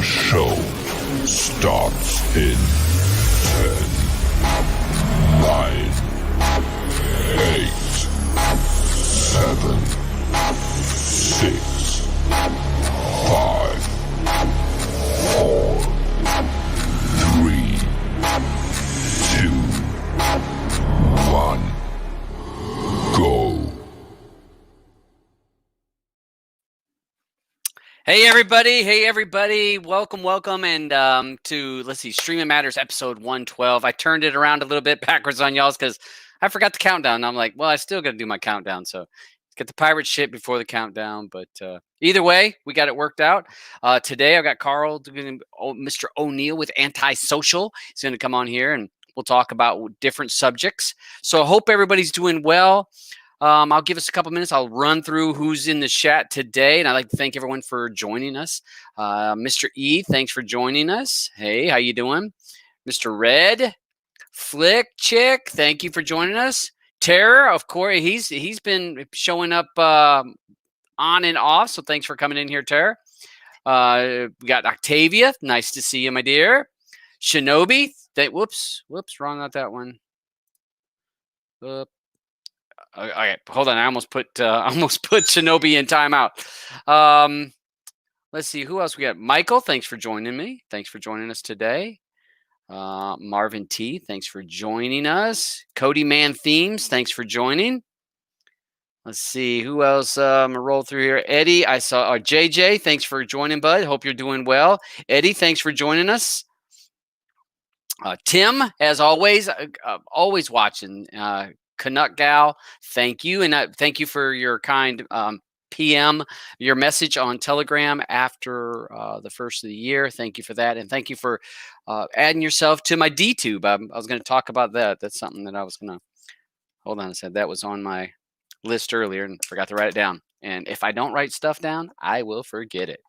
show starts in 10, 9, 8, 7, 6, 5, 4, 3, 2, 1, go. Hey everybody, welcome, and to, let's see, Streaming Matters episode 112. I turned it around a little bit backwards on y'all's because I forgot the countdown. I'm like, well, I still got to do my countdown, so get the pirate shit before the countdown, but either way, we got it worked out. Today, I've got Carl, Mr. O'Neill with Antisocial. He's going to come on here, and we'll talk about different subjects. So I hope everybody's doing well. I'll give us a couple minutes. I'll run through who's in the chat today, and I'd like to thank everyone for joining us. Mr. E, thanks for joining us. Hey, how you doing? Mr. Red, Flick Chick, thank you for joining us. Terror, of course, he's been showing up on and off, so thanks for coming in here, Terror. We got Octavia, nice to see you, my dear. Shinobi, whoops, wrong on that one. Okay, hold on. I almost put Shinobi in timeout. Let's see who else we got. Michael, thanks for joining me. Thanks for joining us today. Marvin T, thanks for joining us. Cody Man Themes, thanks for joining. Let's see who else. I'm gonna roll through here. Eddie, I saw. JJ, thanks for joining, bud. Hope you're doing well. Eddie, thanks for joining us. Tim, as always, always watching. Canuck Gal, thank you. And thank you for your kind PM, your message on Telegram after the first of the year. Thank you for that. And thank you for adding yourself to my DTube. I was going to talk about that. That's something that I was going to, hold on a second. That was on my list earlier and forgot to write it down. And if I don't write stuff down, I will forget it.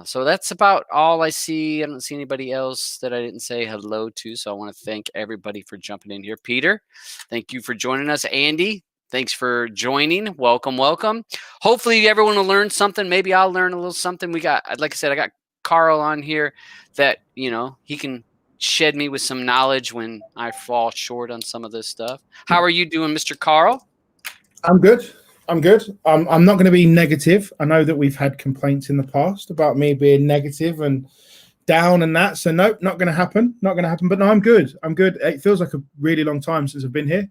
So that's about all I see. I don't see anybody else that I didn't say hello to. So I want to thank everybody for jumping in here. Peter, thank you for joining us. Andy, thanks for joining. Welcome. Hopefully everyone will learn something. Maybe I'll learn a little something. Like I said, I got Carl on here that, he can shed me with some knowledge when I fall short on some of this stuff. How are you doing, Mr. Carl? I'm good. I'm not going to be negative. I know that we've had complaints in the past about me being negative and down and that. So nope, not going to happen. But no, I'm good. It feels like a really long time since I've been here.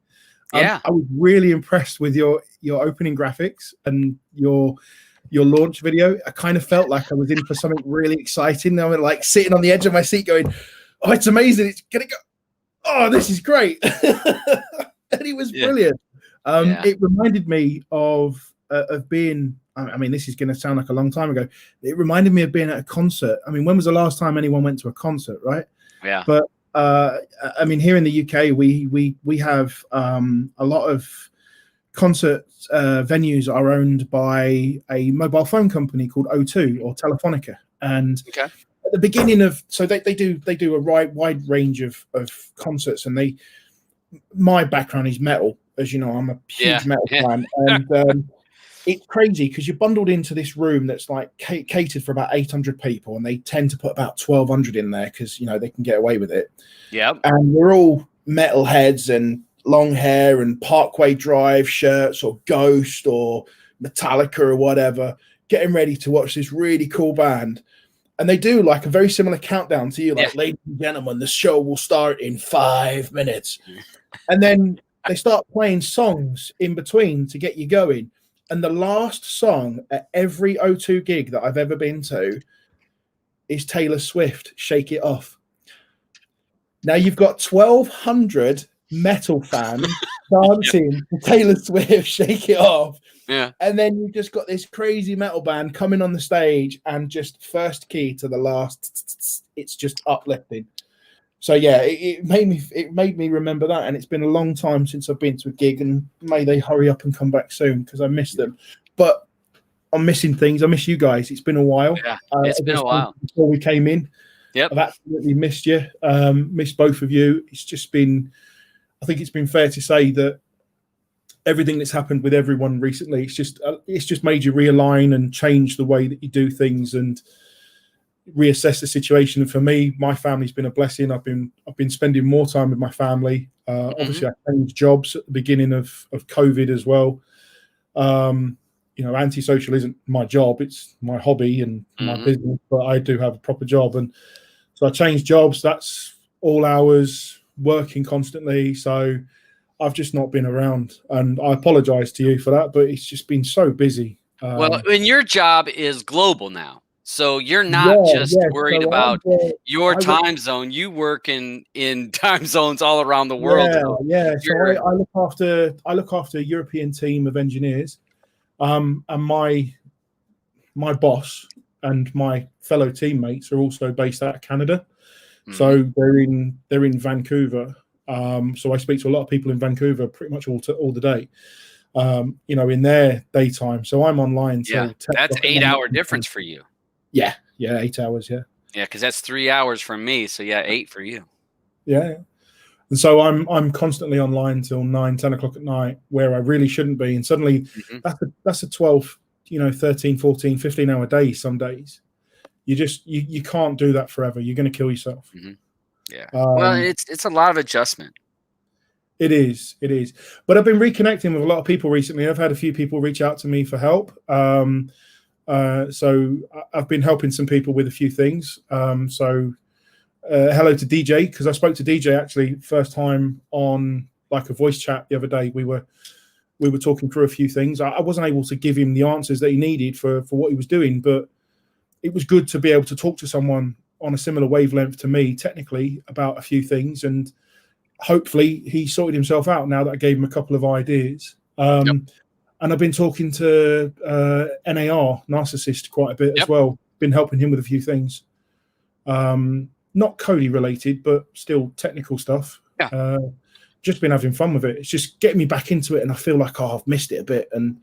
Yeah. I was really impressed with your opening graphics and your launch video. I kind of felt like I was in for something really exciting. I was like sitting on the edge of my seat going, oh, it's amazing. It's going to go. Oh, this is great. And it was brilliant. It reminded me of being, I mean, this is going to sound like a long time ago. It reminded me of being at a concert. I mean, when was the last time anyone went to a concert, right? Yeah. But, I mean, here in the UK, we have a lot of concert venues are owned by a mobile phone company called O2 or Telefonica. And at the beginning of, so they do a wide range of concerts, and my background is metal. As you know, I'm a huge metal fan, and it's crazy because you're bundled into this room that's like catered for about 800 people, and they tend to put about 1,200 in there because they can get away with it. Yeah, and we're all metalheads and long hair and Parkway Drive shirts or Ghost or Metallica or whatever, getting ready to watch this really cool band. And they do like a very similar countdown to you, like, ladies and gentlemen, the show will start in 5 minutes, and then they start playing songs in between to get you going. And the last song at every O2 gig that I've ever been to is Taylor Swift, Shake It Off. Now you've got 1,200 metal fans dancing to Taylor Swift, Shake It Off. Yeah. And then you've just got this crazy metal band coming on the stage and just first key to the last, it's just uplifting. So yeah, it made me remember that, and it's been a long time since I've been to a gig, and may they hurry up and come back soon because I miss them. But I'm missing things. I miss you guys. It's been a while. Yeah, it's been a while before we came in. Yep, I've absolutely missed you. Missed both of you. It's just been. I think it's been fair to say that everything that's happened with everyone recently, it's just made you realign and change the way that you do things, and reassess the situation. And for me, my family's been a blessing. I've been spending more time with my family. Obviously, I changed jobs at the beginning of COVID as well. Antisocial isn't my job; it's my hobby and my business. But I do have a proper job, and so I changed jobs. That's all hours, working constantly. So I've just not been around, and I apologize to you for that. But it's just been so busy. Well, and your job is global now. So you're not just worried about your time zone. You work in time zones all around the world. So I look after a European team of engineers, and my boss and my fellow teammates are also based out of Canada. So they're in Vancouver. So I speak to a lot of people in Vancouver pretty much all the day. In their daytime. So I'm online. Yeah, that's 8-hour difference for you. Yeah, 8 hours. Yeah, because that's 3 hours from me. So 8 for you. Yeah, and so I'm constantly online till 9, 10 o'clock at night, where I really shouldn't be. And suddenly that's a 12, 13, 14, 15-hour day. Some days you can't do that forever. You're going to kill yourself. Yeah. Well, it's a lot of adjustment. It is. But I've been reconnecting with a lot of people recently. I've had a few people reach out to me for help. So I've been helping some people with a few things. Hello to DJ, because I spoke to DJ actually first time on like a voice chat the other day. We were talking through a few things. I wasn't able to give him the answers that he needed for what he was doing, but it was good to be able to talk to someone on a similar wavelength to me technically about a few things, and hopefully he sorted himself out now that I gave him a couple of ideas. And I've been talking to NAR, Narcissist, quite a bit as well. Been helping him with a few things. Not Cody related, but still technical stuff. Just been having fun with it. It's just getting me back into it, and I feel like I've missed it a bit. And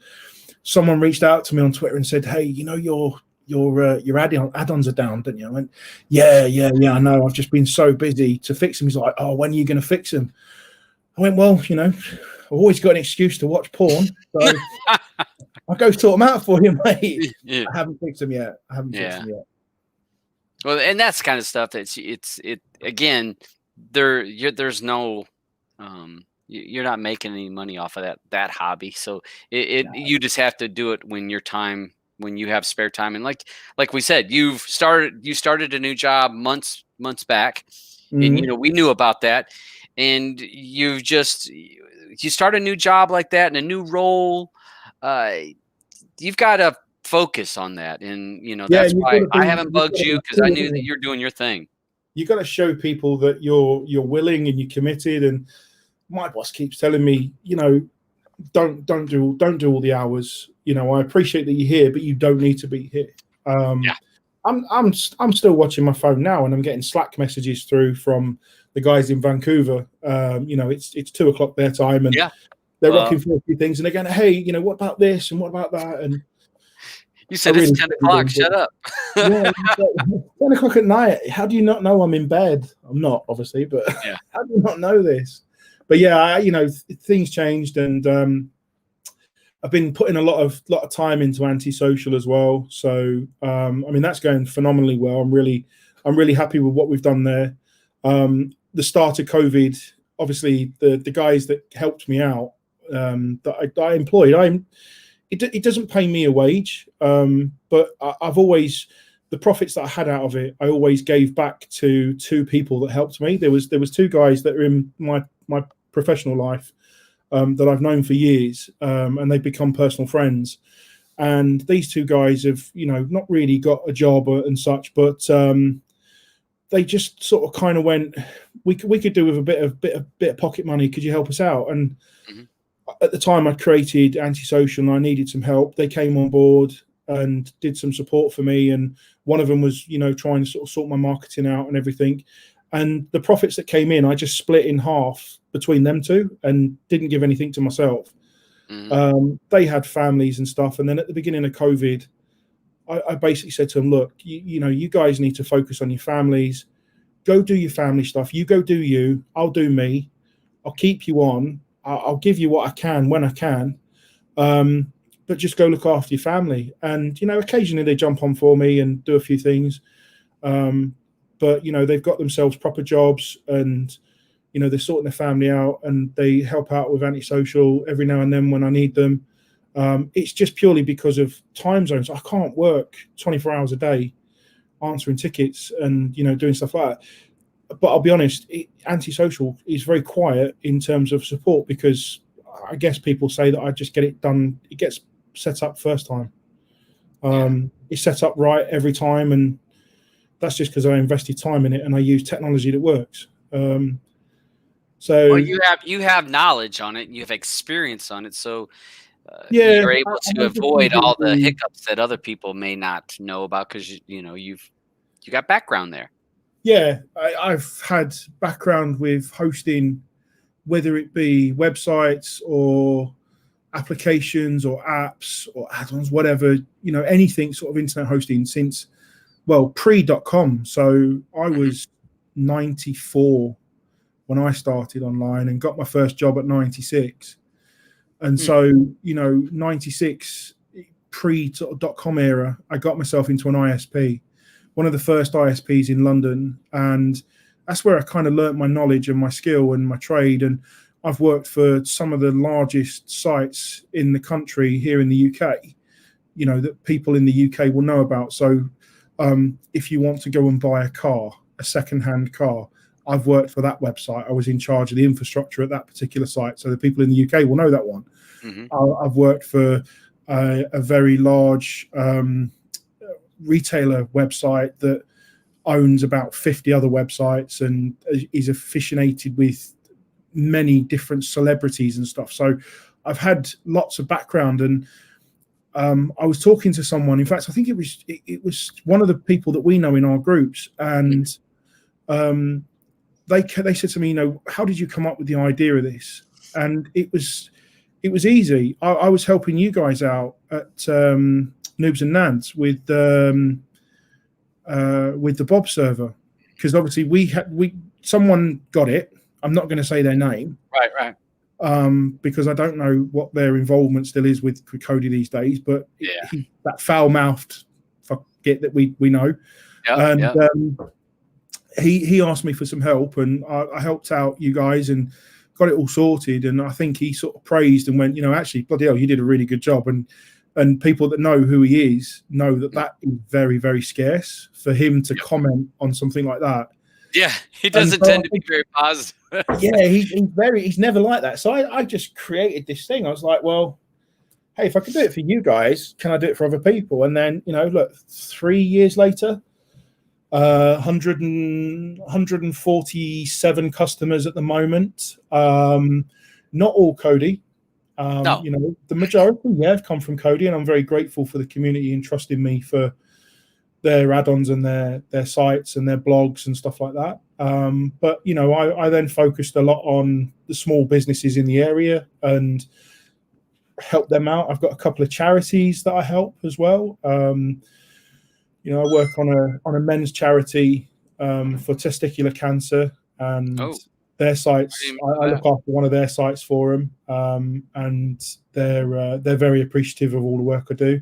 someone reached out to me on Twitter and said, "Hey, your add-ons are down, don't you?" I went, yeah, I know. I've just been so busy to fix them. He's like, "Oh, when are you going to fix them?" I went, "Well, I've always got an excuse to watch porn, so I'll go sort them out for you, mate." I haven't fixed them yet. Well, and that's the kind of stuff that's again, there's no you're not making any money off of that hobby. So you just have to do it when you have spare time. And like we said, you started a new job months back, and we knew about that. And you start a new job like that in a new role. You've got to focus on that, and that's why I haven't bugged you, because I knew that you're doing your thing. You got to show people that you're willing and you're committed. And my boss keeps telling me, don't do all the hours. I appreciate that you're here, but you don't need to be here. I'm still watching my phone now, and I'm getting Slack messages through from the guys in Vancouver. It's 2 o'clock their time, and they're rocking for a few things, and they're going, "Hey, what about this and what about that?" And you said it's 10 o'clock. Shut up. 10 o'clock at night. How do you not know I'm in bed? I'm not, obviously, but how do you not know this? But things changed, and I've been putting a lot of time into Antisocial as well. So that's going phenomenally well. I'm really happy with what we've done there. The start of COVID, obviously the guys that helped me out, that I employed, it doesn't pay me a wage, but I've always, the profits that I had out of it, I always gave back to 2 people that helped me. There was 2 guys that are in my professional life that I've known for years, and they've become personal friends. And these 2 guys have, not really got a job and such, but they just sort of kind of went, we could do with a bit of pocket money. Could you help us out? And at the time I created Antisocial and I needed some help. They came on board and did some support for me. And one of them was, trying to sort my marketing out and everything. And the profits that came in, I just split in half between them 2 and didn't give anything to myself. They had families and stuff. And then at the beginning of COVID, I basically said to them, "Look, you guys need to focus on your families. Go do your family stuff. You go do you. I'll do me. I'll keep you on. I'll give you what I can when I can. But just go look after your family." And, occasionally they jump on for me and do a few things. But they've got themselves proper jobs, and they're sorting their family out, and they help out with antisocial every now and then when I need them. It's just purely because of time zones. I can't work 24 hours a day answering tickets and doing stuff like that. But I'll be honest, antisocial is very quiet in terms of support, because I guess people say that I just get it done. It gets set up first time. It's set up right every time, and that's just because I invested time in it and I use technology that works. So you have knowledge on it, and you have experience on it, so yeah, you're able to avoid all the hiccups that other people may not know about, because you got background there. Yeah, I've had background with hosting, whether it be websites or applications or apps or add-ons, whatever, anything sort of internet hosting since, pre.com. So I was 94 when I started online and got my first job at 96. And so, 96, pre.com era, I got myself into an ISP, one of the first ISPs in London. And that's where I kind of learnt my knowledge and my skill and my trade. And I've worked for some of the largest sites in the country here in the UK, that people in the UK will know about. So if you want to go and buy a second-hand car, I've worked for that website. I was in charge of the infrastructure at that particular site. So the people in the UK will know that one. I've worked for a very large retailer website that owns about 50 other websites and is affiliated with many different celebrities and stuff. So I've had lots of background, and I was talking to someone. In fact, I think it was one of the people that we know in our groups, and they said to me, how did you come up with the idea of this? And it was easy. I was helping you guys out at Noobs and Nads with the Bob server, because obviously someone got it. I'm not going to say their name, right, because I don't know what their involvement still is with Cody these days. But that foul-mouthed forget that we know, he asked me for some help, and I helped out you guys and got it all sorted. And I think he sort of praised and went, actually, bloody hell, you did a really good job. And people that know who he is know that is very, very scarce for him to comment on something like that. Yeah, he doesn't tend to be very positive. Yeah, he's never like that. So I just created this thing. I was like, well, hey, if I can do it for you guys, can I do it for other people? And then, look, 3 years later, 147 customers at the moment. Not all Cody. No. The majority, have come from Cody, and I'm very grateful for the community and trusting me for their add-ons and their sites and their blogs and stuff like that. But I then focused a lot on the small businesses in the area and help them out. I've got a couple of charities that I help as well. I work on a men's charity for testicular cancer, and their sites. I look after one of their sites for them, and they're very appreciative of all the work I do.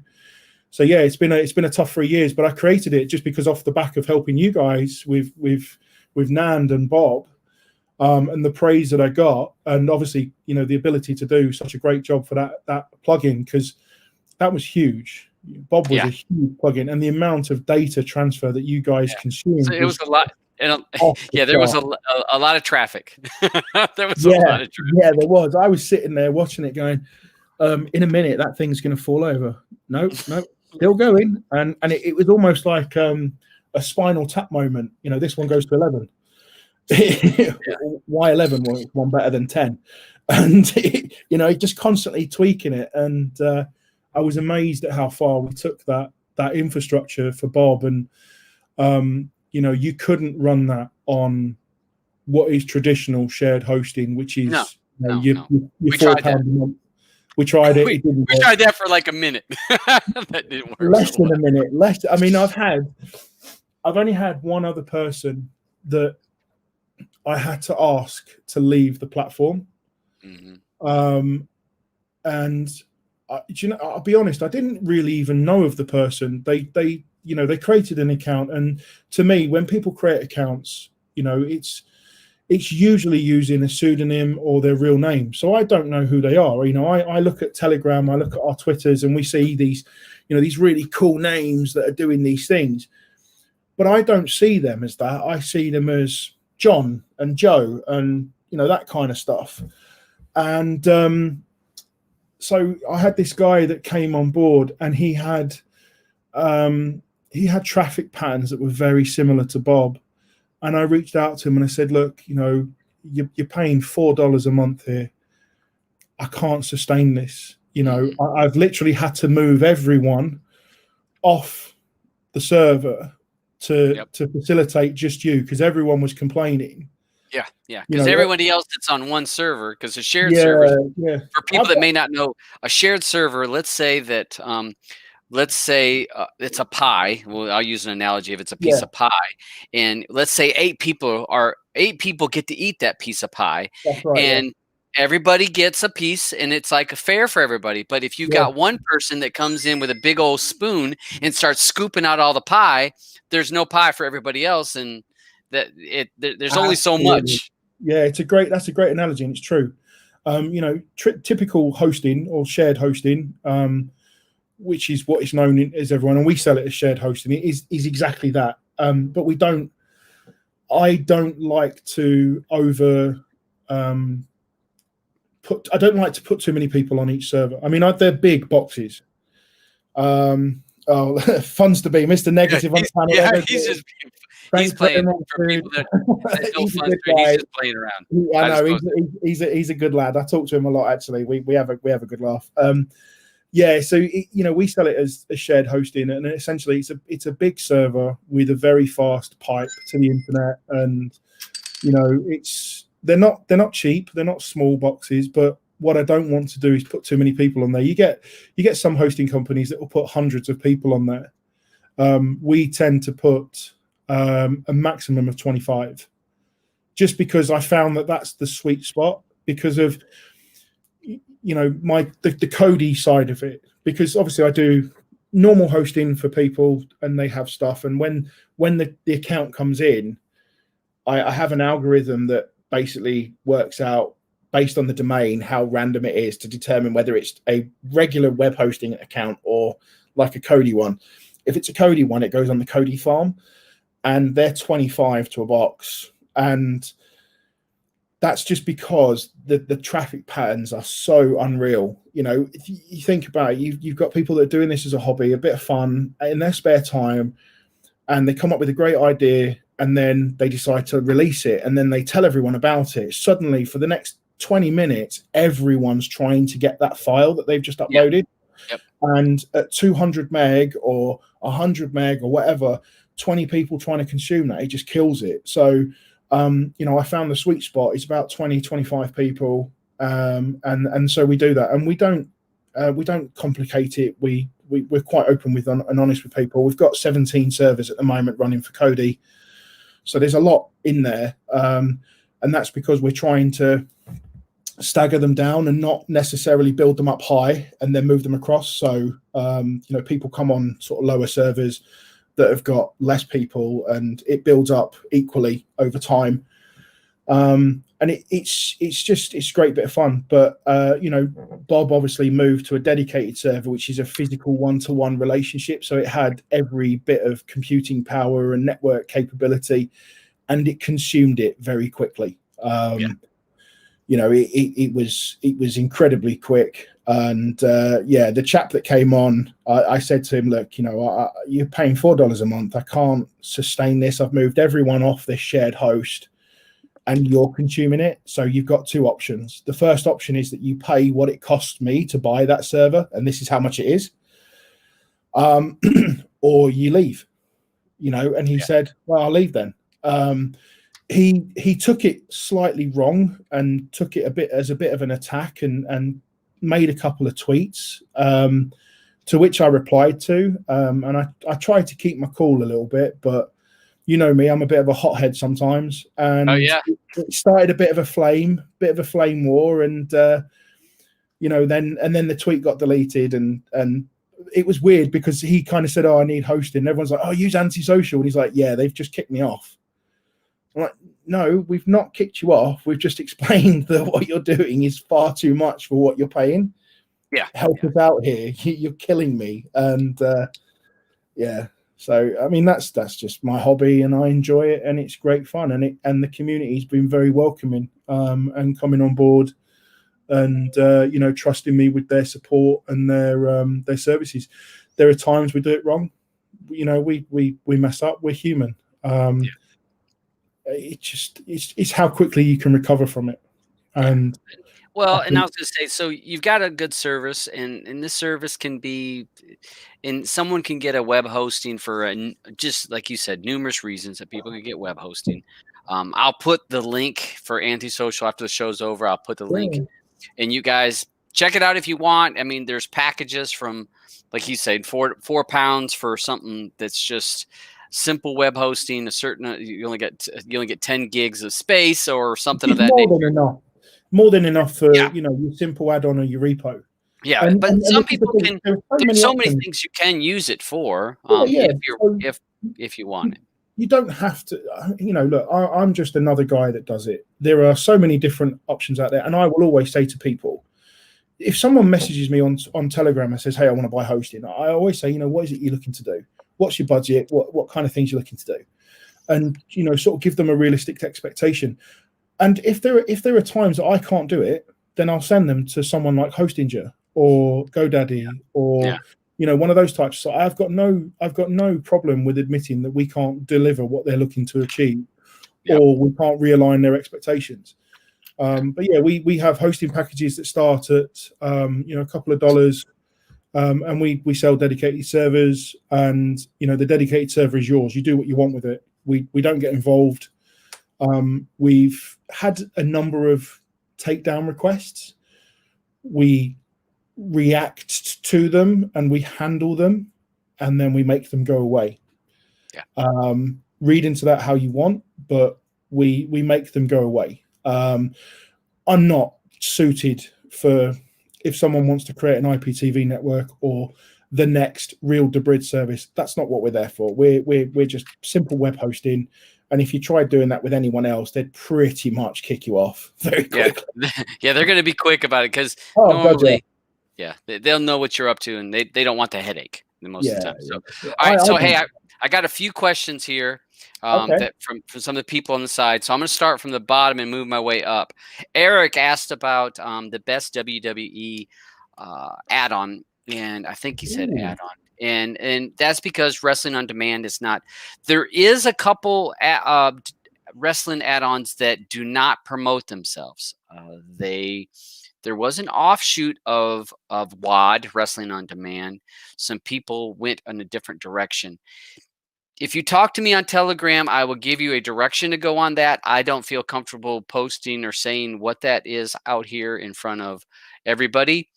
So yeah, it's been a tough 3 years, but I created it just because off the back of helping you guys with Nand and Bob, and the praise that I got, and obviously the ability to do such a great job for that plugin, because that was huge. Bob was a huge plugin, and the amount of data transfer that you guys consumed. So it was a lot. There was a lot of traffic. There was a lot of traffic. Yeah, there was. I was sitting there watching it, going, in a minute that thing's going to fall over. Nope, still going, and it was almost like a Spinal Tap moment. This one goes to 11. Why 11? Well, it's one better than 10, and just constantly tweaking it. And I was amazed at how far we took that infrastructure for Bob. And you couldn't run that on what is traditional shared hosting, which is your £4 a month. We tried it. It didn't work. Tried that for like a minute. That didn't work. Less than a minute. I mean, I've only had one other person that I had to ask to leave the platform. And I'll be honest, I didn't really even know of the person. They they created an account. And to me, when people create accounts, it's usually using a pseudonym or their real name. So I don't know who they are. I look at Telegram, I look at our Twitters, and we see these, these really cool names that are doing these things. But I don't see them as that. I see them as John and Joe and, that kind of stuff. And so I had this guy that came on board, and he had traffic patterns that were very similar to Bob. And I reached out to him and I said, look, you're paying $4 a month here. I can't sustain this. I've literally had to move everyone off the server to facilitate just you, because everyone was complaining. Yeah. Because everybody else that's on one server, because a shared server, for people that may not know, a shared server, let's say it's a pie. Well, I'll use an analogy. If it's a piece of pie, and let's say 8 people get to eat that piece of pie, that's right, and everybody gets a piece, and it's like a fair for everybody. But if you've got one person that comes in with a big old spoon and starts scooping out all the pie, there's no pie for everybody else, and there's only so much. Yeah, that's a great analogy, and it's true. Typical hosting or shared hosting, which is what it's known as everyone, and we sell it as shared hosting. It is exactly that. But I don't like to put too many people on each server. I mean, they're big boxes. Funds to be Mr. Negative on the panel. He's playing for people that no fun. He's just playing around. I know he's a good lad. I talk to him a lot, actually. We have a good laugh. So we sell it as a shared hosting, and essentially it's a big server with a very fast pipe to the internet, and they're not cheap, they're not small boxes, but what I don't want to do is put too many people on there. You get some hosting companies that will put hundreds of people on there. We tend to put a maximum of 25, just because I found that that's the sweet spot, because of the Cody side of it, because obviously I do normal hosting for people and they have stuff, and when the account comes in, I have an algorithm that basically works out, based on the domain, how random it is to determine whether it's a regular web hosting account or like a Cody one. If it's a Cody one, it goes on the Cody farm, and they're 25 to a box, and that's just because the traffic patterns are so unreal. If you think about it, you've got people that are doing this as a hobby, a bit of fun in their spare time, and they come up with a great idea, and then they decide to release it, and then they tell everyone about it. Suddenly, for the next 20 minutes, everyone's trying to get that file that they've just uploaded. Yep. And at 200 meg or 100 meg or whatever, 20 people trying to consume that, it just kills it. So I found the sweet spot is about 20, 25 people. And so we do that, and we don't complicate it. We're quite open with and honest with people. We've got 17 servers at the moment running for Cody. So there's a lot in there. And that's because we're trying to stagger them down and not necessarily build them up high and then move them across. So, people come on sort of lower servers that have got less people, and it builds up equally over time. And it's a great bit of fun. But Bob obviously moved to a dedicated server, which is a physical one-to-one relationship. So it had every bit of computing power and network capability, and it consumed it very quickly. It was incredibly quick. And the chap that came on, I said to him, look, you're paying $4 a month. I can't sustain this. I've moved everyone off this shared host, and you're consuming it. So you've got two options. The first option is that you pay what it costs me to buy that server, and this is how much it is, or you leave. And he said, well, I'll leave then. He took it slightly wrong and took it as a bit of an attack, and made a couple of tweets, to which I replied to, and I tried to keep my cool a little bit, but me, I'm a bit of a hothead sometimes, and it started a bit of a flame war, and then the tweet got deleted, and it was weird because he kind of said, "Oh, I need hosting." And everyone's like, "Oh, use antisocial," and he's like, "Yeah, they've just kicked me off." I'm like, "No, we've not kicked you off. We've just explained that what you're doing is far too much for what you're paying. Yeah, Help us out here. You're killing me." And yeah, so I mean, that's just my hobby, and I enjoy it, and it's great fun, and the community's been very welcoming, and coming on board, and trusting me with their support and their services. There are times we do it wrong. We mess up. We're human. It's how quickly you can recover from it. And well, and I was going to say, so you've got a good service, and this service can be, and someone can get a web hosting for just like you said, numerous reasons that people can get web hosting. I'll put the link for Antisocial after the show's over. I'll put the link, and you guys check it out if you want. I mean, there's packages from, like you said, £4 for something that's just simple web hosting. A certain you only get 10 gigs of space or something of that nature. More than enough for your simple add-on or your repo. Yeah, but some people can. There's so many things you can use it for. If you want it. You don't have to. Look, I'm just another guy that does it. There are so many different options out there, and I will always say to people, if someone messages me on Telegram and says, "Hey, I want to buy hosting," I always say, what is it you're looking to do? What's your budget? What kind of things you're looking to do? And sort of give them a realistic expectation. And if there are times that I can't do it, then I'll send them to someone like Hostinger or GoDaddy or one of those types. So I've got no problem with admitting that we can't deliver what they're looking to achieve, or we can't realign their expectations. But yeah, we have hosting packages that start at a couple of dollars, and we sell dedicated servers, and the dedicated server is yours. You do what you want with it. We don't get involved. We've had a number of takedown requests. We react to them and we handle them, and then we make them go away. Read into that how you want, but we make them go away. I'm not suited for if someone wants to create an IPTV network or the next real debrid service. That's not what we're there for. We're just simple web hosting. And if you tried doing that with anyone else, they'd pretty much kick you off very quickly. Yeah, they're going to be quick about it because normally, they'll know what you're up to, and they don't want the headache most of the time. So, all right. So, hey, I got a few questions here that from some of the people on the side. So I'm going to start from the bottom and move my way up. Eric asked about the best WWE add-on, and I think he said add-on. And that's because Wrestling on Demand is not. There is a couple wrestling add-ons that do not promote themselves. There was an offshoot of WOD, Wrestling on Demand. Some people went in a different direction. If you talk to me on Telegram, I will give you a direction to go on that. I don't feel comfortable posting or saying what that is out here in front of everybody.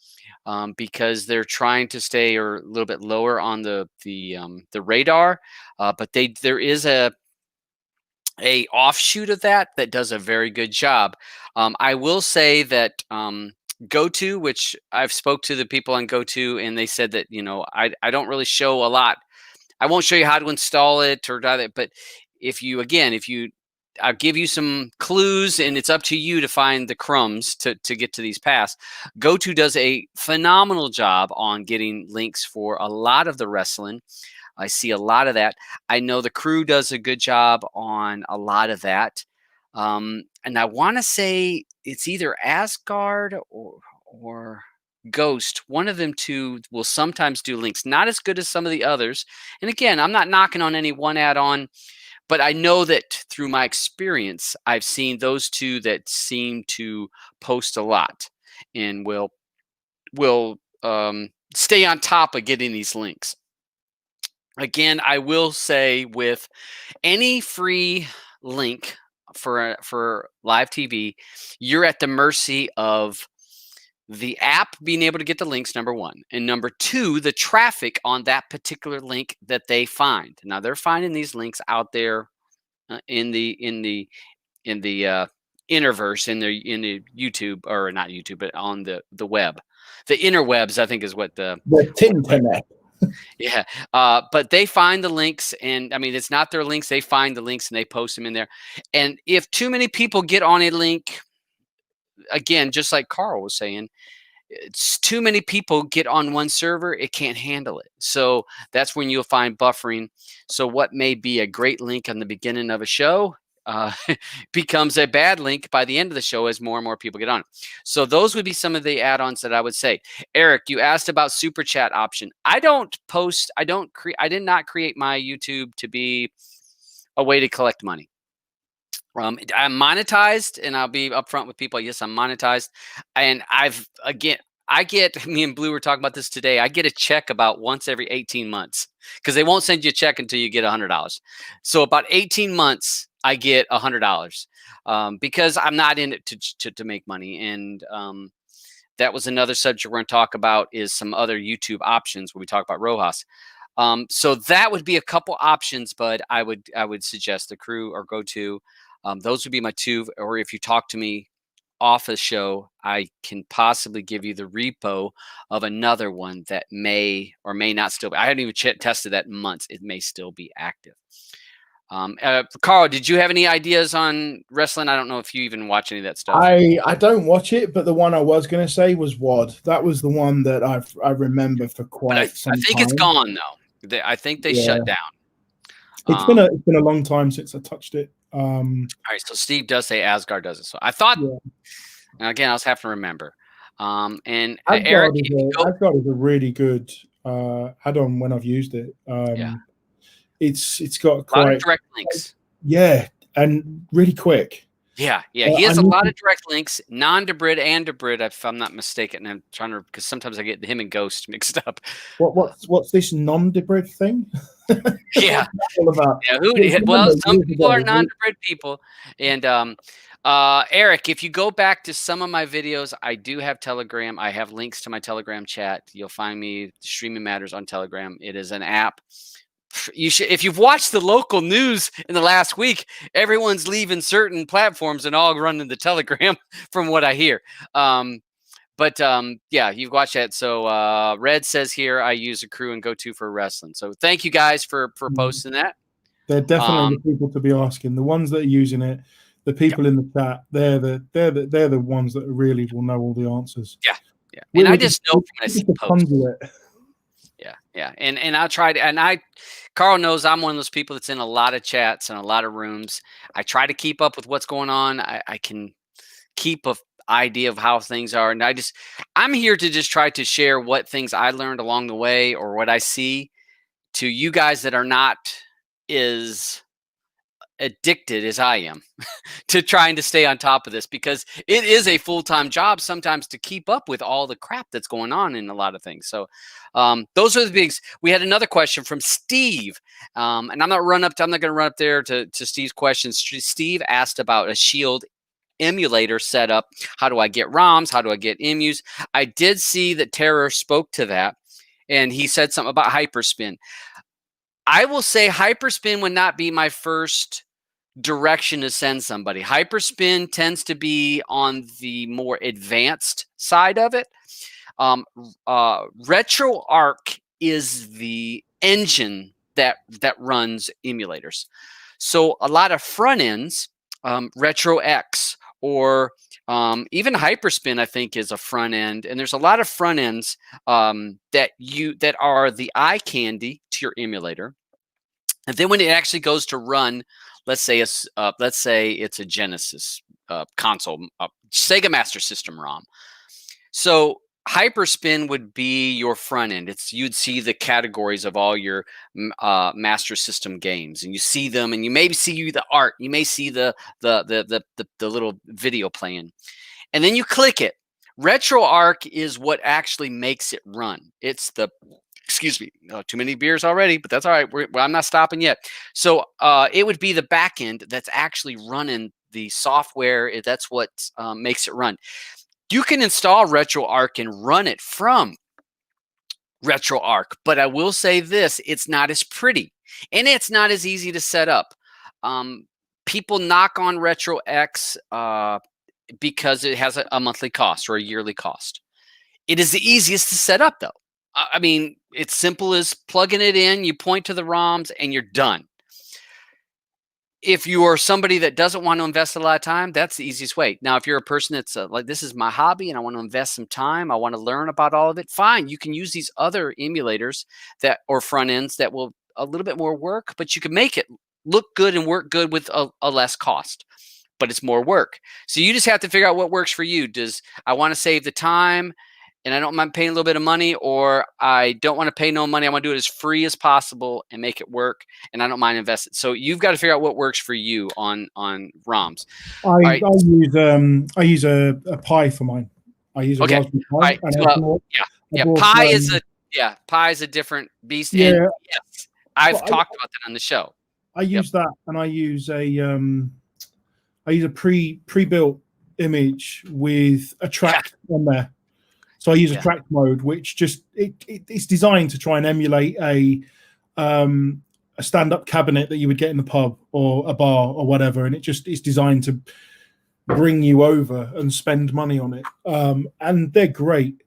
Because they're trying to stay or a little bit lower on the radar, but there is a offshoot of that does a very good job. I will say that GoTo, which I've spoke to the people on GoTo, and they said that I don't really show a lot. I won't show you how to install it or that, but if you I'll give you some clues, and it's up to you to find the crumbs to get to these paths. GoTo does a phenomenal job on getting links for a lot of the wrestling. I see a lot of that. I know the crew does a good job on a lot of that. And I want to say it's either Asgard or Ghost. One of them two will sometimes do links. Not as good as some of the others. And again, I'm not knocking on any one add-on, but I know that through my experience, I've seen those two that seem to post a lot and will stay on top of getting these links. Again, I will say with any free link for live TV, you're at the mercy of the app being able to get the links, number one, and number two, the traffic on that particular link that they find. Now they're finding these links out there in the interverse, in the YouTube, or not YouTube, but on the web. interwebs, I think is what The Tinternet. yeah. But they find the links, and I mean, it's not their links. They find the links and they post them in there. And if too many people get on a link, again, just like Carl was saying, it's too many people get on one server, it can't handle it. So that's when you'll find buffering. So what may be a great link on the beginning of a show becomes a bad link by the end of the show as more and more people get on. So those would be some of the add-ons that I would say. Eric, you asked about super chat option. I did not create my YouTube to be a way to collect money. I'm monetized, and I'll be upfront with people. Yes, I'm monetized, and I get, me and Blue were talking about this today. I get a check about once every 18 months because they won't send you a check until you get $100. So about 18 months, I get $100 because I'm not in it to make money. And that was another subject we're going to talk about, is some other YouTube options when we talk about Rohas. So that would be a couple options, but I would suggest the Crew or GoTo. Those would be my two. Or if you talk to me off a show, I can possibly give you the repo of another one that may or may not still be. I haven't even tested that in months. It may still be active. Carl, did you have any ideas on wrestling? I don't know if you even watch any of that stuff. I don't watch it, but the one I was going to say was WOD. That was the one that I remember for quite some time. I think it's gone though. I think they shut down. It's been a long time since I touched it. All right, so Steve does say Asgard does it. So I thought, again, I was having to remember. And Eric, Asgard is a really good add-on when I've used it. It's got quite a lot of direct links. Yeah, and really quick. Yeah. He has a lot of direct links, non-Debrid and Debrid, if I'm not mistaken. And I'm trying to, because sometimes I get him and Ghost mixed up. What's this non-Debrid thing? Yeah. Some people are non-Debrid people. And Eric, if you go back to some of my videos, I do have Telegram. I have links to my Telegram chat. You'll find me, Streaming Matters, on Telegram. It is an app. You should, if you've watched the local news in the last week, everyone's leaving certain platforms and all running the Telegram, from what I hear. Yeah, you've watched that. So Red says here, I use a Crew and GoTo for wrestling. So thank you guys for posting that. They're definitely the people to be asking. The ones that are using it, the people in the chat, they're the ones that really will know all the answers. Yeah. And I just know from when I see posts. Yeah. And I'll try to, Carl knows I'm one of those people that's in a lot of chats and a lot of rooms. I try to keep up with what's going on. I can keep an idea of how things are. And I'm here to just try to share what things I learned along the way or what I see to you guys that are not as addicted as I am to trying to stay on top of this, because it is a full-time job sometimes to keep up with all the crap that's going on in a lot of things. So those are the bigs. We had another question from Steve, and I'm not going to run up there to Steve's questions. Steve asked about a Shield emulator setup. How do I get ROMs? How do I get emus? I did see that Terror spoke to that, and he said something about Hyperspin. I will say Hyperspin would not be my first direction to send somebody. Hyperspin tends to be on the more advanced side of it. RetroArch is the engine that runs emulators. So a lot of front ends, RetroX or even Hyperspin, I think, is a front end. And there's a lot of front ends that are the eye candy to your emulator. And then when it actually goes to run, let's say it's a Genesis console, Sega Master System ROM. So Hyperspin would be your front end. You'd see the categories of all your Master System games, and you see them, and you maybe see the art. You may see the little video playing, and then you click it. RetroArch is what actually makes it run. It's the Excuse me, too many beers already, but that's all right. I'm not stopping yet. So it would be the back end that's actually running the software. That's what makes it run. You can install RetroArch and run it from RetroArch, but I will say this, it's not as pretty and it's not as easy to set up. People knock on RetroX because it has a monthly cost or a yearly cost. It is the easiest to set up, though. I mean, it's simple as plugging it in, you point to the ROMs, and you're done. If you are somebody that doesn't want to invest a lot of time, that's the easiest way. Now, if you're a person that's like, this is my hobby and I want to invest some time, I want to learn about all of it, fine. You can use these other emulators that or front ends that will a little bit more work, but you can make it look good and work good with a less cost, but it's more work. So you just have to figure out what works for you. Does I want to save the time and I don't mind paying a little bit of money, or I don't want to pay no money. I want to do it as free as possible and make it work, and I don't mind investing. So you've got to figure out what works for you on ROMs. I use a Pi for mine. I use a Okay. Raspberry Pi. Right. And Pi is a different beast. Yeah. And yes, I've Well, talked about that on the show. I use that, and I use a pre-built image with a track on there. So I use a track mode, which just it's designed to try and emulate a stand-up cabinet that you would get in the pub or a bar or whatever, and it's designed to bring you over and spend money on it. And they're great.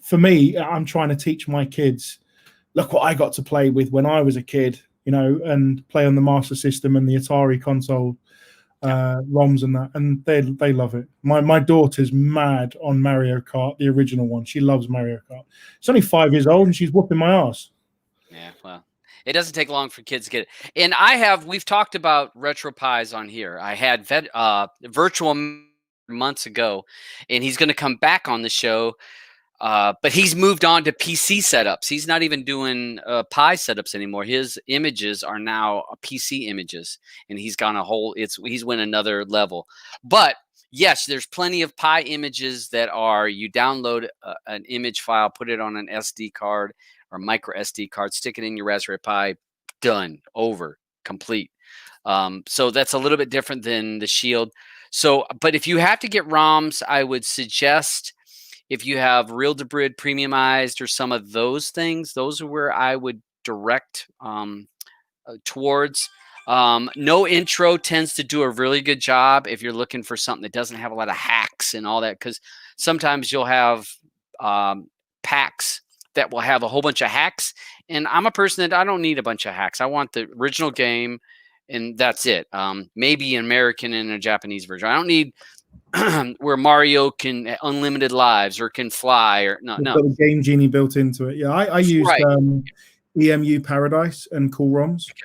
For me, I'm trying to teach my kids, look what I got to play with when I was a kid, and play on the Master System and the Atari console. ROMs and that, and they love it. My daughter's mad on Mario Kart, the original one. She loves Mario Kart. She's only 5 years old and she's whooping my ass. Yeah, well, it doesn't take long for kids to get it. And we've talked about RetroPies on here. I had virtual months ago, and he's going to come back on the show. But he's moved on to PC setups. He's not even doing Pi setups anymore. His images are now PC images, and he's gone he's went another level. But yes, there's plenty of Pi images that are, you download an image file, put it on an SD card or micro SD card, stick it in your Raspberry Pi, done, over, complete. So that's a little bit different than the Shield. So, but if you have to get ROMs, I would suggest, if you have Real to Brid premiumized or some of those things, those are where I would direct towards. No Intro tends to do a really good job if you're looking for something that doesn't have a lot of hacks and all that, because sometimes you'll have packs that will have a whole bunch of hacks. And I'm a person that I don't need a bunch of hacks. I want the original game, and that's it. Maybe an American and a Japanese version. I don't need where Mario can unlimited lives or can fly or no. Got a Game Genie built into it. Yeah, I used EMU Paradise and Cool ROMs. Okay.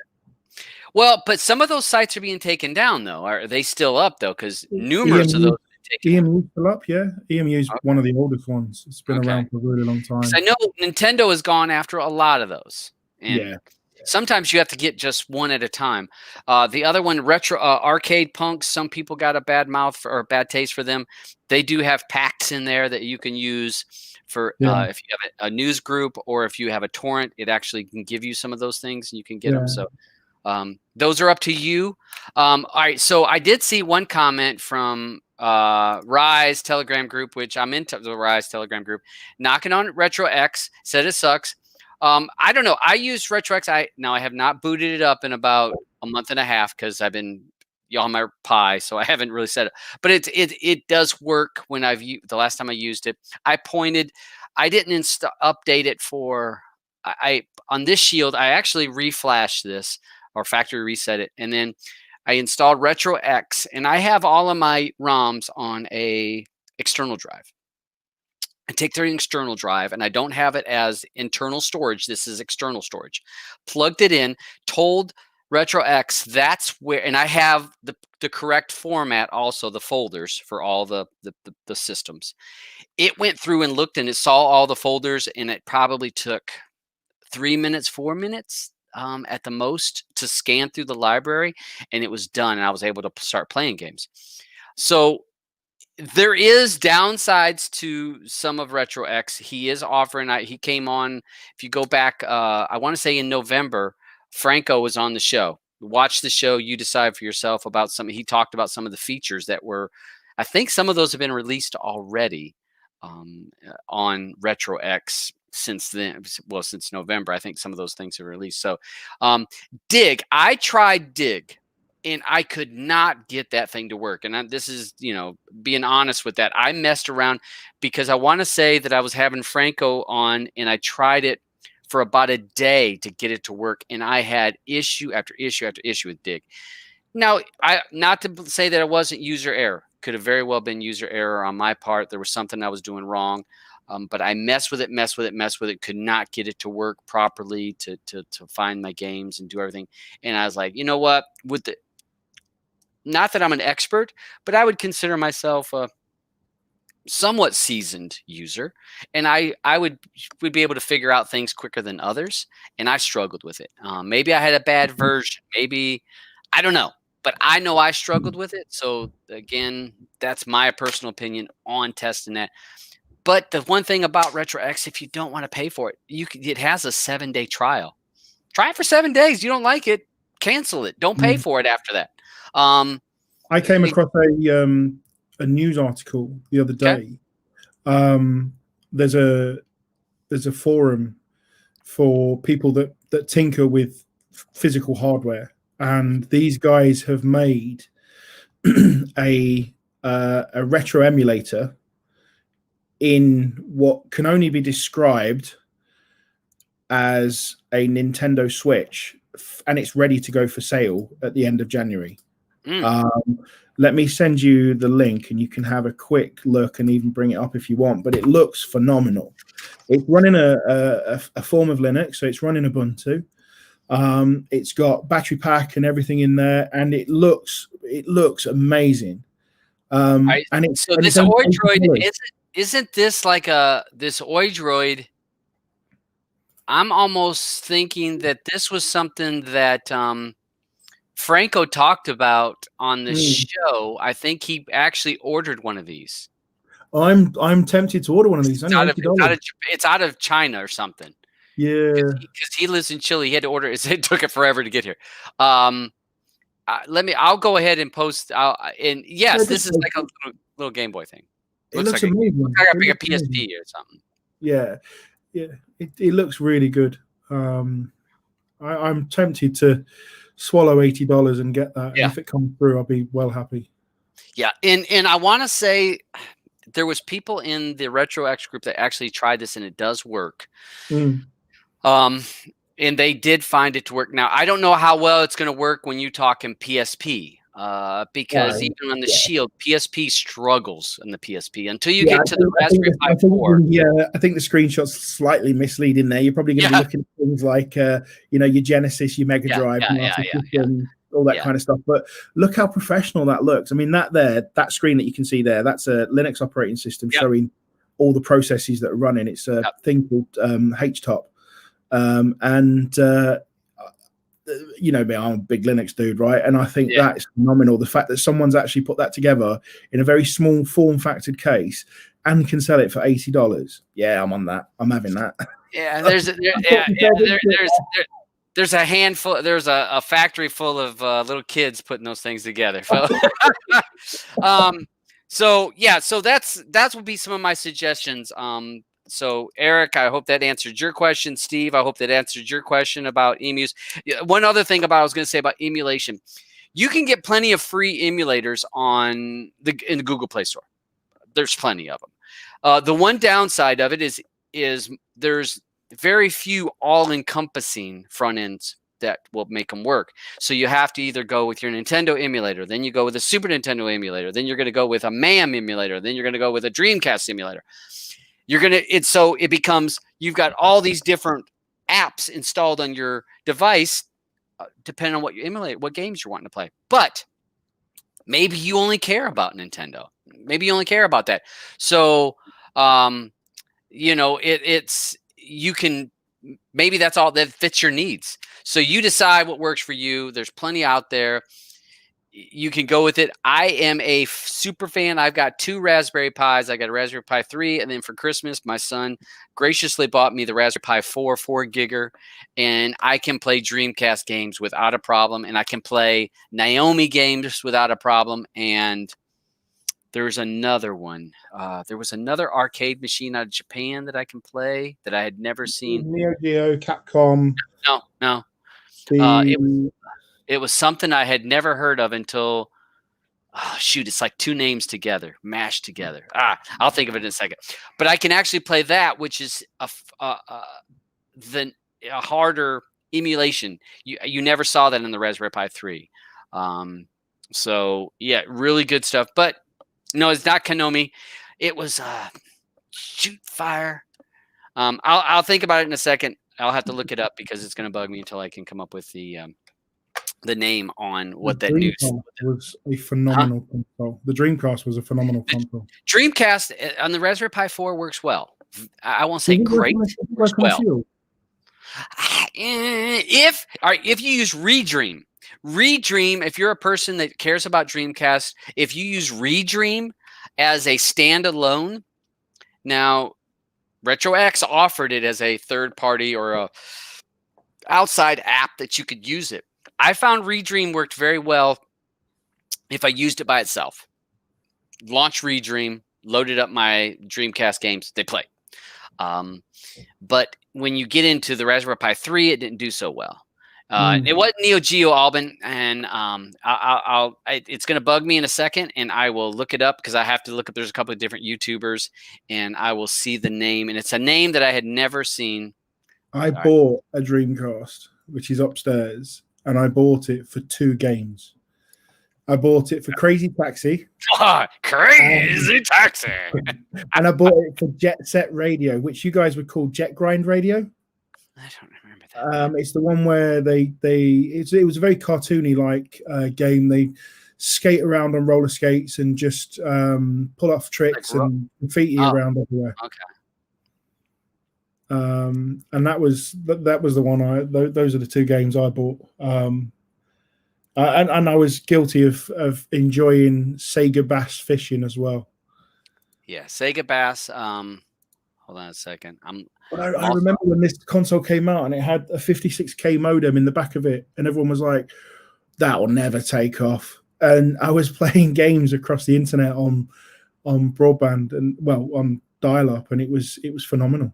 Well, but some of those sites are being taken down, though. Are they still up, though? Because numerous of those are taken down. EMU still up, yeah. EMU is one of the oldest ones. It's been around for a really long time. I know Nintendo has gone after a lot of those. And sometimes you have to get just one at a time. The other one, Retro Arcade Punks, some people got a bad mouth or a bad taste for them. They do have packs in there that you can use for if you have a news group, or if you have a torrent, it actually can give you some of those things and you can get them. So those are up to you. All right. So I did see one comment from Rise Telegram group, which I'm into the Rise Telegram group, knocking on Retro X, said it sucks. I don't know. I use RetroX. I have not booted it up in about a month and a half because I've been on my Pi, so I haven't really set it. But it does work when the last time I used it. I didn't update it for on this Shield. I actually reflashed this or factory reset it, and then I installed RetroX, and I have all of my ROMs on a external drive. I take their external drive, and I don't have it as internal storage. This is external storage. Plugged it in, told RetroX that's where, and I have the correct format, also the folders for all the systems. It went through and looked, and it saw all the folders, and it probably took 3 minutes, 4 minutes at the most to scan through the library, and it was done, and I was able to start playing games. So there is downsides to some of RetroX. He is offering, he came on, if you go back, I want to say in November, Franco was on the show. Watch the show. You decide for yourself about some. He talked about some of the features that were, I think some of those have been released already on RetroX since then. Well, since November, I think some of those things are released. So Dig, I tried Dig. and I could not get that thing to work. And this is, being honest with that. I messed around because I want to say that I was having Franco on, and I tried it for about a day to get it to work, and I had issue after issue after issue with Dig. Now, not to say that it wasn't user error. Could have very well been user error on my part. There was something I was doing wrong. But I messed with it, could not get it to work properly to find my games and do everything. And I was like, you know what? Not that I'm an expert, but I would consider myself a somewhat seasoned user, and I would be able to figure out things quicker than others, and I struggled with it. Maybe I had a bad version. Maybe I don't know, but I know I struggled with it. So again, that's my personal opinion on testing that. But the one thing about RetroX, if you don't want to pay for it, it has a 7-day trial. Try it for 7 days. You don't like it, cancel it. Don't pay for it after that. I came across a news article the other day. There's a forum for people that tinker with physical hardware, and these guys have made a retro emulator in what can only be described as a Nintendo Switch, and it's ready to go for sale at the end of January. Let me send you the link, and you can have a quick look and even bring it up if you want. But it looks phenomenal. It's running a form of Linux, so it's running Ubuntu. It's got battery pack and everything in there, and it looks amazing. This Oidroid isn't this like this Oidroid? I'm almost thinking that this was something that Franco talked about on the show. I think he actually ordered one of these. I'm tempted to order one of these. It's out of China or something. Yeah, because he lives in Chile. He had to order it. It took it forever to get here. I'll go ahead and post. This is like a little Game Boy thing. It looks like amazing. I got to bring a PSP or something. Yeah. It looks really good. I'm tempted to swallow $80 and get that. Yeah. And if it comes through, I'll be well happy. Yeah, and I want to say there was people in the RetroX group that actually tried this, and it does work. And they did find it to work. Now, I don't know how well it's going to work when you talk in PSP, because even on the Shield, PSP struggles in the PSP until you get to the Raspberry Pi 4. I think the screenshot's slightly misleading there. You're probably going to be looking at things like, your Genesis, your Mega Drive, all that kind of stuff. But look how professional that looks. I mean, that screen that you can see there, that's a Linux operating system showing all the processes that are running. It's a thing called HTOP. Me, I'm a big Linux dude, right? And I think that's phenomenal. The fact that someone's actually put that together in a very small form-factored case and can sell it for $80. Yeah, I'm on that. I'm having that. Yeah, there's a handful. There's a factory full of little kids putting those things together. So that's would be some of my suggestions. So Eric, I hope that answered your question. Steve, I hope that answered your question about emus. One other thing I was going to say about emulation, you can get plenty of free emulators in the Google Play Store. There's plenty of them. The one downside of it is there's very few all-encompassing front ends that will make them work. So you have to either go with your Nintendo emulator, then you go with a Super Nintendo emulator, then you're going to go with a MAM emulator, then you're going to go with a Dreamcast emulator. It becomes, you've got all these different apps installed on your device, depending on what you emulate, what games you're wanting to play. But maybe you only care about Nintendo. Maybe you only care about that. So, maybe that's all that fits your needs. So you decide what works for you. There's plenty out there. You can go with it. I am a super fan. I've got 2 Raspberry Pis. I got a Raspberry Pi 3, and then for Christmas, my son graciously bought me the Raspberry Pi 4 gigger, and I can play Dreamcast games without a problem, and I can play Naomi games without a problem. And there's another one. There was another arcade machine out of Japan that I can play that I had never seen. Neo Geo, Capcom. No. It was something I had never heard of until, oh, shoot, it's like two names together, mashed together. I'll think of it in a second. But I can actually play that, which is a harder emulation. You never saw that in the Raspberry Pi 3. So yeah, really good stuff. But no, it's not Konami. It was Shoot Fire. I'll think about it in a second. I'll have to look it up because it's going to bug me until I can come up with the name on what that news was. A phenomenal console. The Dreamcast was a phenomenal console. Dreamcast on the Raspberry Pi 4 works well. I won't say great. Works well. If you use Redream, if you're a person that cares about Dreamcast, if you use Redream as a standalone, now RetroX offered it as a third party or a outside app that you could use it. I found Redream worked very well if I used it by itself. Launch Redream, loaded up my Dreamcast games, they play. But when you get into the Raspberry Pi 3, it didn't do so well. It wasn't Neo Geo Alban, and it's going to bug me in a second, and I will look it up because I have to look up. There's a couple of different YouTubers, and I will see the name, and it's a name that I had never seen. I bought a Dreamcast, which is upstairs, and I bought it for 2 games. I bought it for Crazy Taxi. Crazy Taxi. And I bought it for Jet Set Radio, which you guys would call Jet Grind Radio. I don't remember that. It's the one where it was a very cartoony like game. They skate around on roller skates and just pull off tricks and graffiti around everywhere. Okay. And that was the one. Those are the 2 games I bought. And I was guilty of enjoying Sega Bass Fishing as well. Yeah, Sega Bass. Hold on a second. I remember when this console came out and it had a 56K modem in the back of it, and everyone was like, "That will never take off." And I was playing games across the internet on broadband and on dial-up, and it was phenomenal.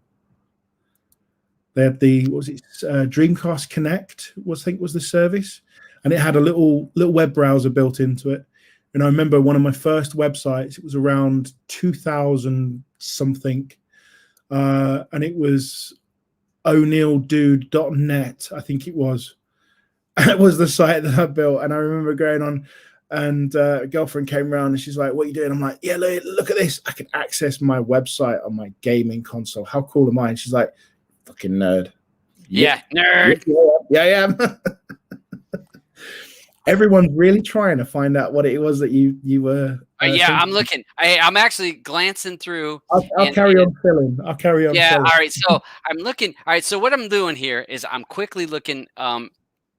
They had Dreamcast Connect I think was the service. And it had a little web browser built into it. And I remember one of my first websites, it was around 2000 something. And it was o'neilldude.net, I think it was. It was the site that I built. And I remember going on, and a girlfriend came around and she's like, "What are you doing?" I'm like, "Yeah, look at this. I can access my website on my gaming console. How cool am I?" And she's like, "Fucking nerd." Yeah, nerd. Yeah, I am. Everyone's really trying to find out what it was that you were. I'm looking. I'm actually glancing through. I'll carry on filling. I'll carry on. Yeah. Filling. All right. So I'm looking. All right. So what I'm doing here is I'm quickly looking.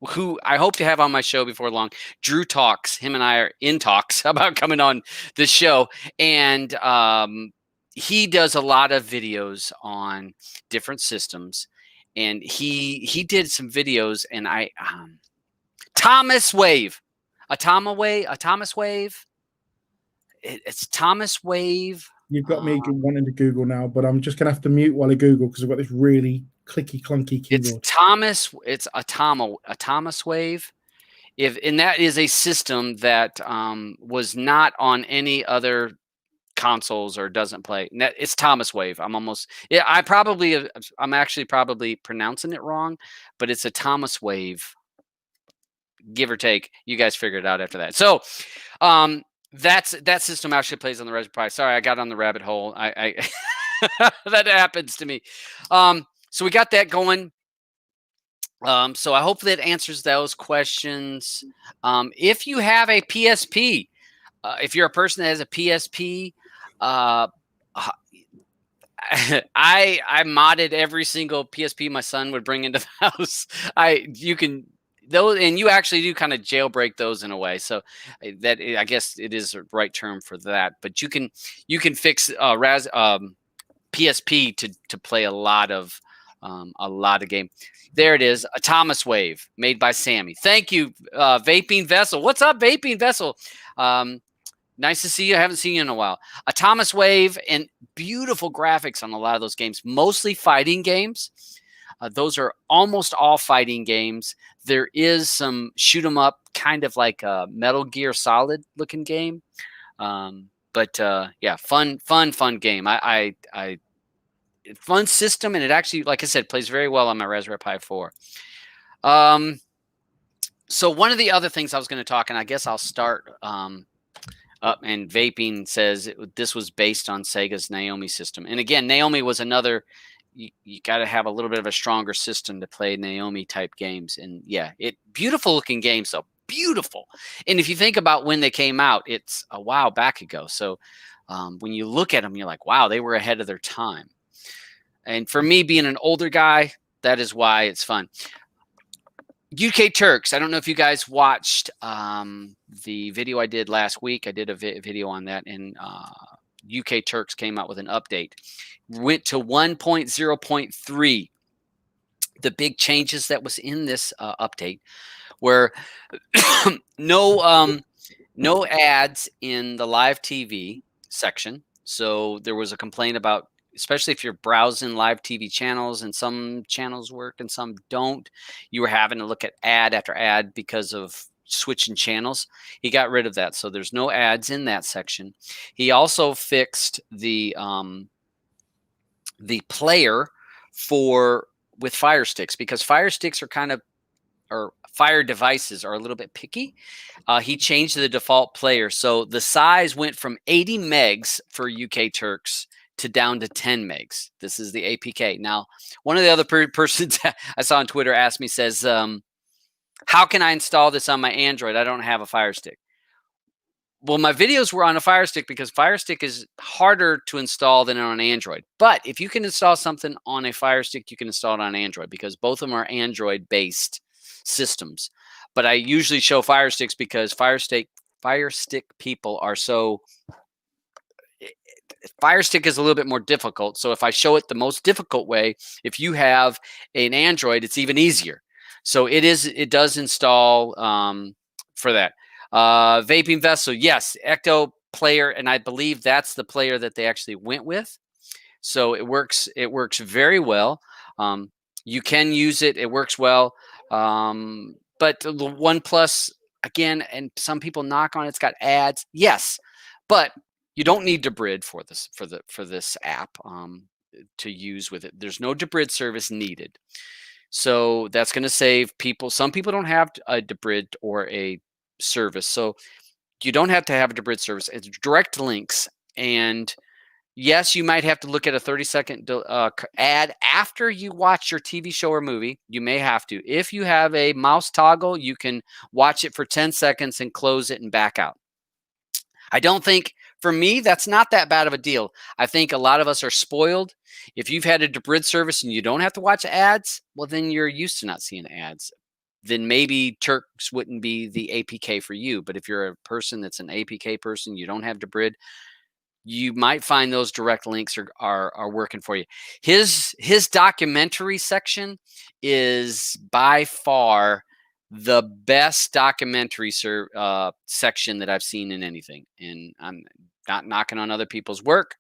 Who I hope to have on my show before long. Drew Talks. Him and I are in talks about coming on this show, and he does a lot of videos on different systems, and he did some videos, and Thomas Wave. It's Thomas Wave. You've got me wanting to Google now, but I'm just going to have to mute while I Google because I've got this really clicky clunky keyboard. It's a Thomas Wave. And that is a system that was not on any other consoles or doesn't play. It's Thomas Wave. I'm actually probably pronouncing it wrong, but it's a Thomas Wave. Give or take, you guys figure it out after that. So, that system actually plays on the Raspberry Pi. Sorry, I got on the rabbit hole. I that happens to me. So we got that going. So I hope that answers those questions. If you have a PSP, if you're a person that has a PSP, I modded every single PSP my son would bring into the house. And you actually do kind of jailbreak those in a way. So that I guess it is the right term for that. But you can fix PSP to play a lot of game. There it is, a Thomas Wave made by Sammy. Thank you, Vaping Vessel. What's up, Vaping Vessel? Nice to see you. I haven't seen you in a while. A Thomas Wave and beautiful graphics on a lot of those games, mostly fighting games. Those are almost all fighting games There is some shoot 'em up, kind of like a Metal Gear Solid looking game. But yeah, fun game. I fun system, and it actually, like I said, plays very well on my Raspberry Pi 4. So one of the other things I was going to talk, and I guess I'll start up. And Vaping says this was based on Sega's Naomi system. And again, Naomi was another. You got to have a little bit of a stronger system to play Naomi type games. And yeah, beautiful looking games though, beautiful. And if you think about when they came out, it's a while back ago. So when you look at them, you're like, wow, they were ahead of their time. And for me, being an older guy, that is why it's fun. UK Turks. I don't know if you guys watched the video I did last week. I did a video on that, and UK Turks came out with an update. Went to 1.0.3. The big changes that was in this update were no ads in the live TV section. So there was a complaint about, especially if you're browsing live TV channels, and some channels work and some don't, you were having to look at ad after ad because of switching channels. He got rid of that. So there's no ads in that section. He also fixed the player with Fire Sticks, because Fire Sticks or Fire devices are a little bit picky. He changed the default player. So the size went from 80 megs for UK Turks to down to 10 megs. This is the APK. Now, one of the other persons I saw on Twitter asked me, says, how can I install this on my Android? I don't have a Fire Stick. Well, my videos were on a Fire Stick because Fire Stick is harder to install than on Android. But if you can install something on a Fire Stick, you can install it on Android, because both of them are Android-based systems. But I usually show Fire Sticks because Fire Stick people are so... Fire Stick is a little bit more difficult. So if I show it the most difficult way, if you have an Android, it's even easier. So it does install for that. Vaping Vessel, yes, Ecto player, and I believe that's the player that they actually went with. So it works very well. You can use it. It works well. But the OnePlus, again, and some people knock on it's got ads. Yes, but you don't need Debrid for this app to use with it. There's no Debrid service needed. So that's going to save people. Some people don't have a Debrid or a service. So you don't have to have a Debrid service. It's direct links. And yes, you might have to look at a 30-second ad after you watch your TV show or movie. You may have to. If you have a mouse toggle, you can watch it for 10 seconds and close it and back out. I don't think, for me, that's not that bad of a deal. I think a lot of us are spoiled. If you've had a Debrid service and you don't have to watch ads, well, then you're used to not seeing ads. Then maybe Turks wouldn't be the APK for you. But if you're a person that's an APK person, you don't have Debrid, you might find those direct links are working for you. His documentary section is by far the best documentary section that I've seen in anything. And I'm not knocking on other people's work,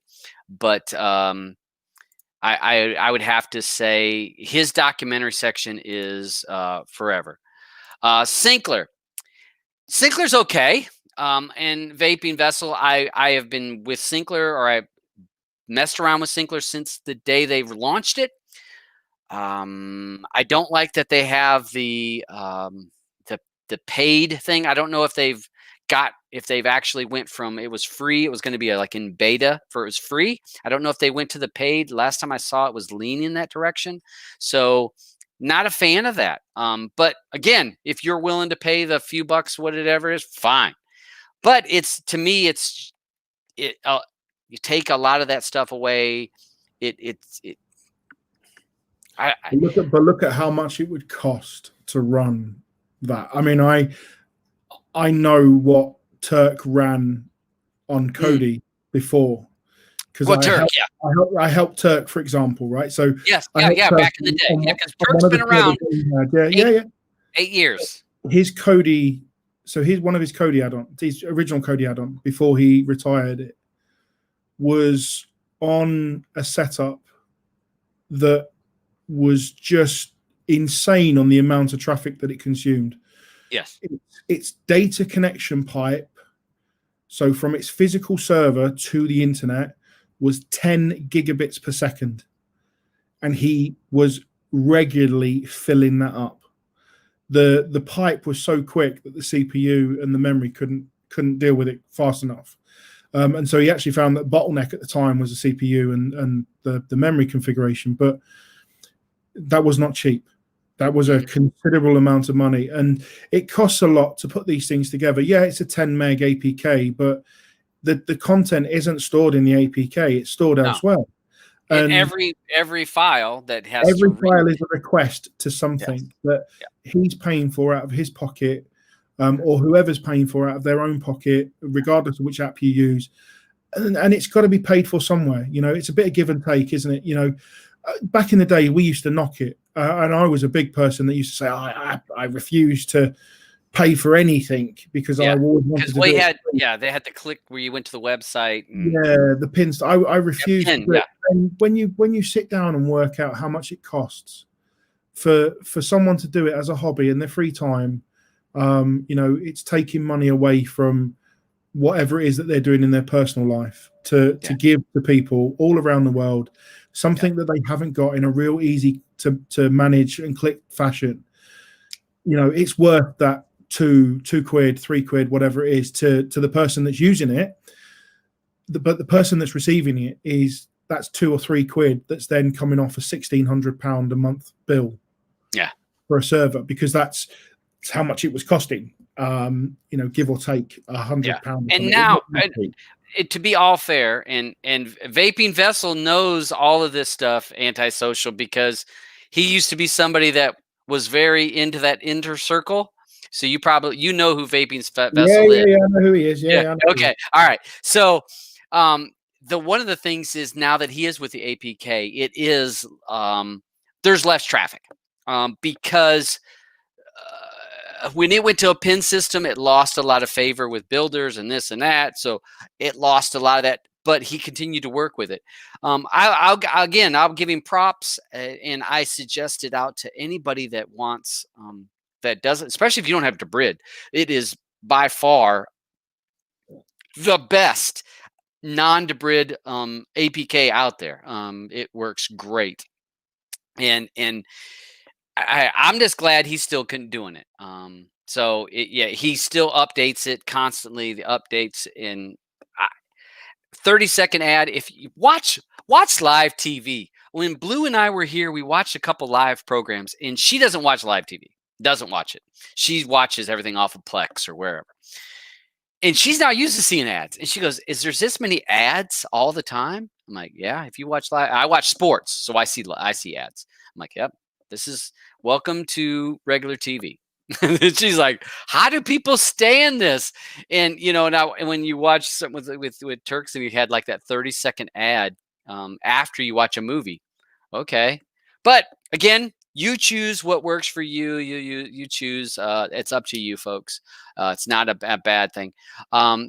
but I would have to say his documentary section is forever. Sinclair's okay. And Vaping Vessel, I have been with Sinclair, or I messed around with Sinclair since the day they've launched it. I don't like that they have the paid thing. I don't know if they've actually went from, it was free, it was going to be like in beta for it was free. I don't know if they went to the paid. Last time I saw it was leaning that direction. So not a fan of that. But again, if you're willing to pay the few bucks, whatever it is, fine. But to me, you take a lot of that stuff away. Look at how much it would cost to run that. I mean, I know what Turk ran on Kodi before, because I helped Turk, for example, right? So yes, back in the day, because Turk's been around. 8 years. His Kodi, so here's one of his Kodi add-on, his original Kodi add-on before he retired it, was on a setup that was just insane on the amount of traffic that it consumed. Yes. Its data connection pipe, so from its physical server to the internet, was 10 gigabits per second. And he was regularly filling that up. The pipe was so quick that the CPU and the memory couldn't deal with it fast enough. And so he actually found that bottleneck at the time was the CPU and the memory configuration, but that was not cheap. That was a considerable amount of money, and it costs a lot to put these things together. Yeah, it's a 10 meg APK, but the content isn't stored in the APK; it's stored elsewhere. And every file that has every file is a request to something that he's paying for out of his pocket, or whoever's paying for out of their own pocket, regardless of which app you use. And it's got to be paid for somewhere. You know, it's a bit of give and take, isn't it? You know, back in the day, we used to knock it. And I was a big person that used to say, I refuse to pay for anything because I always wanted to do it. They had to click where you went to the website. The pins. I refuse to do it. And when you sit down and work out how much it costs for someone to do it as a hobby in their free time, you know, it's taking money away from whatever it is that they're doing in their personal life to give to people all around the world something that they haven't got in a real easy to manage and click fashion. You know, it's worth that two quid, 3 quid, whatever it is to the person that's using it. But the person that's receiving it that's 2 or 3 quid that's then coming off a £1,600 a month bill. Yeah. For a server, because that's how much it was costing. You know, give or take £100. And now, to be all fair, and Vaping Vessel knows all of this stuff, antisocial, because he used to be somebody that was very into that inner circle. So you know who Vaping Vessel is. Yeah, I know who he is. Okay. All right. So one of the things is, now that he is with the APK, it is there's less traffic because when it went to a pin system, it lost a lot of favor with builders and this and that. So it lost a lot of that, but he continued to work with it. I'll give him props, and I suggest it out to anybody that wants, that doesn't, especially if you don't have Debrid. It is by far the best non-Debrid APK out there. It works great. And I'm just glad he's still doing it. So he still updates it constantly. The updates in 30-second ad. If you watch live TV, when Blue and I were here, we watched a couple live programs, and she doesn't watch live TV. Doesn't watch it. She watches everything off of Plex or wherever. And she's not used to seeing ads. And she goes, "Is there this many ads all the time?" I'm like, "Yeah. If you watch live, I watch sports, so I see ads." I'm like, "Yep. This is welcome to regular TV." She's like, "How do people stand this?" And you know, now when you watch something with Turks, and you had like that 30-second ad after you watch a movie, okay. But again, you choose what works for you. You choose. It's up to you, folks. It's not a bad thing.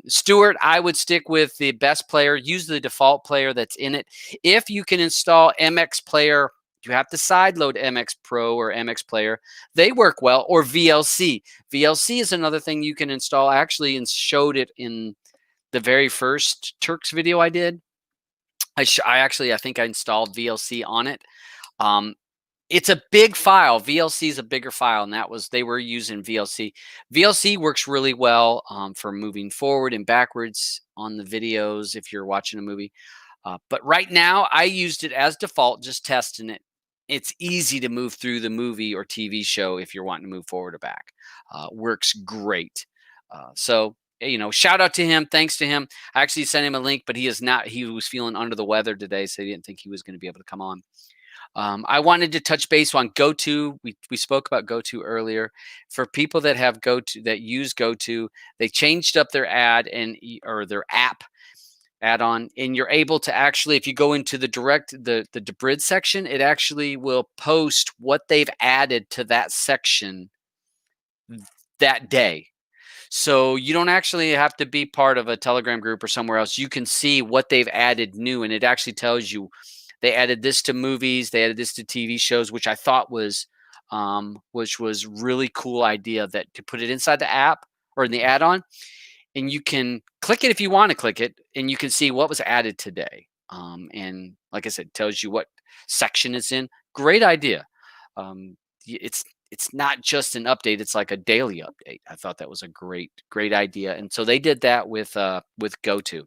Stuart, I would stick with the best player. Use the default player that's in it. If you can install MX Player, you have to sideload MX Pro or MX Player. They work well. Or VLC. VLC is another thing you can install. I actually showed it in the very first Turks video I did. I think I installed VLC on it. It's a big file. VLC is a bigger file, and they were using VLC. VLC works really well for moving forward and backwards on the videos if you're watching a movie. But right now, I used it as default, just testing it. It's easy to move through the movie or TV show if you're wanting to move forward or back. Works great. So, you know, shout out to him. Thanks to him. I actually sent him a link, but he was feeling under the weather today, so he didn't think he was going to be able to come on. I wanted to touch base on GoTo. We spoke about GoTo earlier. For people that have GoTo, that use GoTo, they changed up their or their app add-on, and you're able to actually, if you go into the Debrid section, it actually will post what they've added to that section that day. So you don't actually have to be part of a Telegram group or somewhere else. You can see what they've added new, and it actually tells you they added this to movies, they added this to TV shows, which I thought was which was really cool idea that to put it inside the app or in the add-on, and you can click it if you want to click it, and you can see what was added today. And like I said, tells you what section it's in. Great idea. It's not just an update; it's like a daily update. I thought that was a great idea, and so they did that with GoTo.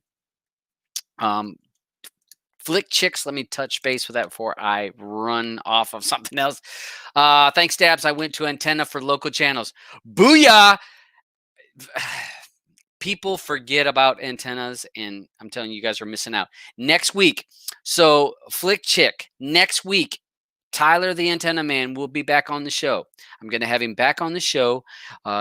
Flick Chicks, let me touch base with that before I run off of something else. Thanks, Dabs. I went to Antenna for local channels. Booyah! People forget about antennas, and I'm telling you, you guys are missing out. Next week, so Flick Chick, next week, Tyler the Antenna Man will be back on the show. I'm going to have him back on the show.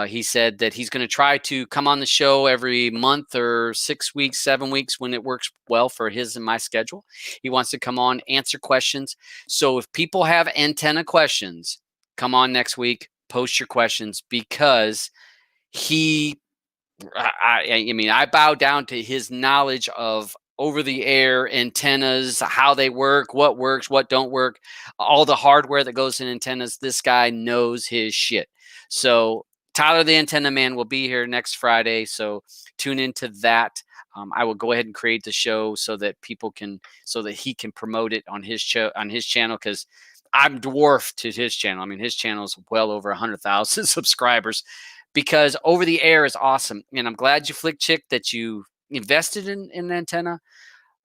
He said that he's going to try to come on the show every month or 6 weeks, 7 weeks when it works well for his and my schedule. He wants to come on, answer questions. So if people have antenna questions, come on next week, post your questions, because I bow down to his knowledge of over-the-air antennas, how they work, what don't work, all the hardware that goes in antennas. This guy knows his shit. So Tyler the Antenna Man will be here next Friday, so tune into that. I will go ahead and create the show so that he can promote it on his show, on his channel, because I'm dwarfed to his channel. I mean, his channel is well over 100,000 subscribers, because over the air is awesome. And I'm glad you, Flick Chick, that you invested in an antenna.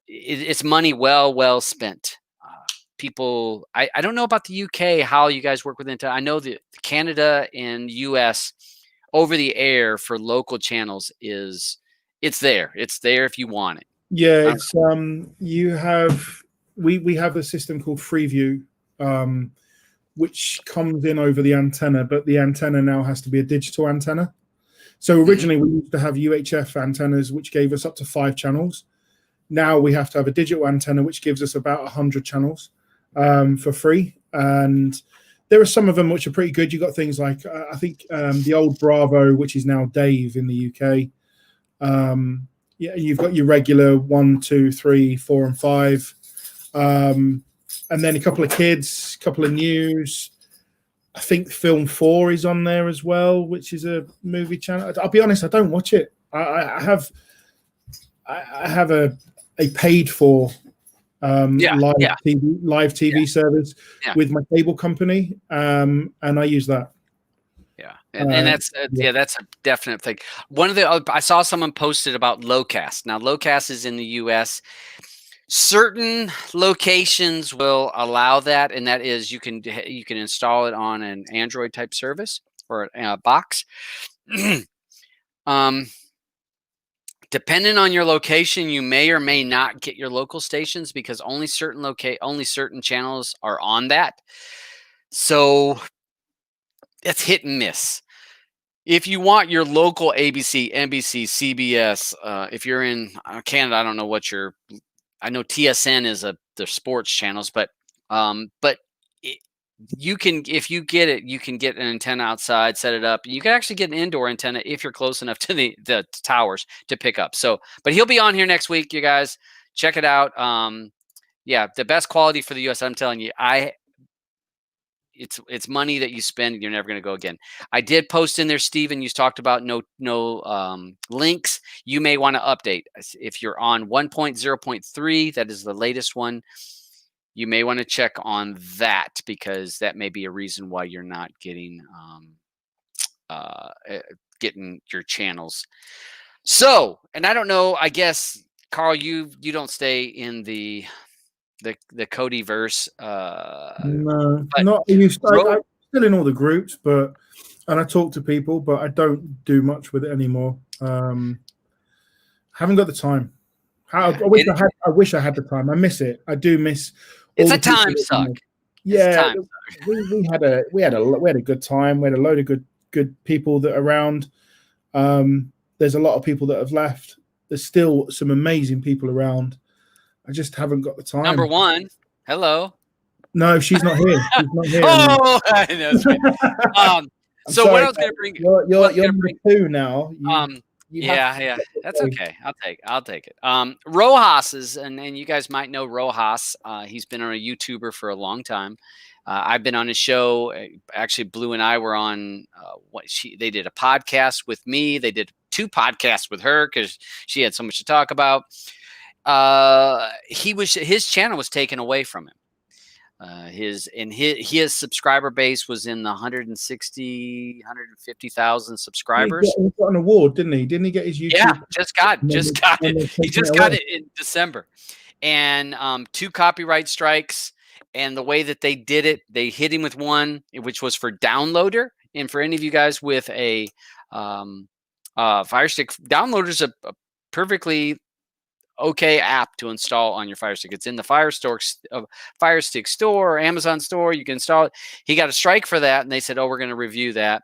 It's money well spent. People, I don't know about the UK, how you guys work with antenna. I know that Canada and US over the air for local channels it's there if you want it. Yeah, it's we have a system called Freeview, which comes in over the antenna, but the antenna now has to be a digital antenna. So originally we used to have UHF antennas, which gave us up to 5 channels. Now we have to have a digital antenna, which gives us about 100 channels for free. And there are some of them which are pretty good. You've got things like, I think the old Bravo, which is now Dave in the UK. Yeah, you've got your regular 1, 2, 3, 4, and 5. And then a couple of kids, couple of news. I think Film 4 is on there as well, which is a movie channel. I'll be honest, I don't watch it. I have a paid for live TV service with my cable company, and I use that. Yeah, and that's that's a definite thing. One of the I saw someone posted about Locast. Now, Locast is in the US. Certain locations will allow that, and that is you can install it on an Android type service or a box. Depending on your location, you may or may not get your local stations, because only certain channels are on that. So it's hit and miss. If you want your local ABC, NBC, CBS, if you're in Canada, I don't know what I know TSN is their sports channels, but you can, if you get it, you can get an antenna outside, set it up. You can actually get an indoor antenna if you're close enough to the towers to pick up. So, but he'll be on here next week, you guys. Check it out. Yeah, the best quality for the US. I'm telling you, it's money that you spend and you're never going to go again. I did post in there, Steven, you talked about no links. You may want to update. If you're on 1.0.3, that is the latest one, you may want to check on that, because that may be a reason why you're not getting your channels. So, and I don't know, I guess, Carl, you don't stay in the Cody verse. No, not used. I'm still in all the groups, and I talk to people, but I don't do much with it anymore. Haven't got the time. I wish I had the time. I miss it. I do miss. It's a time suck. Yeah, we had a good time. We had a load of good people that are around. There's a lot of people that have left. There's still some amazing people around. I just haven't got the time. Number one, hello. No, she's not here. She's not here. Oh, I know. So sorry, what I was going to bring. You're number 2 now. You have Yeah, that's okay. I'll take it. Rohas is, and you guys might know Rohas. He's been on a YouTuber for a long time. I've been on his show. Actually, Blue and I were on. They did a podcast with me. They did 2 podcasts with her because she had so much to talk about. His channel was taken away from him. His subscriber base was in the 150,000 subscribers. He got an award, didn't he? Didn't he get his YouTube? Yeah, just got it. He just got it in December. And 2 copyright strikes. And the way that they did it, they hit him with one, which was for downloader. And for any of you guys with a Fire Stick, downloader's a perfectly okay app to install on your Fire Stick. It's in the Fire Stick store or Amazon store. You can install it. He got a strike for that, and they said, "Oh, we're going to review that."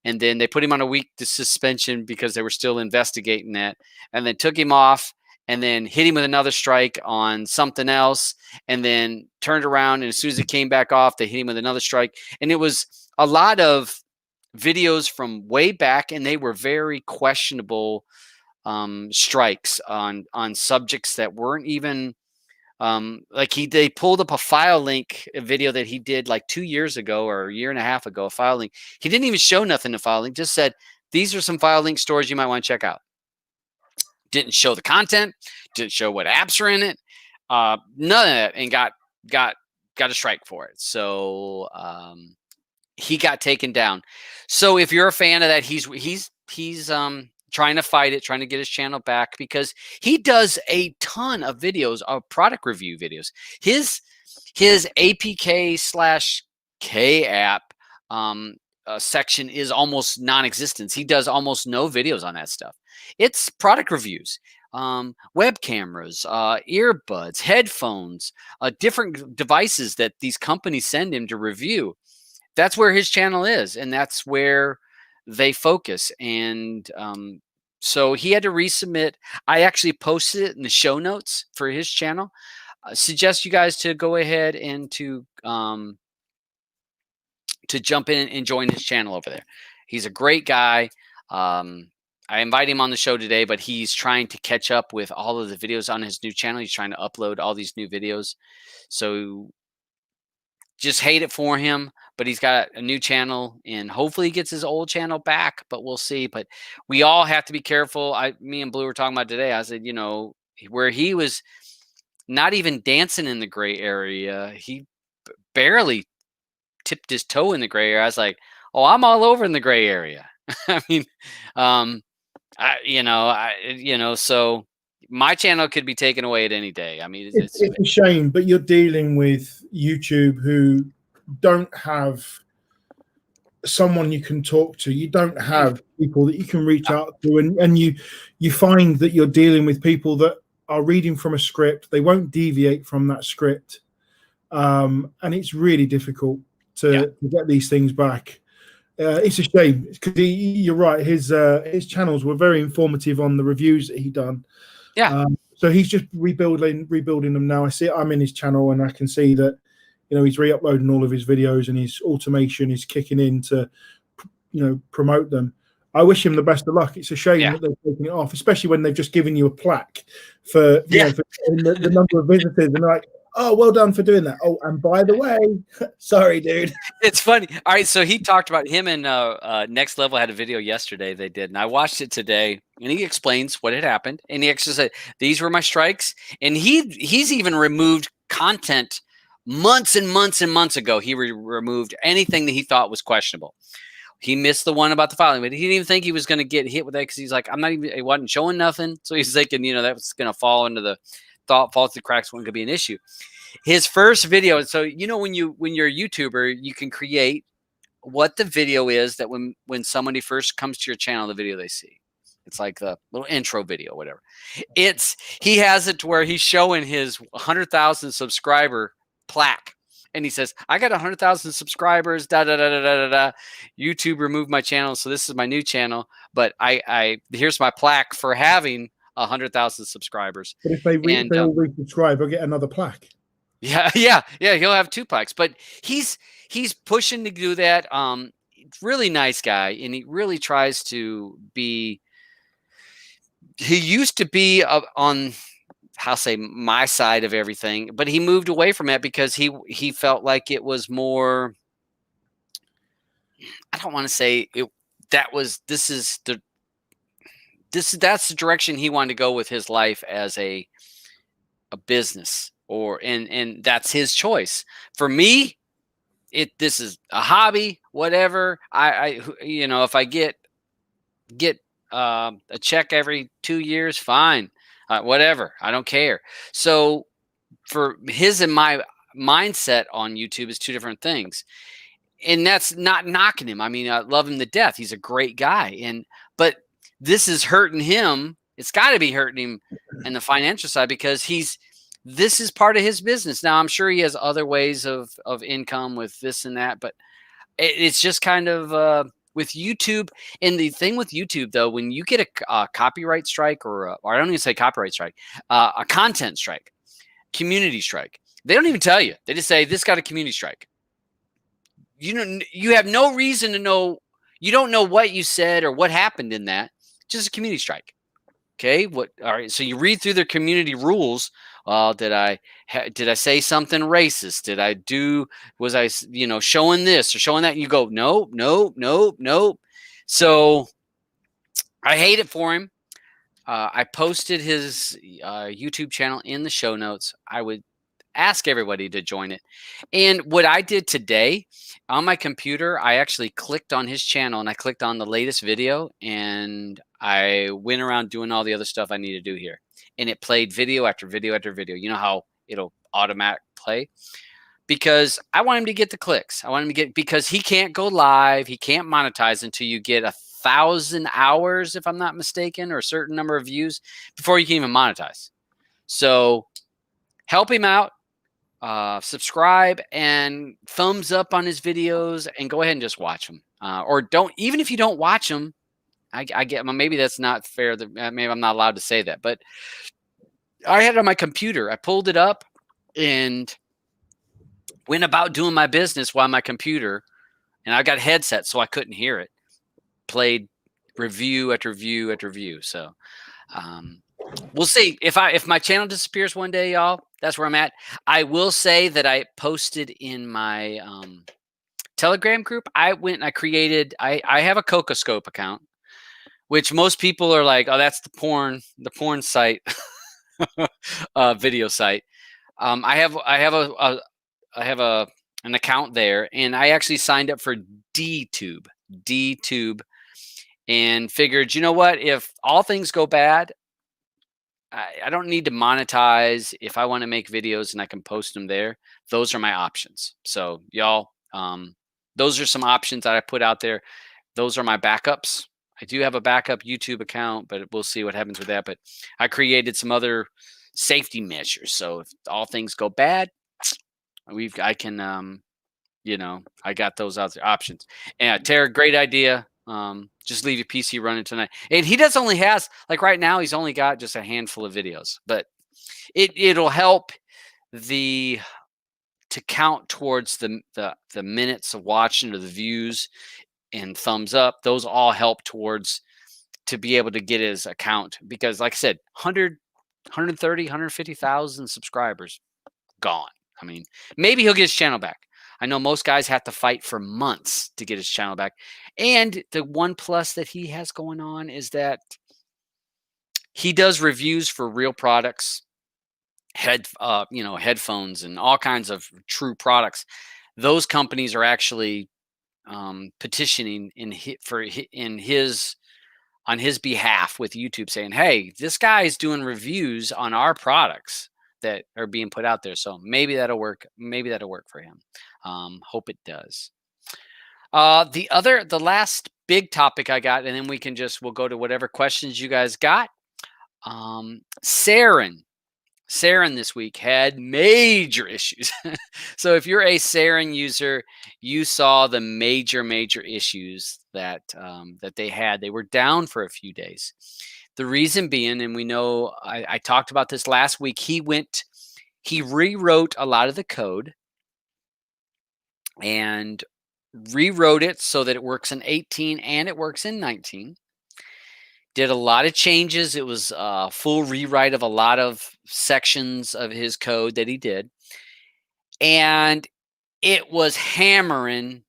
And then they put him on a week suspension because they were still investigating that, and then took him off, and then hit him with another strike on something else, and then turned around, and as soon as it came back off, they hit him with another strike. And it was a lot of videos from way back, and they were very questionable strikes on subjects that weren't even they pulled up a file link video that he did like 2 years ago or a year and a half ago, a file link. He didn't even show nothing in file link, just said, these are some file link stores you might want to check out. Didn't show the content, didn't show what apps are in it, none of that, and got a strike for it. So he got taken down. So if you're a fan of that, he's trying to fight it, trying to get his channel back, because he does a ton of videos, of product review videos. His APK/K app section is almost non-existent. He does almost no videos on that stuff. It's product reviews, web cameras, earbuds, headphones, different devices that these companies send him to review. That's where his channel is, and that's where they focus. And so he had to resubmit. I actually posted it in the show notes for his channel. Suggest you guys to go ahead and to jump in and join his channel over there. He's a great guy. I invited him on the show today, but he's trying to catch up with all of the videos on his new channel. He's trying to upload all these new videos. So just hate it for him, but he's got a new channel, and hopefully he gets his old channel back, but we'll see. But we all have to be careful. Me and Blue were talking about today. I said, where he was not even dancing in the gray area, he barely tipped his toe in the gray area. I was like, oh, I'm all over in the gray area. I mean, so my channel could be taken away at any day. I mean, it's a shame, but you're dealing with YouTube who don't have someone you can talk to. You don't have people that you can reach out to, and you find that you're dealing with people that are reading from a script. They won't deviate from that script, and it's really difficult to get these things back. It's a shame because you're right. His channels were very informative on the reviews that he done. Yeah. So he's just rebuilding them now. I see it. I'm in his channel, and I can see that he's re-uploading all of his videos, and his automation is kicking in to promote them. I wish him the best of luck. It's a shame that they're taking it off, especially when they've just given you a plaque for the number of visitors, and they're like, oh, well done for doing that. Oh, and by the way, sorry, dude. It's funny. All right, so he talked about him and Next Level had a video yesterday they did, and I watched it today, and he explains what had happened, and he actually said, these were my strikes, and he's even removed content months and months and months ago. He removed anything that he thought was questionable. He missed the one about the filing, but he didn't even think he was going to get hit with that because he's like, it wasn't showing nothing. So he's thinking, that was going to fall into the fall through the cracks, when it could be an issue. His first video. So, when you're a YouTuber, you can create what the video is that when somebody first comes to your channel, the video they see. It's like the little intro video, whatever. He has it to where he's showing his 100,000 subscriber plaque. And he says, I got 100,000 subscribers, YouTube removed my channel, so this is my new channel. But here's my plaque for having 100,000 subscribers. But if they all resubscribe, I'll get another plaque. Yeah. He'll have 2 plaques. But he's pushing to do that. Really nice guy, and he really tries to be. he used to be on, how say, my side of everything, but he moved away from it because he felt like it was more, I don't want to say it, that's the direction he wanted to go with his life as a business, and that's his choice. For me, this is a hobby, whatever. If I get a check every 2 years, fine, whatever, I don't care. So for his and my mindset on YouTube is two different things, and that's not knocking him. I mean, I love him to death. He's a great guy, but this is hurting him. It's got to be hurting him in the financial side because this is part of his business. Now, I'm sure he has other ways of income with this and that, but it's just kind of with YouTube. And the thing with YouTube, though, when you get a copyright strike or I don't even say copyright strike, a content strike, community strike, they don't even tell you. They just say this got a community strike. You have no reason to know. You don't know what you said or what happened in that. Just a community strike. Okay. All right. So you read through their community rules. Did I say something racist? Was I showing this or showing that? And you go, nope, nope, nope, nope. So I hate it for him. I posted his YouTube channel in the show notes. I would ask everybody to join it. And what I did today on my computer, I actually clicked on his channel and I clicked on the latest video and I went around doing all the other stuff I need to do here. And it played video after video after video. You know how it'll automatic play? Because I want him to get the clicks. I want him to get, because he can't go live. He can't monetize until you get 1,000 hours, if I'm not mistaken, or a certain number of views before you can even monetize. So help him out. Subscribe and thumbs up on his videos and go ahead and just watch them. Or don't, even if you don't watch them, I get, maybe that's not fair. Maybe I'm not allowed to say that, but I had it on my computer. I pulled it up and went about doing my business while my computer, and I got headset so I couldn't hear it, played review after review after review. So we'll see if my channel disappears one day, y'all. That's where I'm at. I will say that I posted in my Telegram group. I went and I created. I have a CocoScope account, which most people are like, oh, that's the porn site, video site. I have an account there, and I actually signed up for DTube, and figured, you know what? If all things go bad, I don't need to monetize. If I want to make videos and I can post them there, those are my options. So y'all, those are some options that I put out there. Those are my backups. I do have a backup YouTube account, but we'll see what happens with that. But I created some other safety measures. So if all things go bad, I got those other options. And Tara, great idea. Just leave your PC running tonight. And he only has, like right now, he's only got just a handful of videos, but it'll help to count towards the minutes of watching or the views and thumbs up. Those all help towards to be able to get his account, because like I said, 130, 150,000 subscribers gone. I mean, maybe he'll get his channel back. I know most guys have to fight for months to get his channel back. And the one plus that he has going on is that he does reviews for real products, headphones and all kinds of true products. Those companies are actually petitioning on his behalf with YouTube, saying, hey, this guy is doing reviews on our products that are being put out there. So maybe that'll work. Maybe that'll work for him. Hope it does. The last big topic I got, and then we'll go to whatever questions you guys got. Sarin this week had major issues. So if you're a Sarin user, you saw the major issues that they had. They were down for a few days. The reason being, and we know I talked about this last week, he rewrote a lot of the code and rewrote it so that it works in 18 and it works in 19. Did a lot of changes. It was a full rewrite of a lot of sections of his code that he did. And it was hammering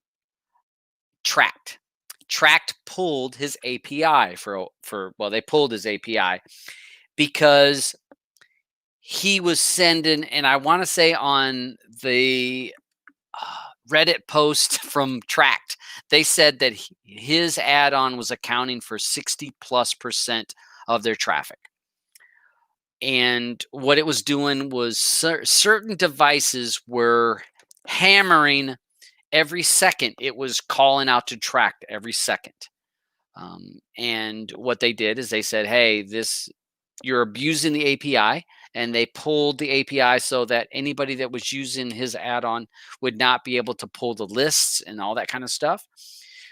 Tract. Tract pulled his API they pulled his API because he was sending, and I want to say on the Reddit post from Tract, they said that his add-on was accounting for 60+% of their traffic. And what it was doing was certain devices were hammering every second. It was calling out to Tract every second. And what they did is they said, hey, you're abusing the API. And they pulled the API so that anybody that was using his add-on would not be able to pull the lists and all that kind of stuff.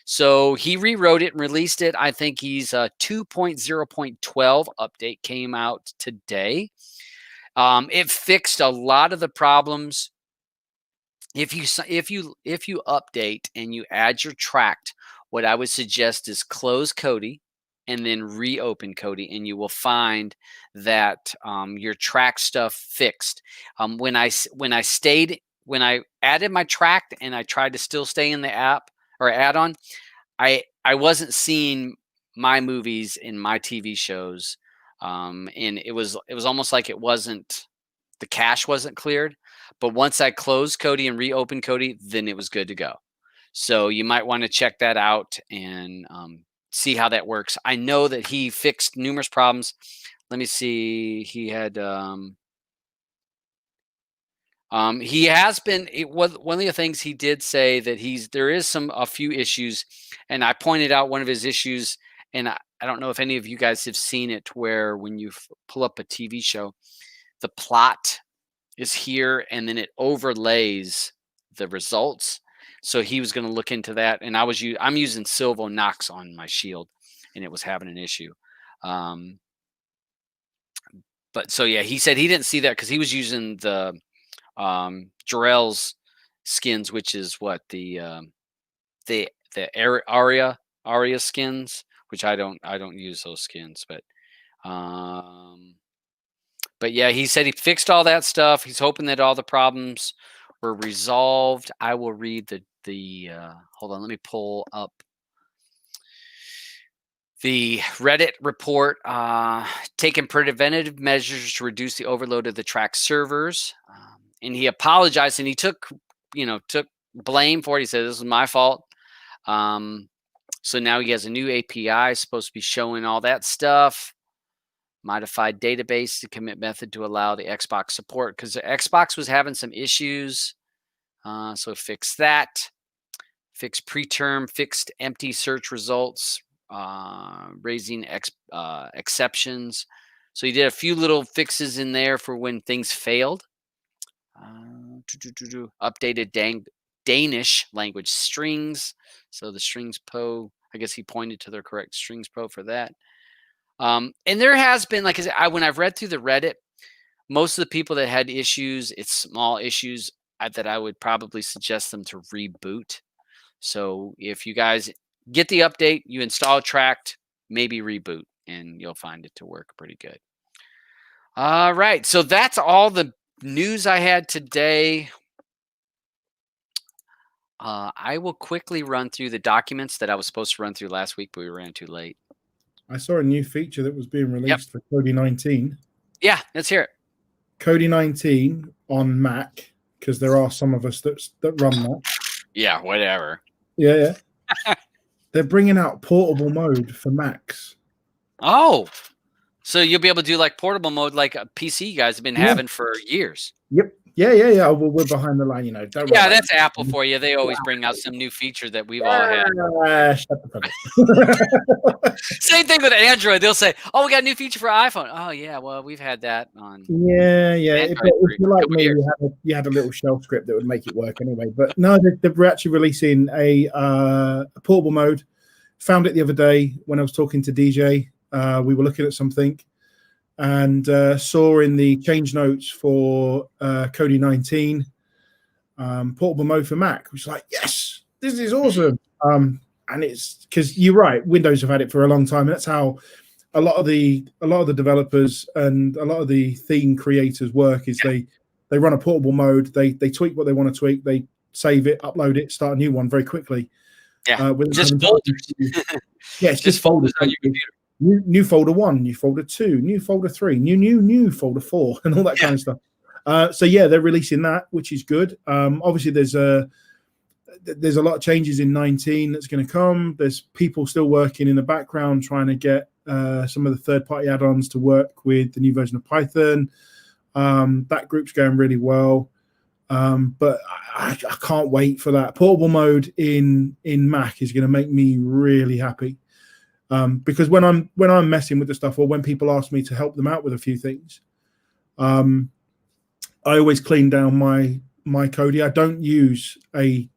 So he rewrote it and released it. I think he's 2.0.12 update came out today. It fixed a lot of the problems. If you update and you add your Tract, what I would suggest is close Kodi and then reopen Kodi, and you will find that your Tract stuff fixed. When I added my Tract and I tried to still stay in the app or add-on, I wasn't seeing my movies in my TV shows, and it was almost like the cache wasn't cleared. But once I closed Kodi and reopened Kodi, then it was good to go. So you might want to check that out and see how that works. I know that he fixed numerous problems. Let me see. He had he has been. One of the things he did say that there is a few issues, and I pointed out one of his issues. And I don't know if any of you guys have seen it, where when you pull up a TV show, the plot is here and then it overlays the results. So he was going to look into that, and I'm using Silvo Nox on my Shield, and it was having an issue. But so yeah, he said he didn't see that because he was using the Jarrell's skins, which is what the Aria skins, which I don't use those skins, but yeah, he said he fixed all that stuff. He's hoping that all the problems were resolved. I will read the hold on, let me pull up the Reddit report. Taking preventative measures to reduce the overload of the Tract servers. And he apologized, and he took blame for it. He said, this is my fault. So now he has a new API supposed to be showing all that stuff. Modified database, the commit method to allow the Xbox support, because the Xbox was having some issues. So fix that. Fixed preterm, fixed empty search results, raising exceptions. So he did a few little fixes in there for when things failed. Updated Danish language strings. So the strings po, I guess he pointed to the correct strings po for that. And there has been, like I said, when I've read through the Reddit, most of the people that had issues, it's small issues that I would probably suggest them to reboot. So if you guys get the update, you install Tract, maybe reboot, and you'll find it to work pretty good. All right, so that's all the news I had today. I will quickly run through the documents that I was supposed to run through last week, but we ran too late. I saw a new feature that was being released for Kodi 19. Yeah, let's hear it. Kodi 19 on Mac, because there are some of us that run that. Yeah, whatever. Yeah. They're bringing out portable mode for Macs. Oh, so you'll be able to do like portable mode like a PC guys have been having for years. Yep. Yeah. We're behind the line, you know. Yeah, that's Apple for you. They always bring out some new feature that we've all had. Shut the fuck up. Same thing with Android. They'll say, "Oh, we got a new feature for iPhone." Oh, yeah. Well, we've had that on. Yeah. If you're like me, you had a little shell script that would make it work anyway. But no, they're actually releasing a portable mode. Found it the other day when I was talking to DJ. We were looking at something, and saw in the change notes for Kodi 19 portable mode for Mac, which is like, yes, this is awesome. And it's because you're right, Windows have had it for a long time. And that's how a lot of the developers and a lot of the theme creators work is they run a portable mode, they tweak what they want to tweak, they save it, upload it, start a new one very quickly. Yeah, Without just having to- folders. Yeah, it's Just folders on your computer. New folder 1, new folder 2, new folder 3, new folder 4, and all that kind of stuff. So yeah, they're releasing that, which is good. Obviously, there's a lot of changes in 19 that's going to come. There's people still working in the background trying to get some of the third-party add-ons to work with the new version of Python. That group's going really well. But I can't wait for that. Portable mode in Mac is going to make me really happy. Because when I'm messing with the stuff, or when people ask me to help them out with a few things, I always clean down my Kodi. I don't use a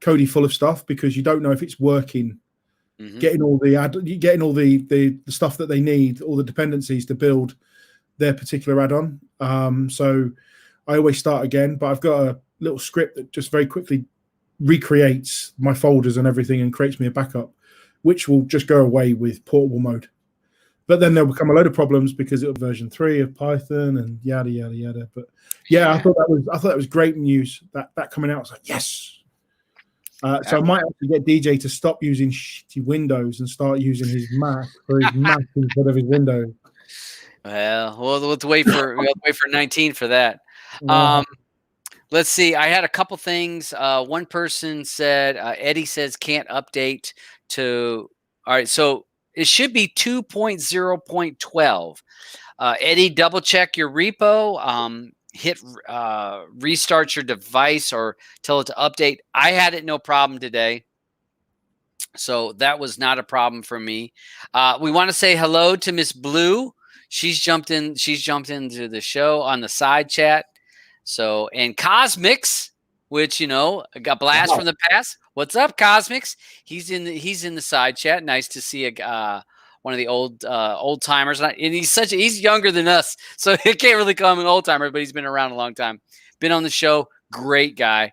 Kodi full of stuff because you don't know if it's working. Mhm. Getting all the stuff that they need, all the dependencies to build their particular add-on. So I always start again, but I've got a little script that just very quickly recreates my folders and everything and creates me a backup, which will just go away with portable mode. But then there'll become a load of problems because it was version 3 of Python and yada yada yada. But yeah, I thought that was great news. That coming out, I was like, yes. So I might have to get DJ to stop using shitty Windows and start using his Mac for his Mac instead of his Windows. Well, we'll have to wait for 19 for that. Let's see. I had a couple things. One person said, Eddie says can't update to. All right, so it should be 2.0.12. Eddie, double check your repo. Hit restart your device or tell it to update. I had it no problem today. So that was not a problem for me. We want to say hello to Miss Blue. She's jumped into the show on the side chat. So, and Cosmics, which, got blast from the past. What's up, Cosmics? He's in the side chat. Nice to see one of the old timers. And he's younger than us, so he can't really call him an old timer, but he's been around a long time. Been on the show. Great guy.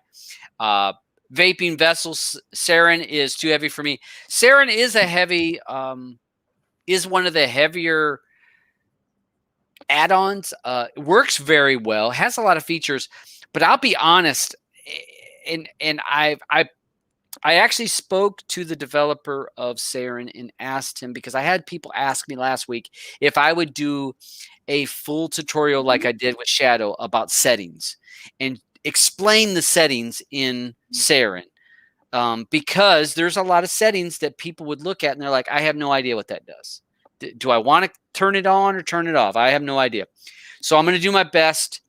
Vaping vessels. Sarin is too heavy for me. Sarin is is one of the heavier add-ons. Works very well, has a lot of features, but I'll be honest, and I actually spoke to the developer of Sarin and asked him, because I had people ask me last week if I would do a full tutorial like I did with Shadow about settings and explain the settings in Sarin, because there's a lot of settings that people would look at and they're like, I have no idea what that does. Do I want to turn it on or turn it off? I have no idea. So I'm going to do my best.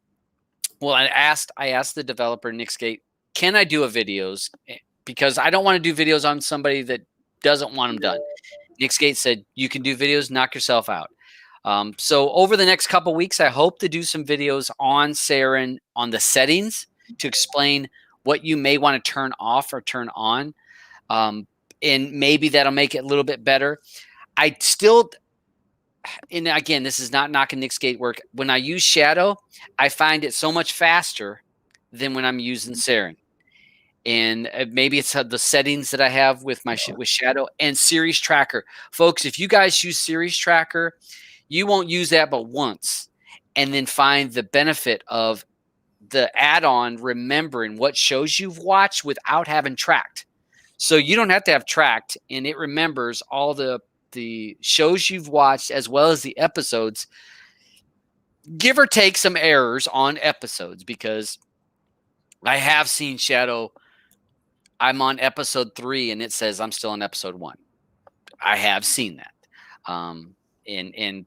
Well, I asked the developer, Nixgate, can I do a videos? Because I don't want to do videos on somebody that doesn't want them done. Nixgate said, you can do videos, knock yourself out. So over the next couple weeks, I hope to do some videos on Sarin on the settings to explain what you may want to turn off or turn on. And maybe that'll make it a little bit better. I still, and again, this is not knocking Nixgate work. When I use Shadow, I find it so much faster than when I'm using Sarin. And maybe it's the settings that I have with with Shadow and Series Tracker. Folks, if you guys use Series Tracker, you won't use that but once, and then find the benefit of the add-on remembering what shows you've watched without having tracked. So you don't have to have tracked, and it remembers all the shows you've watched as well as the episodes, give or take some errors on episodes, because I have seen Shadow. I'm on episode 3 and it says I'm still on episode 1. I have seen that.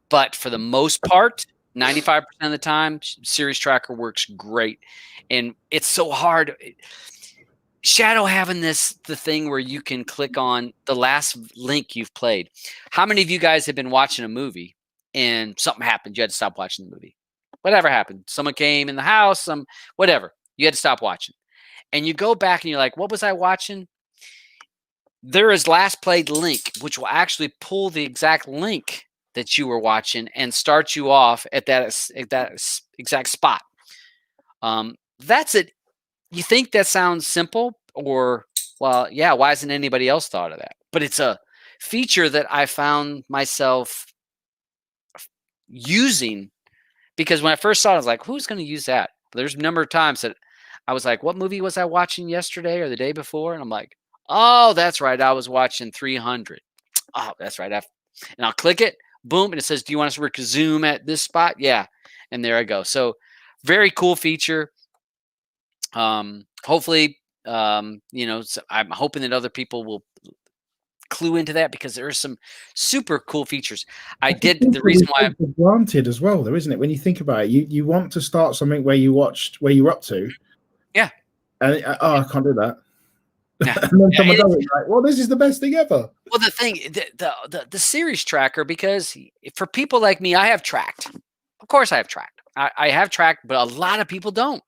But for the most part, 95% of the time, Series Tracker works great. And it's so hard. Shadow having the thing where you can click on the last link you've played. How many of you guys have been watching a movie and something happened? You had to stop watching the movie. Whatever happened. Someone came in the house, whatever. You had to stop watching. And you go back and you're like, what was I watching? There is last played link, which will actually pull the exact link that you were watching and start you off at that exact spot. That's it. You think that sounds simple, or, well, yeah, why hasn't anybody else thought of that? But it's a feature that I found myself using, because when I first saw it, I was like, who's going to use that? But there's a number of times that I was like, what movie was I watching yesterday or the day before? And I'm like, oh, that's right. I was watching 300. Oh, that's right. And I'll click it, boom, and it says, do you want us to resume at this spot? Yeah. And there I go. So very cool feature. Hopefully, so I'm hoping that other people will clue into that, because there are some super cool features. I did the reason why granted as well, though, isn't it? When you think about it, you want to start something where you watched where you're up to. Yeah. And I can't do that. Yeah. And then someone does it like, well, this is the best thing ever. Well, the thing, the series tracker, because for people like me, I have tracked. Of course, I have tracked. I have tracked, but a lot of people don't.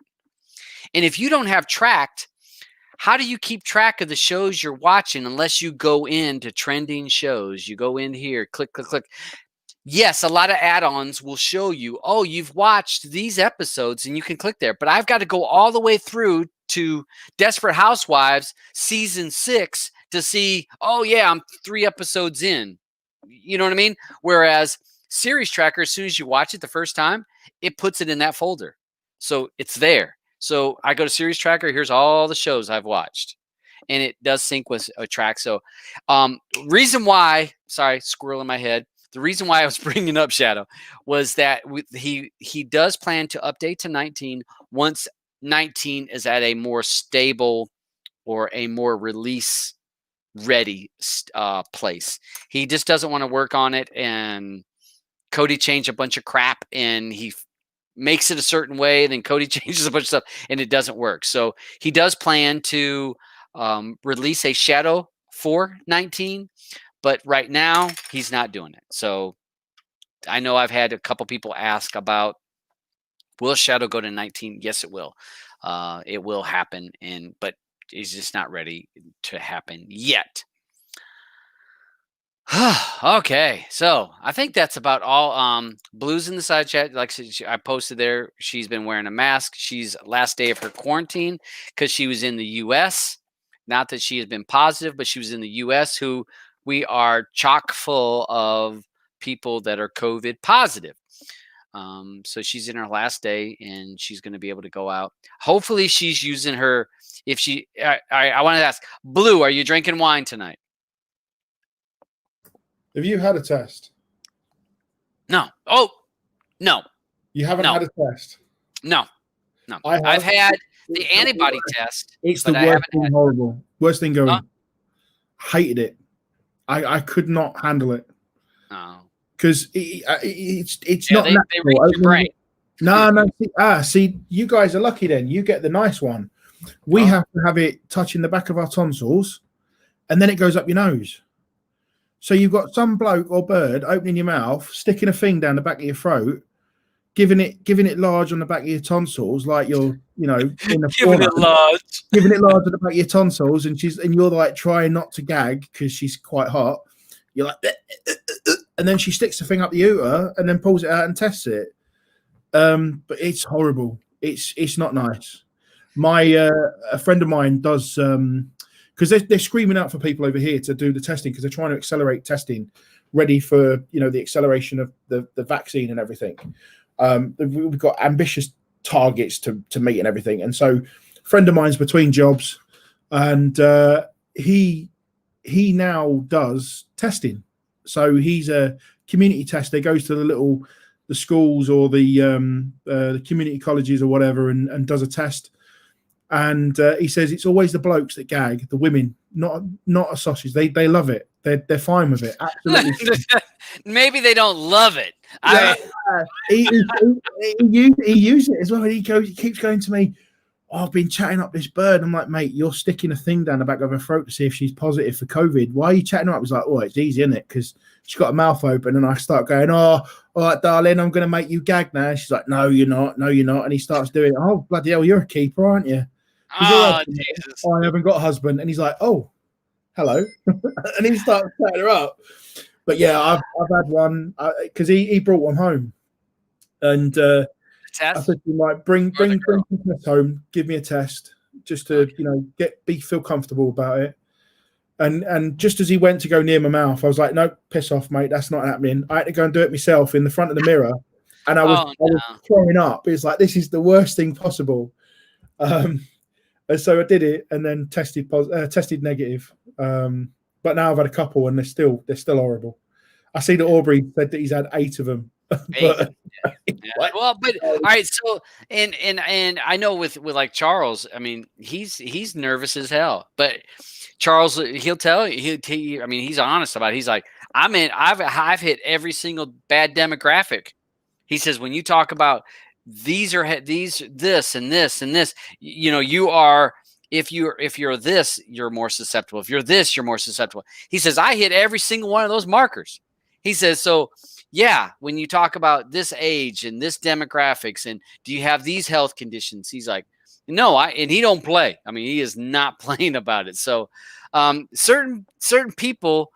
And if you don't have tracked, how do you keep track of the shows you're watching unless you go into trending shows? You go in here, click, click, click. Yes, a lot of add-ons will show you, oh, you've watched these episodes, and you can click there. But I've got to go all the way through to Desperate Housewives season 6 to see, oh, yeah, I'm 3 episodes in. You know what I mean? Whereas Series Tracker, as soon as you watch it the first time, it puts it in that folder. So it's there. So I go to Series Tracker. Here's all the shows I've watched. And it does sync with a track. So reason why, sorry, squirrel in my head. The reason why I was bringing up Shadow was that he does plan to update to 19 once 19 is at a more stable or a more release ready place. He just doesn't want to work on it, and Cody changed a bunch of crap, and he makes it a certain way, then Cody changes a bunch of stuff, and it doesn't work. So he does plan to release a Shadow for 19, but right now he's not doing it. So I know I've had a couple people ask about, will Shadow go to 19? Yes, it will. It will happen, but it's just not ready to happen yet. Okay, so I think that's about all. Blue's in the side chat. Like I posted there, she's been wearing a mask. She's last day of her quarantine because she was in the U.S. Not that she has been positive, but she was in the U.S. who we are chock full of people that are COVID positive. So she's in her last day, and she's going to be able to go out. Hopefully, she's using her. If she, I want to ask Blue, are you drinking wine tonight? Have you had a test? No. Oh, no. You haven't had a test? No. I've had the antibody test. It's the worst thing, horrible. Worst thing going. Huh? Hated it. I could not handle it. Oh. Because it's Yeah, not they natural. reach your brain. No. See, you guys are lucky then. You get the nice one. We have to have it touching the back of our tonsils, and then it goes up your nose. So you've got some bloke or bird opening your mouth, sticking a thing down the back of your throat, giving it large on the back of your tonsils, like you're, in the Giving it large. Giving it large on the back of your tonsils, and you're like trying not to gag because she's quite hot. You're like, and then she sticks the thing up the uter and then pulls it out and tests it. But it's horrible. It's not nice. A friend of mine does. Because they're screaming out for people over here to do the testing because they're trying to accelerate testing, ready for the acceleration of the vaccine and everything. We've got ambitious targets to meet and everything. And so, a friend of mine's between jobs, and he now does testing. So he's a community tester. Goes to the schools or the community colleges or whatever, and does a test. And he says it's always the blokes that gag, the women, not a sausage. They love it. They're fine with it. Absolutely. Maybe they don't love it. Yeah. He used it as well. And he keeps going to me, I've been chatting up this bird. I'm like, mate, you're sticking a thing down the back of her throat to see if she's positive for COVID. Why are you chatting her up? He's like, it's easy, isn't it? Because she's got a mouth open. And I start going, all right, darling, I'm going to make you gag now. She's like, no, you're not. No, you're not. And he starts doing, oh, bloody hell, you're a keeper, aren't you? Oh, Jesus. I haven't got a husband. And he's like, oh, hello. And he starts chatting her up. But yeah, I've had one because he brought one home. And I said to him, like, bring some tests home, give me a test just to, feel comfortable about it. And just as he went to go near my mouth, I was like, "No, piss off, mate. That's not happening." I had to go and do it myself in the front of the mirror, and I was throwing up. It's like, this is the worst thing possible. And so I did it, and then tested negative. But now I've had a couple, and they're still horrible. I see that Aubrey said that he's had 8 of them. But, well, but all right. So and I know with like Charles, I mean, he's nervous as hell. But Charles, he'll tell you. I mean, he's honest about it. He's like, I've hit every single bad demographic. He says, when you talk about this and this and this, you know, you are. If you're this, you're more susceptible. If you're this, you're more susceptible. He says, I hit every single one of those markers. He says, so yeah, when you talk about this age and this demographics and do you have these health conditions? He's like, no, and he don't play. I mean, he is not playing about it. So certain people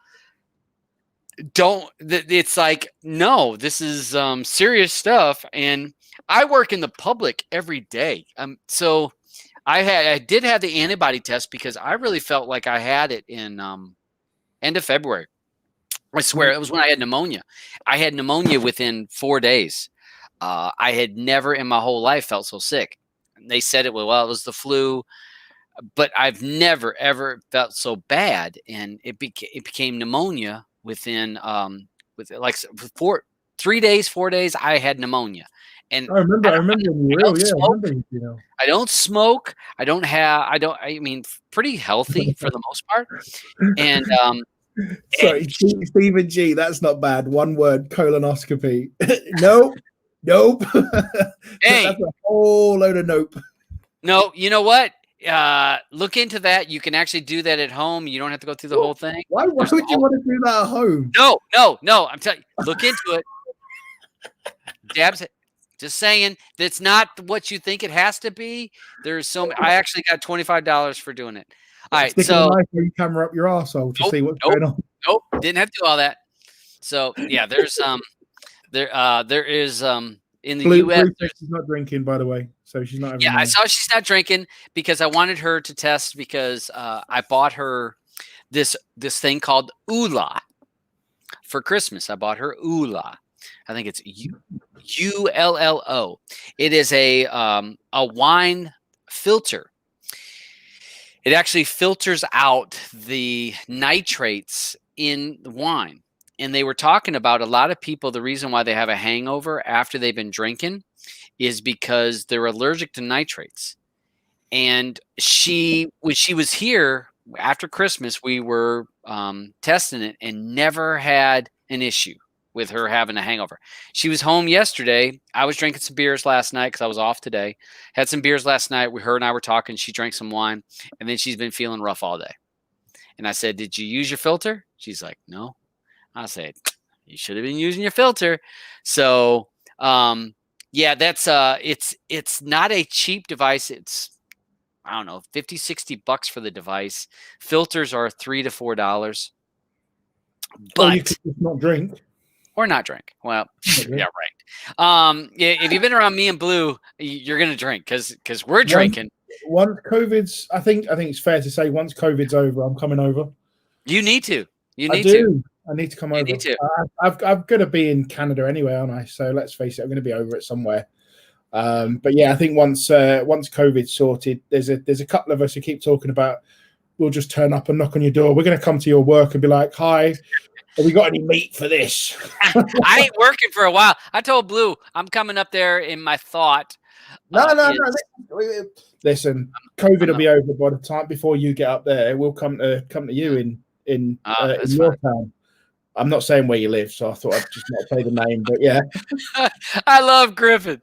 don't, it's like, no, this is serious stuff. And I work in the public every day. So I did have the antibody test because I really felt like I had it in end of February. I swear it was when I had pneumonia. I had pneumonia within 4 days. I had never in my whole life felt so sick. And they said it was the flu, but I've never ever felt so bad. And it became pneumonia within with like 3 days, 4 days. I had pneumonia. And I remember when you were ill. I don't smoke. I mean, pretty healthy for the most part. And sorry, Stephen G, that's not bad. One word, colonoscopy. Nope. Hey, that's a whole load of nope. No, you know what? Look into that. You can actually do that at home. You don't have to go through the whole thing. Why would you want to do that at home? No. I'm telling you, look into it. Dabs it. Just saying, that's not what you think it has to be. There's so many. I actually got $25 for doing it. All right, so you camera up your arsehole to see what's going on. Nope, didn't have to do all that. So yeah, there's there is in the U.S. She's not drinking, by the way, so she's not. I saw she's not drinking because I wanted her to test because I bought her this thing called Ula for Christmas. I bought her Ula. I think it's ULLO. It is a wine filter. It actually filters out the nitrates in the wine. And they were talking about a lot of people, the reason why they have a hangover after they've been drinking is because they're allergic to nitrates. And when she was here after Christmas, we were testing it and never had an issue with her having a hangover. She was home yesterday. I was drinking some beers last night because I was off today. Had some beers last night. Her and I were talking. She drank some wine, and then she's been feeling rough all day. And I said, "Did you use your filter?" She's like, "No." I said, "You should have been using your filter." So, yeah, that's it's not a cheap device. It's I don't know, $50-$60 for the device. Filters are $3 to $4. But you could just not drink. Or not drink. Well, yeah, right. If you've been around me and Blue, you're gonna drink because we're drinking. Once COVID's, I think it's fair to say, once COVID's over, I'm coming over. You need to. I need to come over. You need to. I'm gonna be in Canada anyway, aren't I? So let's face it, I'm gonna be over it somewhere. But yeah, I think once COVID's sorted, there's a couple of us who keep talking about we'll just turn up and knock on your door. We're gonna come to your work and be like, "Hi. Have we got any meat for this?" I ain't working for a while. I told Blue I'm coming up there in my thought. No. Listen, COVID will be over by the time before you get up there. We'll come to you in your town. I'm not saying where you live, so I thought I'd just not say the name, but yeah. I love Griffin.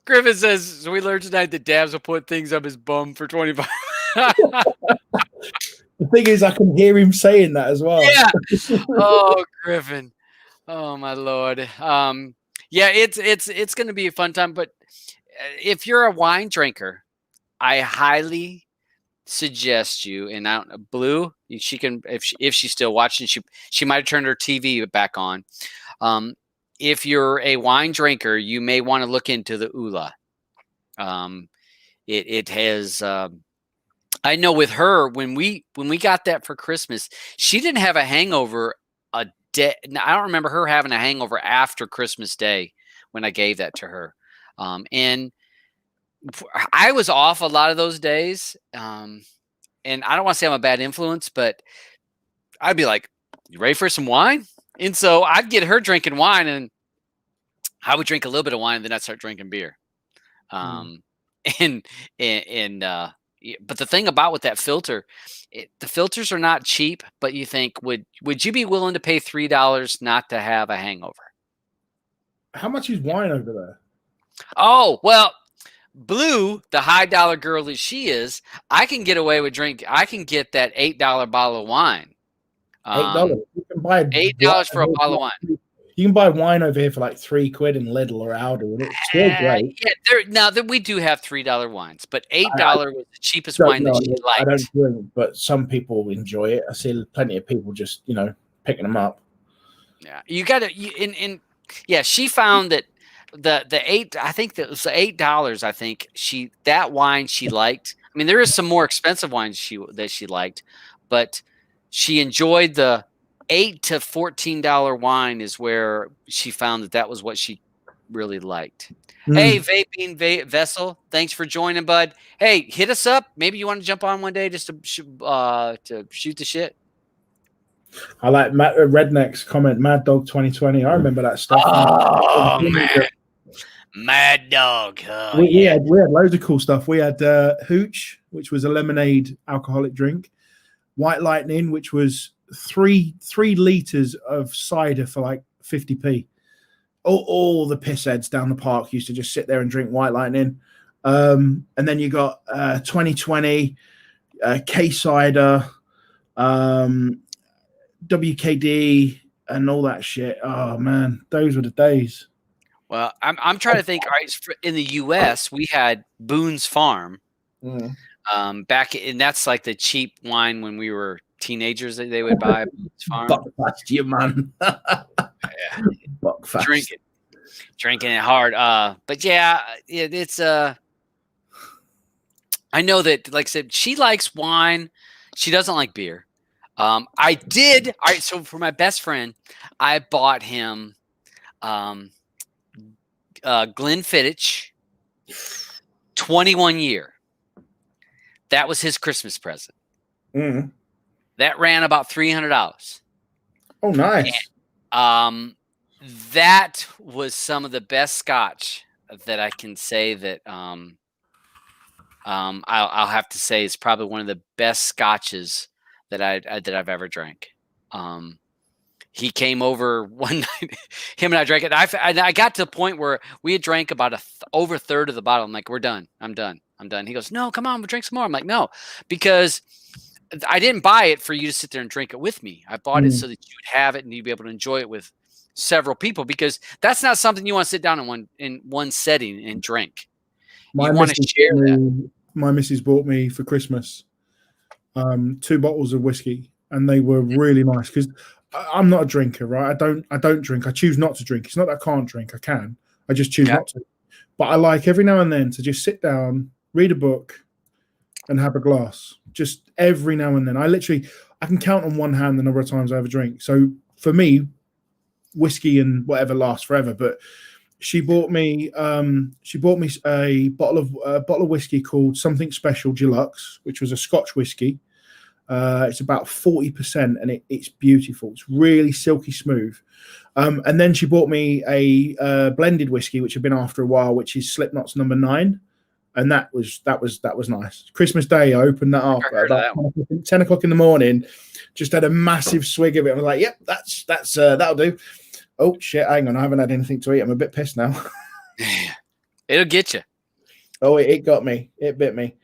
Griffin says, so we learned tonight that Dabs will put things up his bum for 25. The thing is, I can hear him saying that as well. Yeah. Oh, Griffin. Oh, my Lord. Yeah, it's going to be a fun time. But if you're a wine drinker, I highly suggest you. And I don't, Blue, she can if she's still watching, she might have turned her TV back on. If you're a wine drinker, you may want to look into the Ula. It has. I know with her when we got that for Christmas, she didn't have a hangover a day. I don't remember her having a hangover after Christmas Day when I gave that to her. And I was off a lot of those days. And I don't want to say I'm a bad influence, but I'd be like, "You ready for some wine?" And so I'd get her drinking wine, and I would drink a little bit of wine, and then I'd start drinking beer. And but the thing about with that filter, the filters are not cheap. But you think, would you be willing to pay $3 not to have a hangover? How much is wine over there? Oh well, Blue, the high dollar girl that she is, I can get away with drink. I can get that $8 bottle of wine. $8. You can buy $8 for a bottle of wine. You can buy wine over here for like £3 in Lidl or Aldi, and it's still great. Yeah, now that we do have $3 wines, but $8 was the cheapest wine that she liked. I don't drink, but some people enjoy it. I see plenty of people just picking them up. Yeah, you got to. Yeah, she found that the eight. I think that was the $8. I think that wine she liked. I mean, there is some more expensive wines that she liked, but she enjoyed the $8 to $14 wine is where she found that was what she really liked. Hey, Vaping Vessel, thanks for joining, bud. Hey, hit us up. Maybe you want to jump on one day just to shoot the shit. I like Matt Redneck's comment, Mad Dog 2020. I remember that stuff. Oh, man. Mad Dog. Oh, we had loads of cool stuff. We had Hooch, which was a lemonade alcoholic drink. White Lightning, which was 3 liters of cider for like 50p. All the pissheads down the park used to just sit there and drink White Lightning. And then you got 2020, K cider, WKD, and all that shit. Oh man, those were the days. Well, I'm trying to think. All right, in the U.S., we had Boone's Farm. Back, and that's like the cheap wine when we were teenagers that they would buy at Boone's Farm. Buckfast, you man. Buckfast. Drinking it hard. But yeah, it's I know that, like I said, she likes wine. She doesn't like beer. I did. All right, so for my best friend, I bought him Glenfiddich 21 year. That was his Christmas present. That ran about $300. Oh, nice. And, that was some of the best scotch that I can say that I'll have to say is probably one of the best scotches that I've ever drank. He came over one night. Him and I drank it. I got to the point where we had drank about over a third of the bottle. I'm like, we're done. I'm done. He goes, no, come on, we'll drink some more. I'm like, no, because I didn't buy it for you to sit there and drink it with me. I bought it so that you'd have it and you'd be able to enjoy it with several people, because that's not something you want to sit down in one setting and drink. You want to share that. My missus bought me for Christmas 2 bottles of whiskey, and they were really nice because I'm not a drinker, right? I don't drink. I choose not to drink. It's not that I can't drink. I can. I just choose not to. But I like every now and then to just sit down, read a book, and have a glass. Just every now and then. I can count on one hand the number of times I ever drink. So for me, whiskey and whatever lasts forever. But she bought me a bottle of whiskey called Something Special Deluxe, which was a Scotch whiskey. It's about 40%, and it's beautiful. It's really silky smooth. And then she bought me a blended whiskey, which I've been after a while, which is Slipknot's number 9, and that was nice. Christmas Day, I opened that up at about 10 o'clock in the morning. Just had a massive swig of it. I was like, "Yep, that's that'll do." Oh shit! Hang on, I haven't had anything to eat. I'm a bit pissed now. It'll get you. Oh, it got me. It bit me.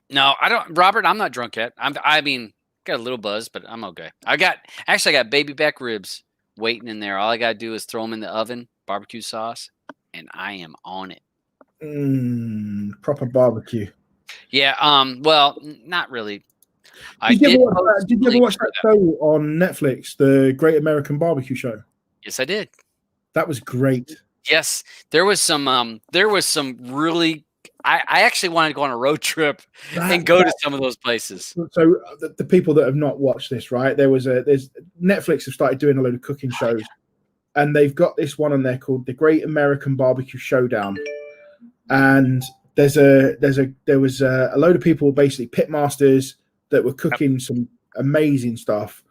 No, I don't, Robert. I'm not drunk yet. Got a little buzz, but I'm okay. I got baby back ribs waiting in there. All I gotta do is throw them in the oven, barbecue sauce, and I am on it. Proper barbecue. Yeah. Well, not really. Did you ever watch that show on Netflix, the Great American Barbecue Show? Yes, I did. That was great. Yes, there was some really I actually want to go on a road trip and go to some of those places. So the people that have not watched this, right? There's Netflix have started doing a load of cooking shows, and they've got this one on there called The Great American Barbecue Showdown, and there was a load of people, basically pit masters, that were cooking some amazing stuff,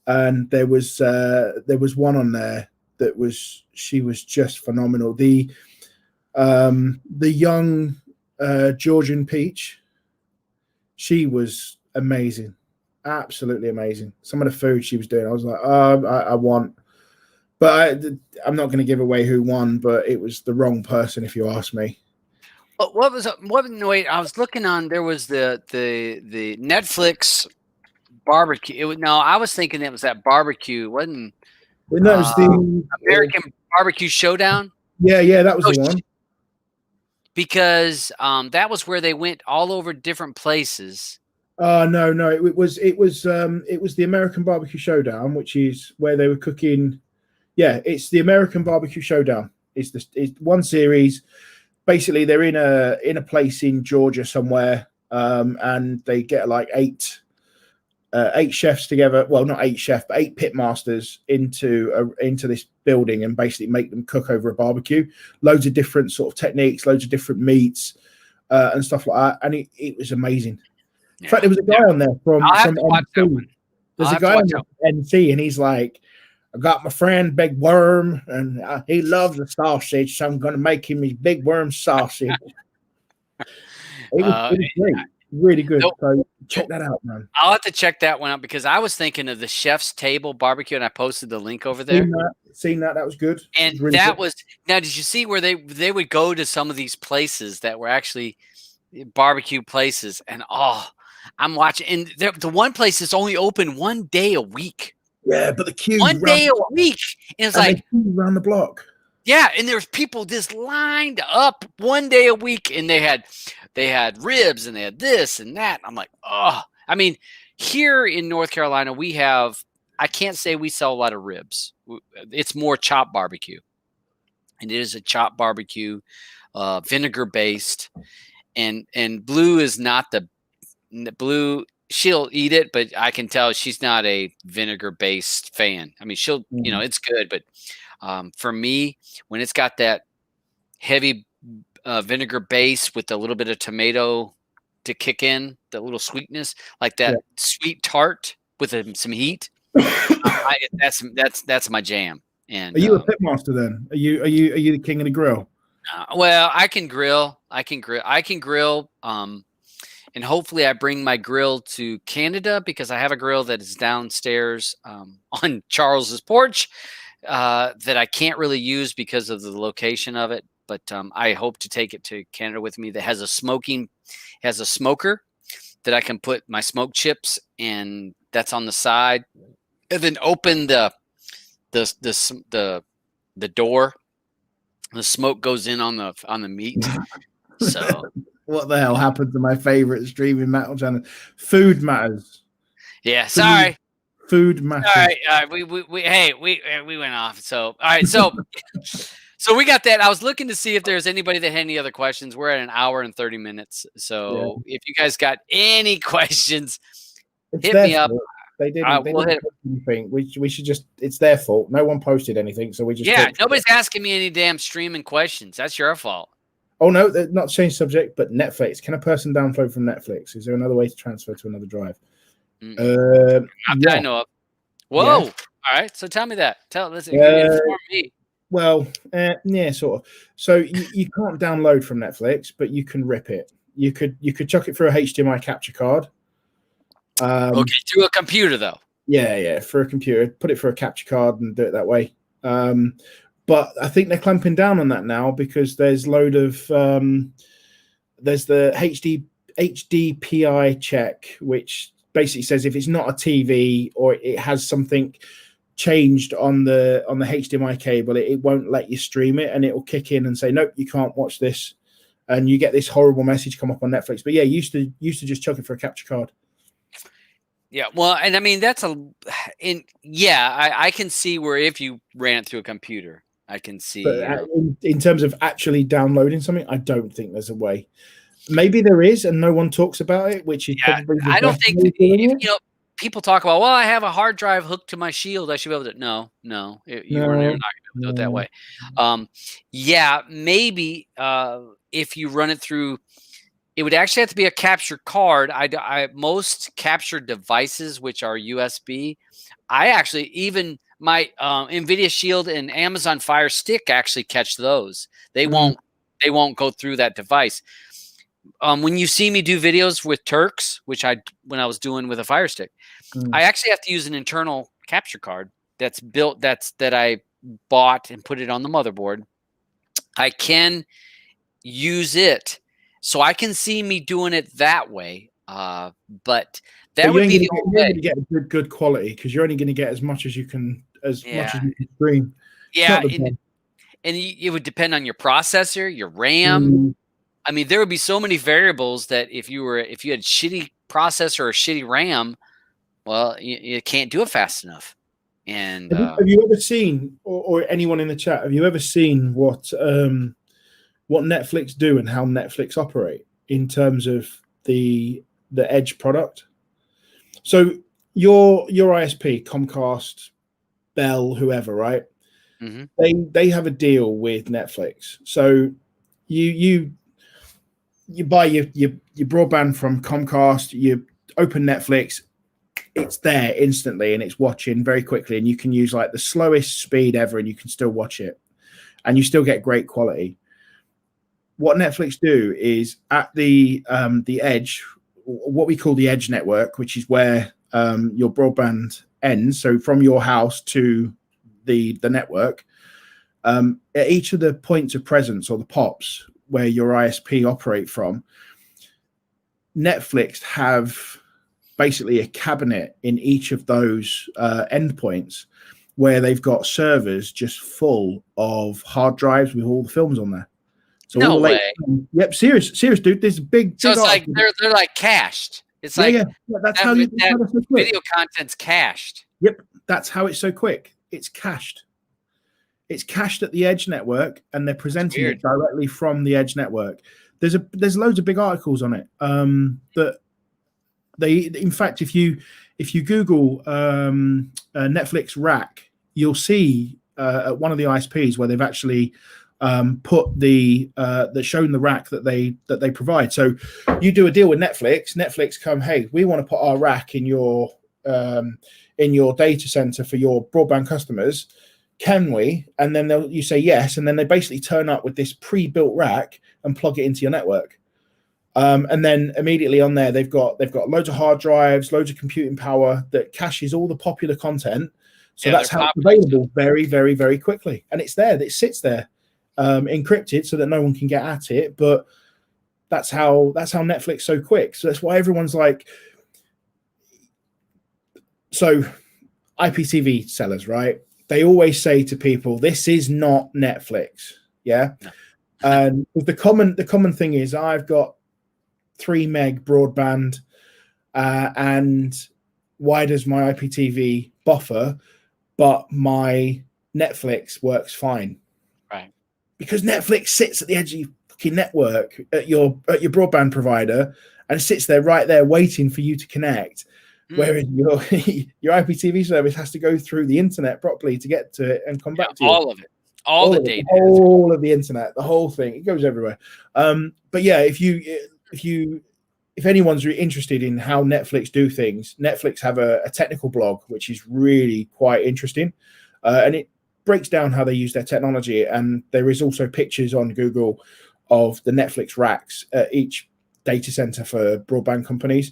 and there was one on there she was just phenomenal. The young Georgian Peach, she was amazing, absolutely amazing. Some of the food she was doing, I was like, I want, but I'm not going to give away who won, but it was the wrong person if you ask me. But wait, I was looking on. There was the Netflix barbecue. I was thinking it was that barbecue. Wasn't No, it was the American Barbecue Showdown? Yeah, that was the one. Because that was where they went all over different places. No, it was the American Barbecue Showdown, which is where they were cooking. Yeah, it's the American Barbecue Showdown. It's one series. Basically, they're in a place in Georgia somewhere, and they get like eight chefs together. Well, not 8 chefs, but 8 pit masters into this building, and basically make them cook over a barbecue. Loads of different sort of techniques, loads of different meats, and stuff like that. And it was amazing. Yeah. In fact, there was a guy on there from NC. There's a guy on NC, and he's like, I got my friend Big Worm, and he loves the sausage, so I'm going to make him his Big Worm sausage. It was great. Really good. So check that out, man. I'll have to check that one out, because I was thinking of the Chef's Table Barbecue, and I posted the link over there. Seen that. That was good. And really that good. was now. Did you see where they would go to some of these places that were actually barbecue places? And I'm watching, and the one place is only open one day a week. Yeah, but the queue one day a week, and it's like around the block. Yeah, and there's people just lined up one day a week, and they had ribs, and they had this and that. I'm like, oh, I mean, here in North Carolina, I can't say we sell a lot of ribs. It's more chopped barbecue, and it is a chopped barbecue, vinegar based, and Blue is not the Blue. She'll eat it, but I can tell she's not a vinegar based fan. I mean, she'll, it's good, but for me, when it's got that heavy vinegar base with a little bit of tomato to kick in, the little sweetness, like that sweet tart with some heat, that's my jam. And are you a pitmaster then? Are you the king of the grill? Well, I can grill. And hopefully I bring my grill to Canada, because I have a grill that is downstairs on Charles's porch that I can't really use because of the location of it. But I hope to take it to Canada with me. That has a smoker that I can put my smoke chips, and that's on the side, and then open the door. The smoke goes in on the meat. So. What the hell happened to my favorite streaming metal channel? Food Matters. Yeah, sorry. Food Matters. All right, we went off. So, all right, so we got that. I was looking to see if there's anybody that had any other questions. We're at an hour and 30 minutes. So, if you guys got any questions, hit me up. They didn't. They didn't post anything. We should just. It's their fault. No one posted anything, so we just. Yeah, nobody's asking me any damn streaming questions. That's your fault. Oh no, not change subject, but Netflix. Can a person download from Netflix? Is there another way to transfer to another drive? I know of. Whoa! Yeah. All right, so tell me that. Inform me. Well, yeah, sort of. So you can't download from Netflix, but you can rip it. You could chuck it through a HDMI capture card. Okay, through a computer though. Yeah, for a computer. Put it through a capture card and do it that way. But I think they're clamping down on that now, because there's load of there's the HDPI check, which basically says if it's not a TV or it has something changed on the HDMI cable, it won't let you stream it, and it will kick in and say, nope, you can't watch this, and you get this horrible message come up on Netflix. But yeah, used to just chuck it for a capture card. Yeah, well, and I mean I can see where if you ran it through a computer. I can see. But in terms of actually downloading something, I don't think there's a way. Maybe there is, and no one talks about it, which is probably the I don't best think way of doing it. people talk about. Well, I have a hard drive hooked to my Shield. I should be able to. No, you're not going to be able to do it that way. Yeah, maybe if you run it through. It would actually have to be a capture card. Most capture devices, which are USB, I actually even my NVIDIA Shield and Amazon Fire Stick actually catch those. They won't go through that device. When you see me do videos with Turks, when I was doing with a Fire Stick, I actually have to use an internal capture card that's built that I bought and put it on the motherboard. I can use it. So I can see me doing it that way, but that would be the only way. You're going to get good quality because you're only going to get as much as you can, much as you can stream. Yeah, and it would depend on your processor, your RAM. I mean, there would be so many variables that if you had shitty processor or shitty RAM, well, you can't do it fast enough. And have you ever seen, or anyone in the chat, have you ever seen what Netflix do and how Netflix operate in terms of the Edge product? So your ISP, Comcast, Bell, whoever, right? They have a deal with Netflix. So you buy your broadband from Comcast, you open Netflix, it's there instantly and it's watching very quickly, and you can use like the slowest speed ever and you can still watch it and you still get great quality. What Netflix do is at the edge, what we call the edge network, which is where your broadband ends. So from your house to the network, at each of the points of presence or the POPs where your ISP operate from, Netflix have basically a cabinet in each of those endpoints where they've got servers just full of hard drives with all the films on there. So no way. Yep, serious, dude. There's a big. So it's like they're like cached. It's like that's how you video content's cached. Yep, that's how it's so quick. It's cached. It's cached at the Edge network, and they're presenting it directly from the Edge network. There's loads of big articles on it. That they, in fact, if you Google Netflix rack, you'll see at one of the ISPs where they've actually put shown the rack that they provide. So you do a deal with Netflix come, hey, we want to put our rack in your data center for your broadband customers, can we? And then you say yes, and then they basically turn up with this pre-built rack and plug it into your network. And then immediately on there, they've got loads of hard drives, loads of computing power that caches all the popular content. So that's how it's available very, very, very quickly. And it's there, it sits there, encrypted so that no one can get at it. But that's how Netflix so quick. So that's why everyone's like, so IPTV sellers, right? They always say to people, this is not Netflix. Yeah. No. And the common thing is I've got 3 meg broadband, and why does my IPTV buffer, but my Netflix works fine? Right. Because Netflix sits at the edge of your fucking network at your broadband provider and sits there right there waiting for you to connect. Whereas your IPTV service has to go through the internet properly to get to it and come back to you. All of it. All the data. All of the internet, the whole thing. It goes everywhere. But yeah, if anyone's interested in how Netflix do things, Netflix have a technical blog, which is really quite interesting. And it breaks down how they use their technology. And there is also pictures on Google of the Netflix racks at each data center for broadband companies.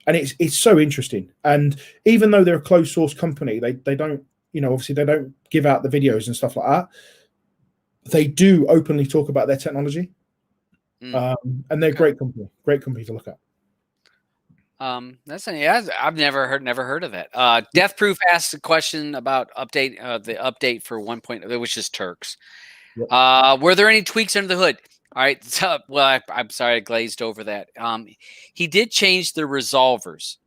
And it's so interesting. And even though they're a closed source company, they don't, obviously they don't give out the videos and stuff like that. They do openly talk about their technology. And they're great company to look at. I've never heard of that. Death Proof asked a question about the update for 1.0, which is Turks. Yep. Were there any tweaks under the hood? All right. So, well, I'm sorry I glazed over that. He did change the resolvers.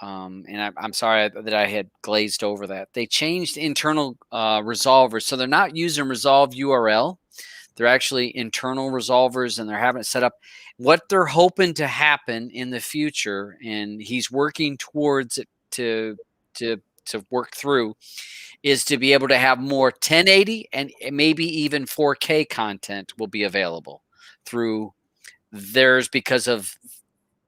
and I'm sorry that I had glazed over that. They changed internal resolvers, so they're not using Resolve URL. They're actually internal resolvers, and they're having it set up. What they're hoping to happen in the future, and he's working towards it to work through, is to be able to have more 1080 and maybe even 4K content will be available through theirs because of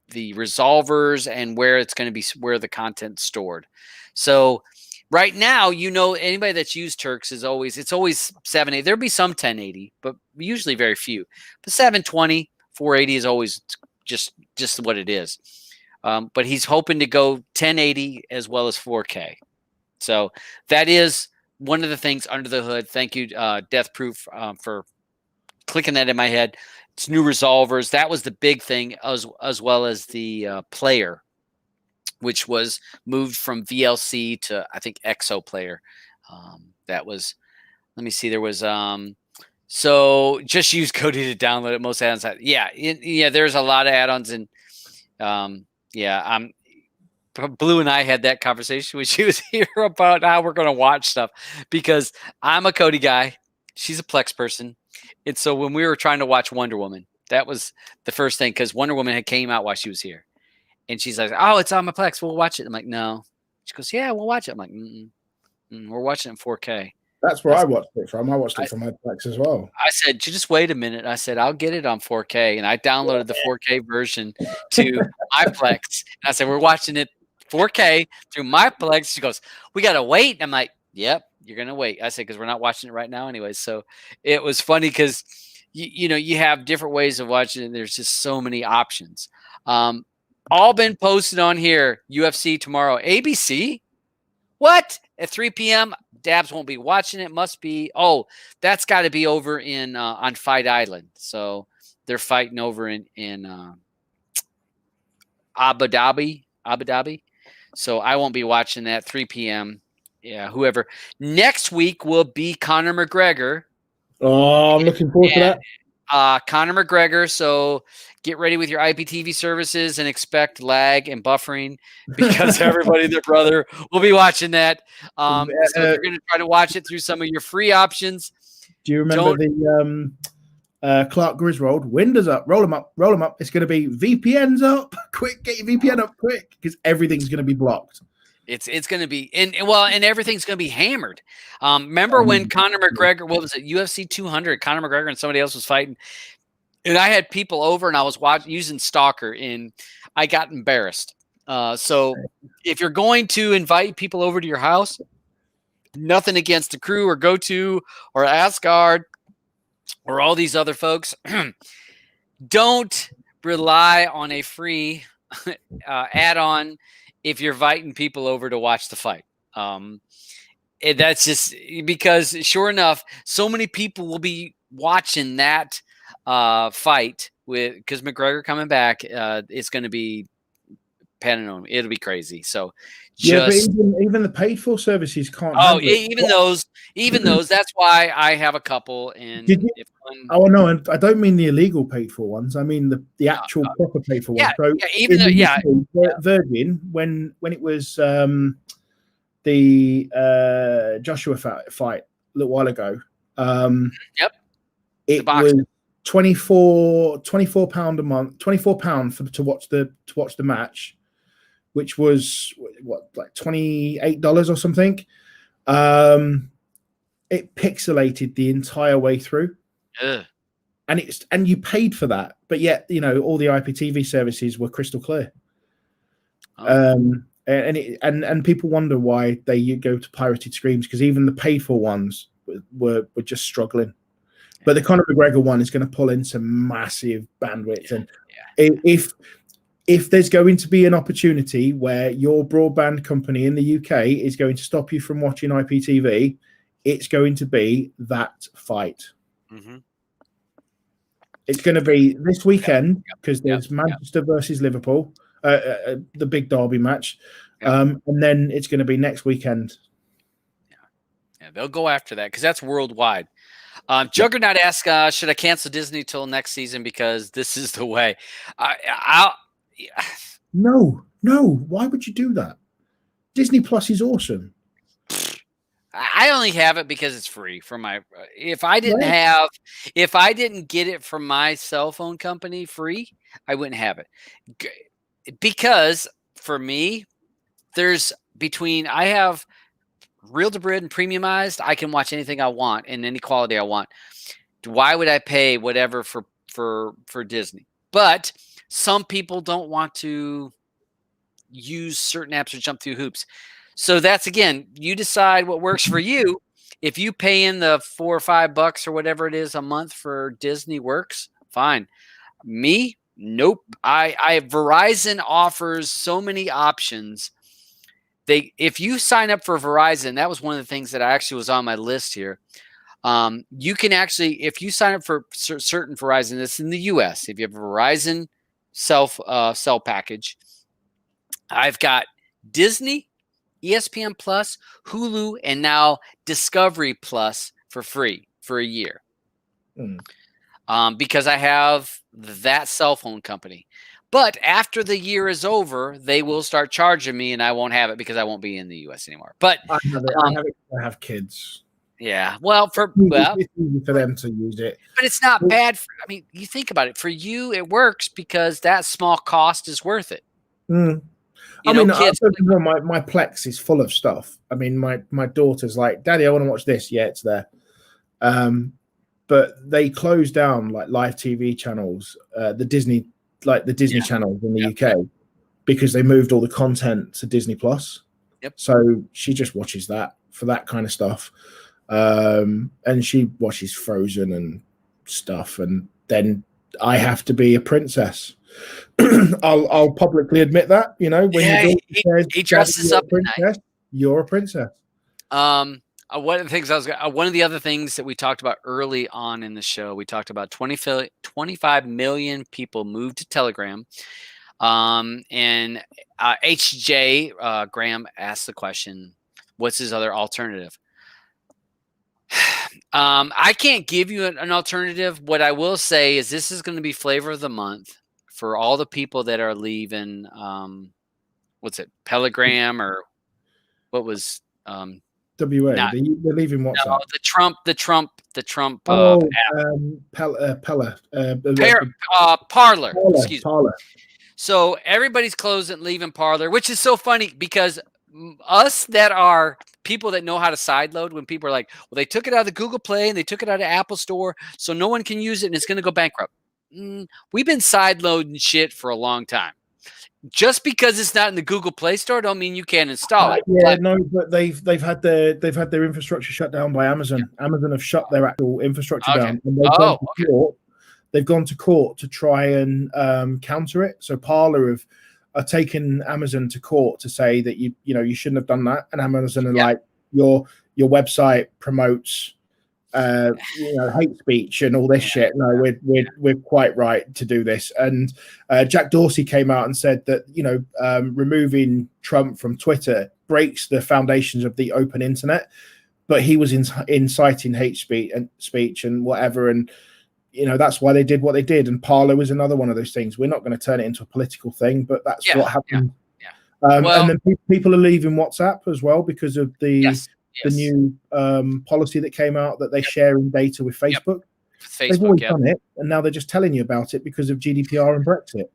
the resolvers and where it's going to be, where the content's stored. So right now, anybody that's used Turks it's always 780. There'll be some 1080, but usually very few. But 720, 480 is always just what it is. But he's hoping to go 1080 as well as 4K. So that is one of the things under the hood. Thank you, Death Proof, for clicking that in my head. It's new resolvers. That was the big thing, as well as the player, which was moved from VLC to, I think, XO player. That was, let me see, there was, so just use Kodi to download it. Most add-ons have, there's a lot of add-ons, and Blue and I had that conversation when she was here about how we're going to watch stuff, because I'm a Kodi guy. She's a Plex person. And so when we were trying to watch Wonder Woman, that was the first thing, because Wonder Woman had came out while she was here. And she's like, oh, it's on my Plex. We'll watch it. I'm like, no. She goes, yeah, we'll watch it. I'm like, we're watching it in 4K. That's where I watched it from. I watched it from my Plex as well. I said, just wait a minute. I said, I'll get it on 4K. And I downloaded the 4K version to my Plex. And I said, we're watching it 4K through my Plex. She goes, we got to wait. I'm like, yep, you're going to wait. I said, because we're not watching it right now anyway. So it was funny because, you have different ways of watching it. There's just so many options. All been posted on here. UFC tomorrow. ABC? What? At 3 p.m.? Dabs won't be watching it. Must be. Oh, that's got to be over in on Fight Island. So they're fighting over in Abu Dhabi. So I won't be watching that. 3 p.m. Yeah, whoever. Next week will be Conor McGregor. Oh, I'm looking forward to that. Conor McGregor. So get ready with your IPTV services and expect lag and buffering, because everybody and their brother will be watching that. So you're going to try to watch it through some of your free options. Do you remember the Clark Griswold? Windows up, roll them up. It's going to be VPNs up. Quick, get your VPN up quick, because everything's going to be blocked. It's going to be, and everything's going to be hammered. Remember when Conor McGregor, what was it, UFC 200, Conor McGregor and somebody else was fighting, and I had people over and I was using Stalker, and I got embarrassed. So if you're going to invite people over to your house, nothing against the crew or GoTo or Asgard or all these other folks, don't rely on a free add-on if you're inviting people over to watch the fight. That's just because, sure enough, so many people will be watching that fight because McGregor coming back. It's going to be pandemonium. It'll be crazy. So but even the paid for services can't. Oh, even those. That's why I have a couple. And no, and I don't mean the illegal paid for ones. I mean the actual proper paid for ones. So Virgin, when it was the Joshua fight a little while ago. It was £24 a month, £24 to watch the match, which was like $28 or something. It pixelated the entire way through. And you paid for that, but yet all the IPTV services were crystal clear. And people wonder why they go to pirated streams, because even the paid for ones were just struggling. But the Conor McGregor one is going to pull in some massive bandwidth, and if there's going to be an opportunity where your broadband company in the UK is going to stop you from watching IPTV, it's going to be that fight. Mm-hmm. It's going to be this weekend, because there's Manchester versus Liverpool, the big derby match, and then it's going to be next weekend. Yeah, they'll go after that because that's worldwide. Juggernaut asks, should I cancel Disney till next season because this is the way? No. Why would you do that? Disney Plus is awesome. I only have it because it's free for my. If I didn't get it from my cell phone company free, I wouldn't have it. Because for me, I have real to bread and premiumized. I can watch anything I want in any quality I want. Why would I pay whatever for Disney? But some people don't want to use certain apps or jump through hoops. So that's, again, you decide what works for you. If you pay in the $4 or $5 or whatever it is a month for Disney works, fine. Me, nope. Verizon offers so many options. If you sign up for Verizon, that was one of the things that I actually was on my list here. You can actually, if you sign up for certain Verizon, that's in the US, if you have a Verizon cell package, I've got Disney, ESPN Plus, Hulu, and now Discovery Plus for free for a year. Because I have that cell phone company. But after the year is over, they will start charging me, and I won't have it because I won't be in the U.S. anymore. But I have kids. Yeah, well, it's easy for them to use it. But it's not bad. You think about it. For you, it works because that small cost is worth it. Kids. My Plex is full of stuff. I mean, my daughter's like, "Daddy, I want to watch this." Yeah, it's there. But they closed down like live TV channels, the Disney channels in the UK, because they moved all the content to Disney Plus. Yep. So she just watches that for that kind of stuff, and she watches Frozen and stuff. And then I have to be a princess. I'll publicly admit that, when he dresses up at night. You're a princess. One of the other things that we talked about early on in the show, we talked about 25 million people moved to Telegram. And HJ Graham asked the question, what's his other alternative? I can't give you an alternative. What I will say is this is going to be flavor of the month for all the people that are leaving. Telegram or what was WA? They're leaving WhatsApp. No, the Trump. Parler. Excuse me. So everybody's closing, leaving Parler, which is so funny because us that are people that know how to sideload, when people are like, well, they took it out of the Google Play and they took it out of Apple Store, so no one can use it and it's going to go bankrupt. We've been sideloading shit for a long time. Just because it's not in the Google Play Store, don't mean you can't install it. But they've had their infrastructure shut down by Amazon. Yeah. Amazon have shut their actual infrastructure down, and they've gone to court to try and counter it. So Parler are taking Amazon to court to say that you shouldn't have done that, and Amazon are like, your website promotes hate speech and all this shit. No, we're quite right to do this. And Jack Dorsey came out and said that removing Trump from Twitter breaks the foundations of the open internet, but he was inciting hate speech and whatever, and that's why they did what they did. And Parler was another one of those things. We're not going to turn it into a political thing, but that's what happened. And then people are leaving WhatsApp as well because of the new policy that came out that they're sharing data with Facebook. They've always done it, and now they're just telling you about it because of GDPR and Brexit.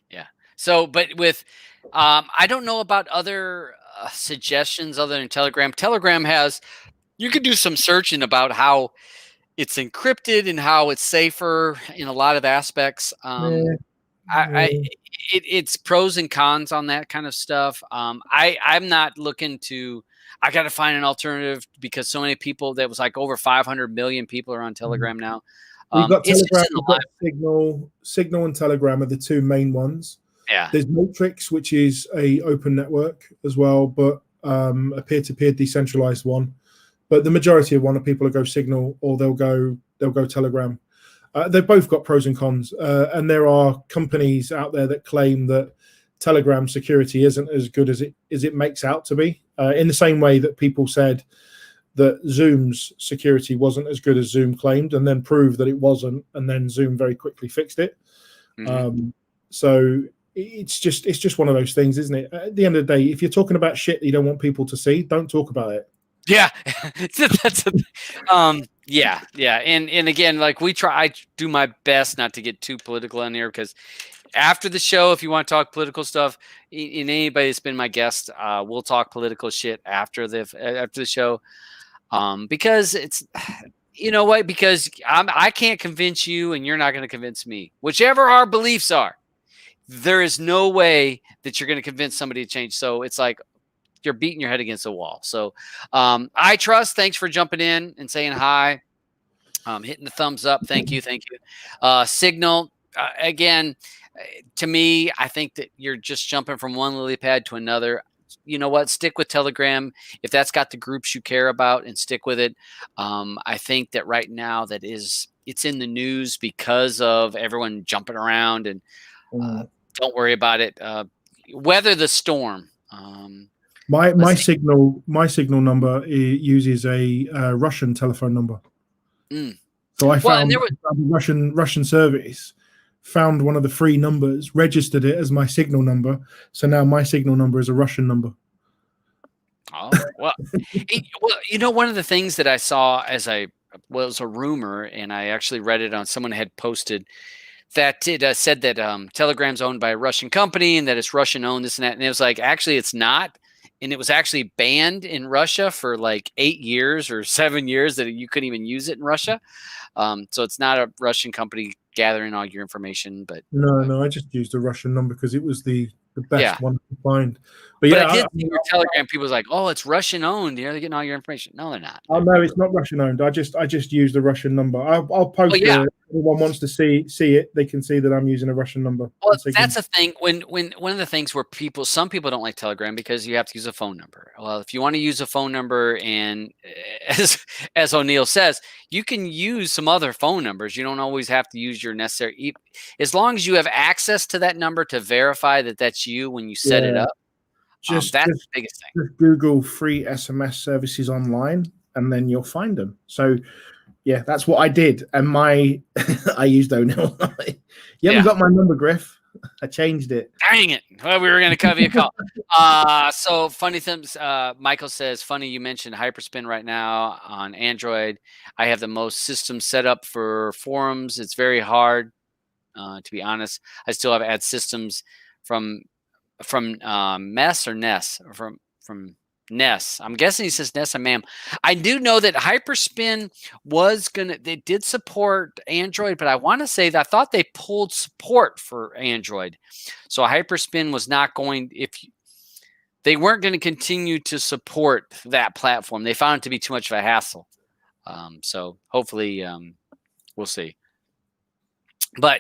Yeah. So, but with, I don't know about other suggestions other than Telegram. Telegram you could do some searching about how it's encrypted and how it's safer in a lot of aspects. It's pros and cons on that kind of stuff. I'm not looking to. I got to find an alternative because so many people. That was like over 500 million people are on Telegram now. We've got Telegram, we've got Signal, and Telegram are the two main ones. Yeah. There's Matrix, which is a open network as well, but a peer-to-peer decentralized one. But the majority of people will go Signal or they'll go Telegram. They've both got pros and cons, and there are companies out there that claim that Telegram security isn't as good as it makes out to be. In the same way that people said that Zoom's security wasn't as good as Zoom claimed, and then proved that it wasn't, and then Zoom very quickly fixed it. Mm-hmm. So it's just one of those things, isn't it? At the end of the day, if you're talking about shit that you don't want people to see, don't talk about it. Yeah, yeah. And again, like I do my best not to get too political in here, because after the show, if you want to talk political stuff, and anybody that's been my guest, we'll talk political shit after the show, because it's, you know what? Because I can't convince you, and you're not going to convince me. Whichever our beliefs are, there is no way that you're going to convince somebody to change. So it's like you're beating your head against the wall. So I trust. Thanks for jumping in and saying hi, hitting the thumbs up. Thank you. Signal, again, to me, I think that you're just jumping from one lily pad to another. You know what? Stick with Telegram if that's got the groups you care about, and stick with it. I think that right now it's in the news because of everyone jumping around, and don't worry about it. Weather the storm. My signal number uses a Russian telephone number. So I found the Russian service, found one of the free numbers, registered it as my signal number. So now my signal number is a Russian number. Oh, well, you know, one of the things that I saw it was a rumor, and I actually read it on someone had posted that it said that Telegram's owned by a Russian company and that it's Russian owned, this and that. And it was like, actually, it's not. And it was actually banned in Russia for like 8 years or 7 years, that you couldn't even use it in Russia. So it's not a Russian company gathering all your information. But no, I just used a Russian number because it was the best one to find. But yeah, I did see your Telegram. People was like, "Oh, it's Russian owned. They're getting all your information." No, they're not. Oh no, it's not Russian owned. I just used the Russian number. I'll post it. If anyone wants to see it, they can see that I'm using a Russian number. Well, that's a thing. When one of the things where some people don't like Telegram because you have to use a phone number. Well, if you want to use a phone number, and as O'Neill says, you can use some other phone numbers. You don't always have to use your necessary. As long as you have access to that number to verify that that's you when you set it up. That's the biggest thing. Just Google free SMS services online, and then you'll find them. So, yeah, that's what I did. And I used O'Neill. You haven't got my number, Griff. I changed it. Dang it. Well, we were going to cover your call. So, funny things. Michael says, funny you mentioned Hyperspin right now on Android. I have the most systems set up for forums. It's very hard, to be honest. I still have add systems from Mess or Ness, or from Ness. I'm guessing he says Ness and Ma'am. I do know that Hyperspin they did support Android, but I want to say that I thought they pulled support for Android. So Hyperspin was not going, they weren't going to continue to support that platform. They found it to be too much of a hassle. So hopefully we'll see. But,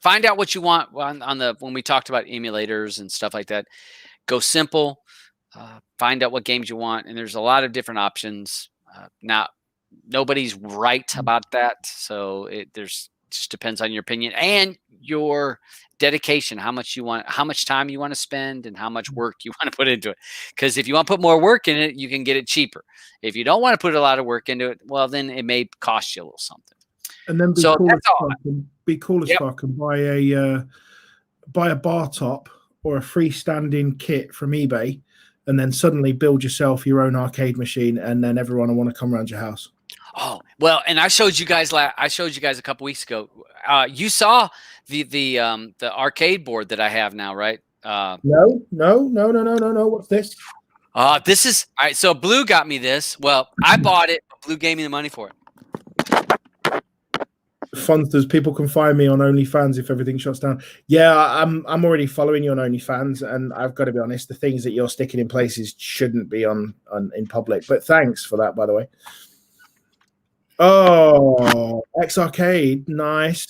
find out what you want when we talked about emulators and stuff like that. Go simple. Find out what games you want, and there's a lot of different options. Nobody's right about that, so it just depends on your opinion and your dedication. How much time you want to spend, and how much work you want to put into it. Because if you want to put more work in it, you can get it cheaper. If you don't want to put a lot of work into it, well, then it may cost you a little something. And then be cool as fuck and buy a bar top or a freestanding kit from eBay, and then suddenly build yourself your own arcade machine, and then everyone will want to come around your house. Oh, well, and I showed you guys a couple weeks ago. You saw the arcade board that I have now, right? No. What's this? This is all right. So Blue got me this. Well, I bought it. Blue gave me the money for it. Funsters, people can find me on OnlyFans if everything shuts down. Yeah, I'm already following you on OnlyFans, and I've got to be honest, the things that you're sticking in places shouldn't be on in public. But thanks for that, by the way. Oh, X Arcade, nice.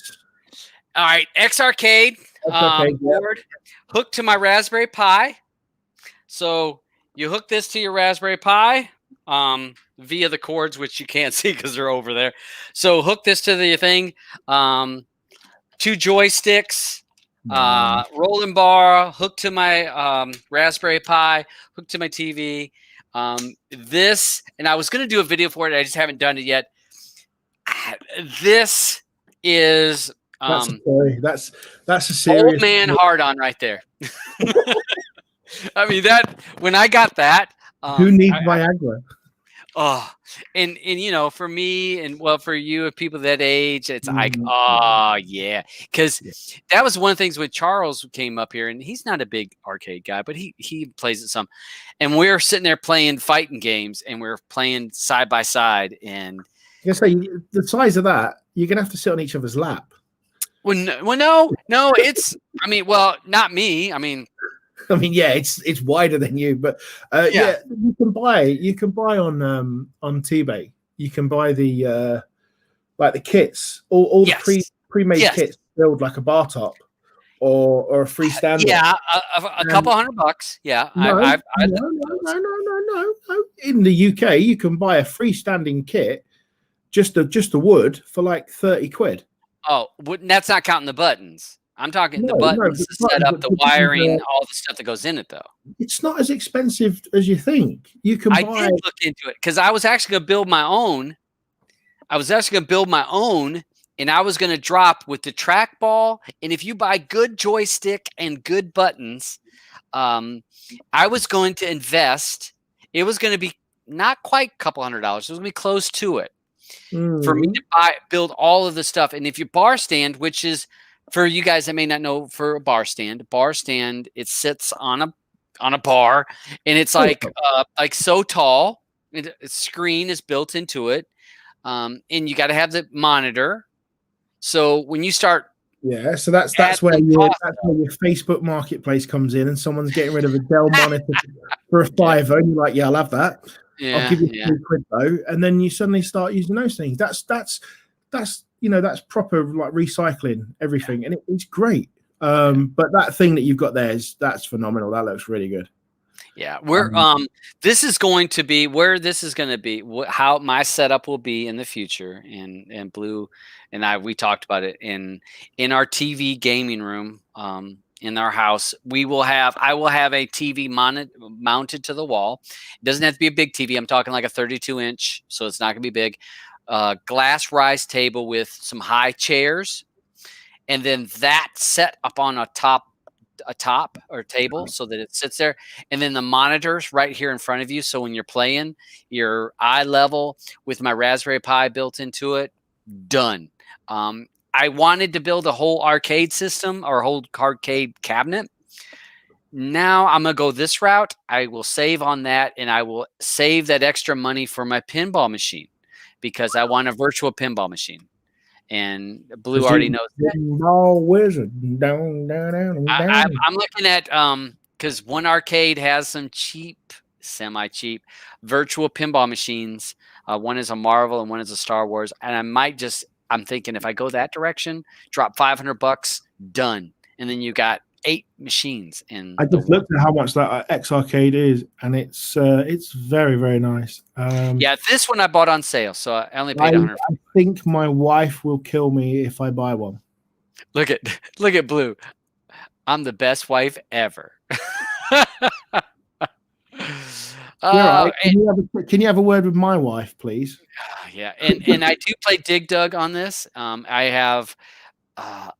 All right, X Arcade board hooked to my Raspberry Pi. So you hook this to your Raspberry Pi via the cords, which you can't see because they're over there. So hook this to the thing. 2 joysticks, rolling bar, hooked to my Raspberry Pi, hooked to my TV. This, and I was going to do a video for it. I just haven't done it yet. This is That's a Old serious man hard on right there. I mean, that when I got that, who needs Viagra? oh, and for me and well for you and people that age, it's like, Mhm. oh yeah, because that was one of the things when Charles came up here, and he's not a big arcade guy, but he plays it some, and we're sitting there playing fighting games, and we're playing side by side, and You say the size of that, you're gonna have to sit on each other's lap. well, no, it's I mean, well, not me. I mean, yeah, it's wider than you, but yeah, you can buy on eBay. You can buy the like the kits, all the pre-made kits build like a bar top or a freestanding. Yeah, a couple $100. Yeah, no. In the UK, you can buy a freestanding kit, just the wood for like 30 quid. Oh, that's not counting the buttons. I'm talking the buttons to set up the wiring, all the stuff that goes in it, though. It's not as expensive as you think. You can buy. I did look into it because I was actually going to build my own. And I was going to drop with the trackball. And if you buy good joystick and good buttons, I was going to invest. It was going to be not quite a couple $100. It was going to be close to it for me to build all of the stuff. And if you bar stand, which is for you guys that may not know, for a bar stand, it sits on a bar, and it's like so tall. Its screen is built into it, and you got to have the monitor. So when you start, so that's where your Facebook Marketplace comes in, and someone's getting rid of a Dell monitor for a $5, and you're like, yeah, I'll have that. I'll give you £3 though, and then you suddenly start using those things. That's that's proper like recycling everything, and it's great. But that thing that you've got there that's phenomenal. That looks really good. Yeah, this is going to be where this is going to be, how my setup will be in the future. And Blue and we talked about it in our TV gaming room. In our house, I will have a TV mounted to the wall. It doesn't have to be a big TV. I'm talking like a 32-inch, so it's not going to be big. Glass rise table with some high chairs, and then that set up on a top or table so that it sits there, and then the monitors right here in front of you. So when you're playing, your eye level with my Raspberry Pi built into it. Done. I wanted to build a whole arcade system or a whole arcade cabinet. Now I'm going to go this route. I will save on that, and I will save that extra money for my pinball machine because I want a virtual pinball machine. And Blue already knows that. Pinball wizard. I'm looking at because one arcade has some semi-cheap virtual pinball machines. One is a Marvel and one is a Star Wars. And I'm thinking if I go that direction, drop $500, done. And then you got 8 machines. I just looked at how much that X Arcade is, and it's very, very nice. Yeah, this one I bought on sale, so I only paid $100. I think my wife will kill me if I buy one. Look at Blue. I'm the best wife ever. Can you have a word with my wife, please? Yeah, and I do play Dig Dug on this. I have all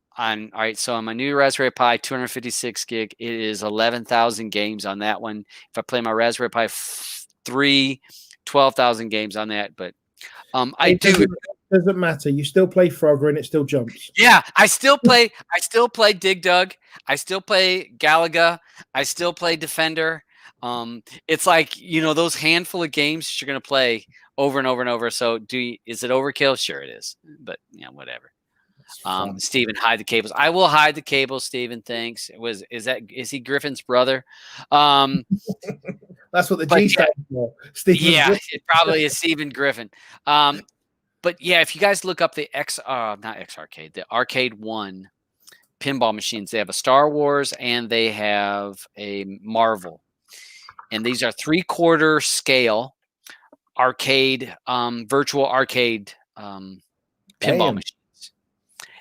right. So on my new Raspberry Pi, 256 gig, it is 11,000 games on that one. If I play my Raspberry Pi 3, 12,000 games on that. But It doesn't matter. You still play Frogger and it still jumps. Yeah, I still play Dig Dug. I still play Galaga. I still play Defender. It's like, those handful of games that you're going to play over and over and over. So is it overkill? Sure it is. But whatever. Steven, hide the cables. I will hide the cables, Steven. Thanks. Is he Griffin's brother? That's what the G stands for. Yeah, it probably is Steven Griffin. But yeah, if you guys look up the not X Arcade, the Arcade One pinball machines, they have a Star Wars and they have a Marvel. And these are 3/4 scale arcade, virtual arcade pinball machines.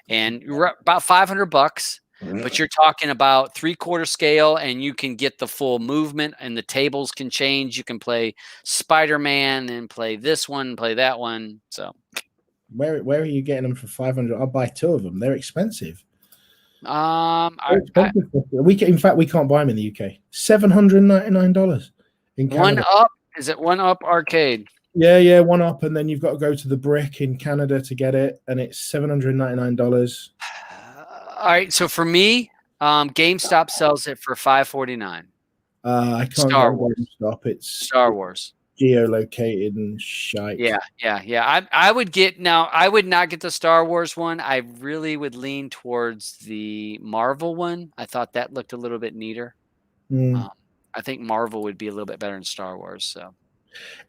And you're about $500, but you're talking about 3/4 scale, and you can get the full movement, and the tables can change. You can play Spider-Man and play this one, play that one. So Where are you getting them for 500? I'll buy 2 of them. They're expensive. I, Expensive. In fact, we can't buy them in the UK. $799 in Canada. One Up, is it One Up Arcade? Yeah, One Up, and then you've got to go to the Brick in Canada to get it, and it's $799. All right, so for me, GameStop sells it for $549. I can't Star get Wars. GameStop. It's Star Wars. geolocated and shite. Yeah. I would get now. I would not get the Star Wars one. I really would lean towards the Marvel one. I thought that looked a little bit neater. I think Marvel would be a little bit better than Star Wars. So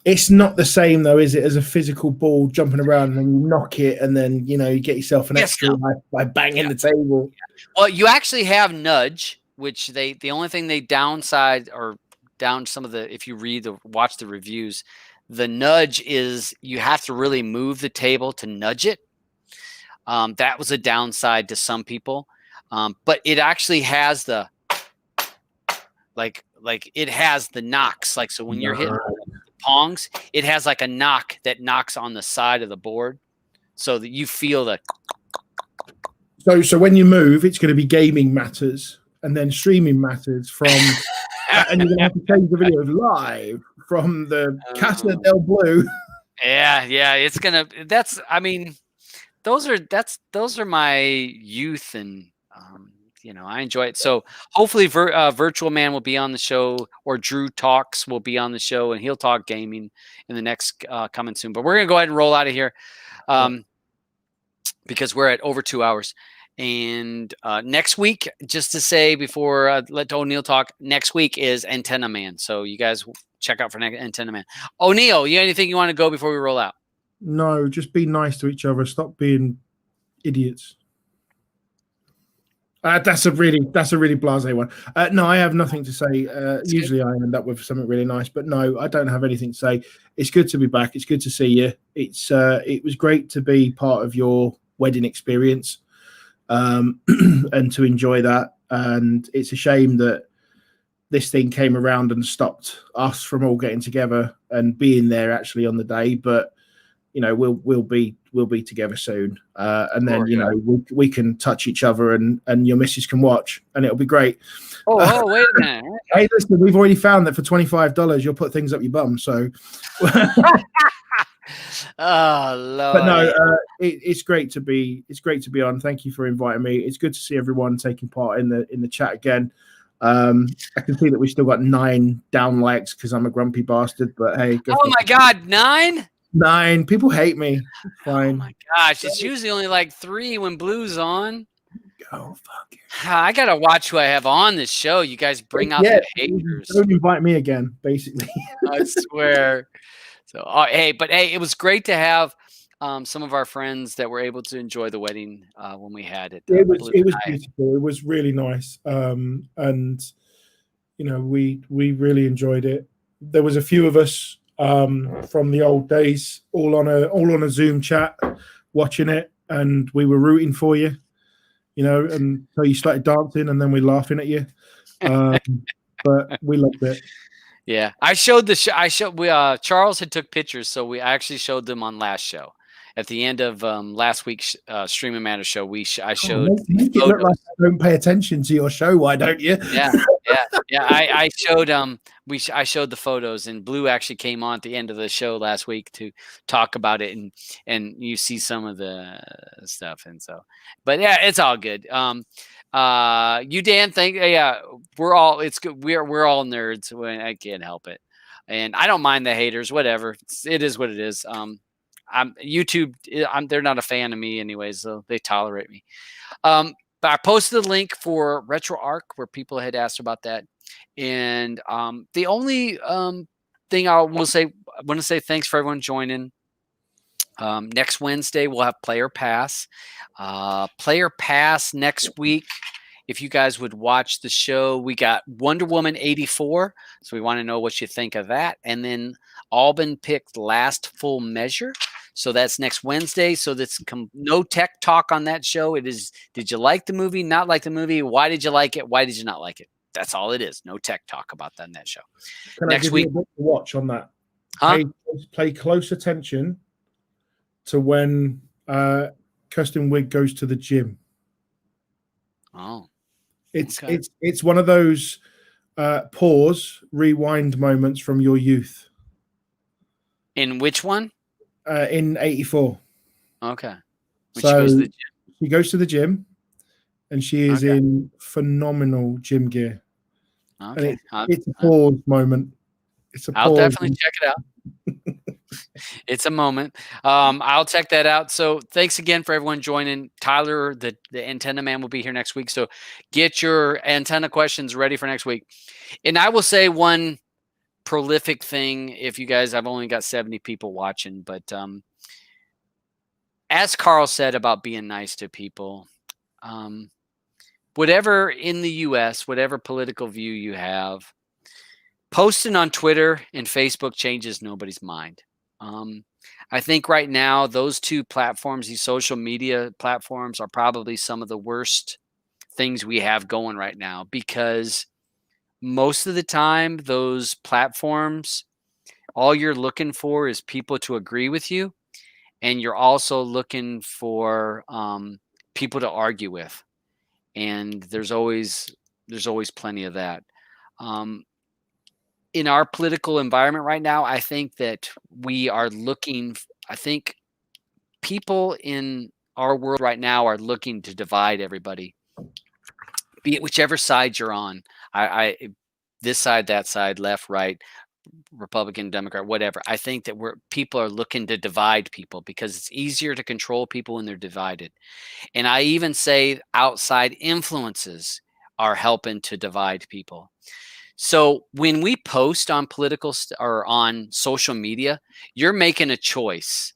it's not the same though, is it? As a physical ball jumping around and then you knock it, and then you get yourself an extra life by banging the table. Well, you actually have nudge, which the only thing they downside or down some of the, if you watch the reviews, the nudge is you have to really move the table to nudge it. That was a downside to some people, but it actually has the like it has the knocks, like, so when you're hitting the pongs, it has like a knock that knocks on the side of the board, so that you feel the. So when you move, it's going to be gaming matters, and then streaming matters from, and you're going to have to change the video live from the Casa del Blue. Yeah, it's gonna. That's. I mean, those are my youth, and I enjoy it. So hopefully, Virtual Man will be on the show, or Drew Talks will be on the show, and he'll talk gaming in the next coming soon. But we're gonna go ahead and roll out of here, because we're at over 2 hours. And next week, just to say before let O'Neill talk, next week is Antenna Man. So you guys check out for next Antenna Man. O'Neill, you have anything you want to go before we roll out? No, just be nice to each other. Stop being idiots. That's a really blasé one. No, I have nothing to say. Usually I end up with something really nice, but no, I don't have anything to say. It's good to be back. It's good to see you. It was great to be part of your wedding experience, and to enjoy that. And it's a shame that this thing came around and stopped us from all getting together and being there actually on the day. But we'll be together soon, and then we can touch each other, and your missus can watch, and it'll be great. Oh, wait a minute! Hey, listen, we've already found that for $25 you'll put things up your bum. So, oh Lord! But no, it's great to be on. Thank you for inviting me. It's good to see everyone taking part in the chat again. I can see that we still got 9 down likes because I'm a grumpy bastard. But hey, oh my God, 9. 9 people hate me. Fine. Oh my gosh, it's usually only like 3 when Blue's on. Oh fuck it. I gotta watch who I have on this show. You guys bring out the haters. Don't invite me again, basically. I swear. So hey, it was great to have some of our friends that were able to enjoy the wedding when we had it. It was beautiful. It was really nice, and we really enjoyed it. There was a few of us from the old days, all on a Zoom chat, watching it, and we were rooting for you, and so you started dancing, and then we're laughing at you, but we loved it. Yeah, I showed Charles had took pictures, so I actually showed them on last show. At the end of last week's Streaming Matter show, I showed. Make it look like I don't pay attention to your show. Why don't you? Yeah. I showed I showed the photos, and Blue actually came on at the end of the show last week to talk about it, and you see some of the stuff, and so, but yeah, it's all good. You Dan, we're all, it's good. We're all nerds. I can't help it, and I don't mind the haters. Whatever, it is what it is. YouTube, they're not a fan of me anyways, so they tolerate me. But I posted a link for RetroArch where people had asked about that. And the only thing I want to say thanks for everyone joining. Next Wednesday, we'll have Player Pass. Player Pass next week. If you guys would watch the show, we got Wonder Woman 84. So we want to know what you think of that. And then Alban picked Last Full Measure. So that's next Wednesday. So that's no tech talk on that show. It is, did you like the movie? Not like the movie? Why did you like it? Why did you not like it? That's all it is. No tech talk about that in that show. Can next I give week, you a bit to watch on that? Huh? Pay close attention to when Kirsten Wiig goes to the gym. Oh, It's okay. it's one of those pause, rewind moments from your youth. In which one? In '84. Okay. When she So goes to the gym. she goes to the gym, and she is Okay. in phenomenal gym gear. And Okay. it's a pause moment. It's a I'll pause. definitely check it out. It's a moment. I'll check that out. So thanks again for everyone joining. Tyler, the antenna man, will be here next week. So get your antenna questions ready for next week. And I will say one prolific thing, if you guys, I've only got 70 people watching, but as Carl said about being nice to people, whatever in the US, whatever political view you have, posting on Twitter and Facebook changes nobody's mind. I think right now, those two platforms, these social media platforms, are probably some of the worst things we have going right now, because most of the time, those platforms, all you're looking for is people to agree with you. And you're also looking for people to argue with. And there's always plenty of that. In our political environment right now, I think that we are looking, I think people in our world right now are looking to divide everybody, be it whichever side you're on. This side, that side, left, right, Republican, Democrat, whatever. I think that people are looking to divide people because it's easier to control people when they're divided. And I even say outside influences are helping to divide people. So when we post on political or on social media, you're making a choice.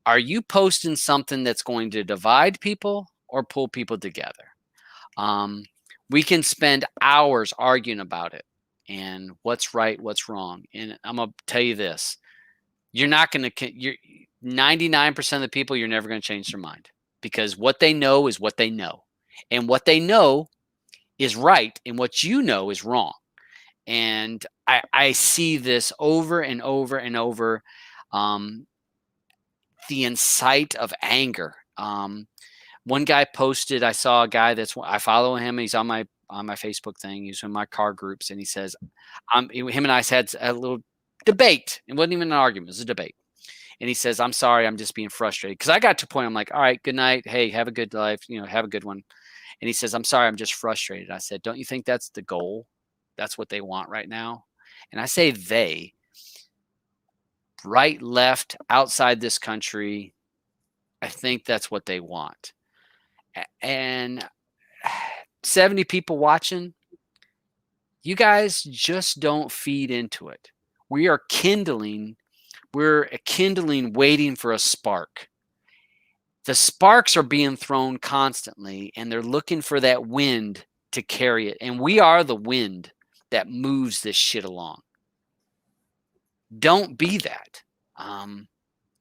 Are you posting something that's going to divide people or pull people together? We can spend hours arguing about it and what's right, what's wrong. And I'm going to tell you this. You're not going to, you're 99% of the people, you're never going to change their mind, because what they know is what they know. And what they know is right, and what you know is wrong. And I see this over and over and over. The incite of anger. One guy posted, I saw a guy I follow him. He's on my Facebook thing. He's in my car groups, and he says, him and I had a little debate. It wasn't even an argument. It was a debate. And he says, I'm sorry, I'm just being frustrated. Because I got to a point, I'm like, all right, good night. Hey, have a good life. Have a good one. And he says, I'm sorry, I'm just frustrated. I said, don't you think that's the goal? That's what they want right now. And I say they, right, left, outside this country, I think that's what they want. And 70 people watching, you guys just don't feed into it. We're kindling, waiting for a spark. The sparks are being thrown constantly, and they're looking for that wind to carry it. And we are the wind that moves this shit along. Don't be that.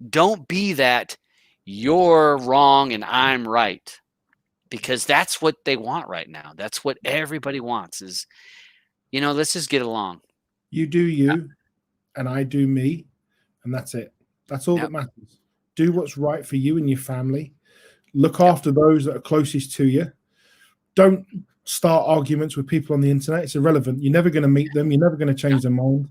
Don't be that you're wrong and I'm right, because that's what they want right now. That's what everybody wants is, let's just get along. You do you, and I do me, and that's it. That's all that matters. Do what's right for you and your family. Look after those that are closest to you. Don't start arguments with people on the internet. It's irrelevant. You're never going to meet them. You're never going to change their mind.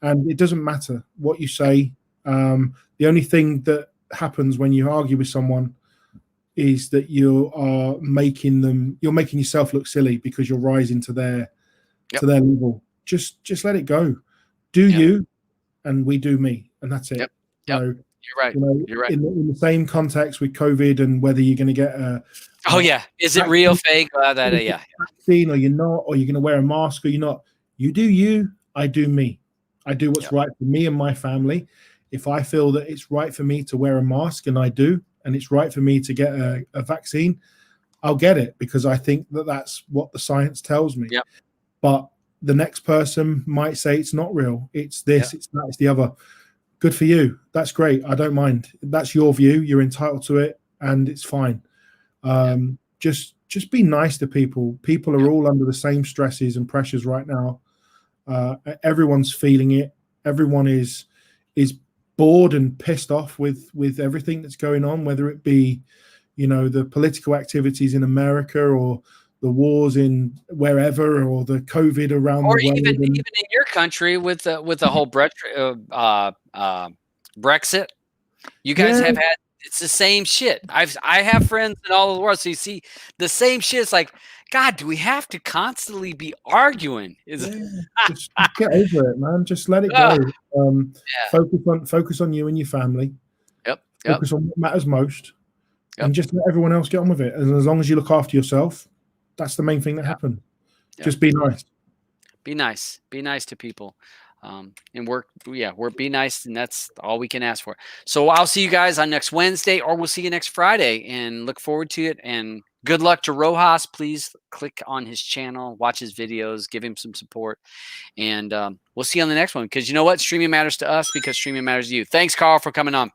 And it doesn't matter what you say. The only thing that happens when you argue with someone is that you're making yourself look silly because you're rising to their level. Just let it go. Do you, and we do me, and that's it. So, you're right. You're right. In the same context with COVID and whether you're going to get is it real, fake? Vaccine, or you're not, or you're going to wear a mask, or you're not. You do you. I do me. I do what's right for me and my family. If I feel that it's right for me to wear a mask, and I do, and it's right for me to get a vaccine, I'll get it, because I think that that's what the science tells me. Yep. But the next person might say it's not real. It's this, it's that, it's the other. Good for you. That's great. I don't mind. That's your view. You're entitled to it, and it's fine. Just be nice to people. People are all under the same stresses and pressures right now. Everyone's feeling it. Everyone is bored and pissed off with everything that's going on, whether it be, you know, the political activities in America or the wars in wherever, or the COVID around or the world. even in your country with the whole Brexit. You guys have had, it's the same shit. I have friends in all over the world, so you see the same shit. It's like, God, do we have to constantly be arguing? Just get over it, man. Just let it go. Focus on you and your family. Yep. Focus on what matters most, Yep. and just let everyone else get on with it. And as long as you look after yourself, that's the main thing that happened. Just be nice. Be nice. Be nice to people. And work, be nice, and that's all we can ask for. So I'll see you guys on next Wednesday, or we'll see you next Friday, and look forward to it. And good luck to Rohas. Please click on his channel, watch his videos, give him some support, and we'll see you on the next one. Because you know what? Streaming matters to us because streaming matters to you. Thanks, Carl, for coming on.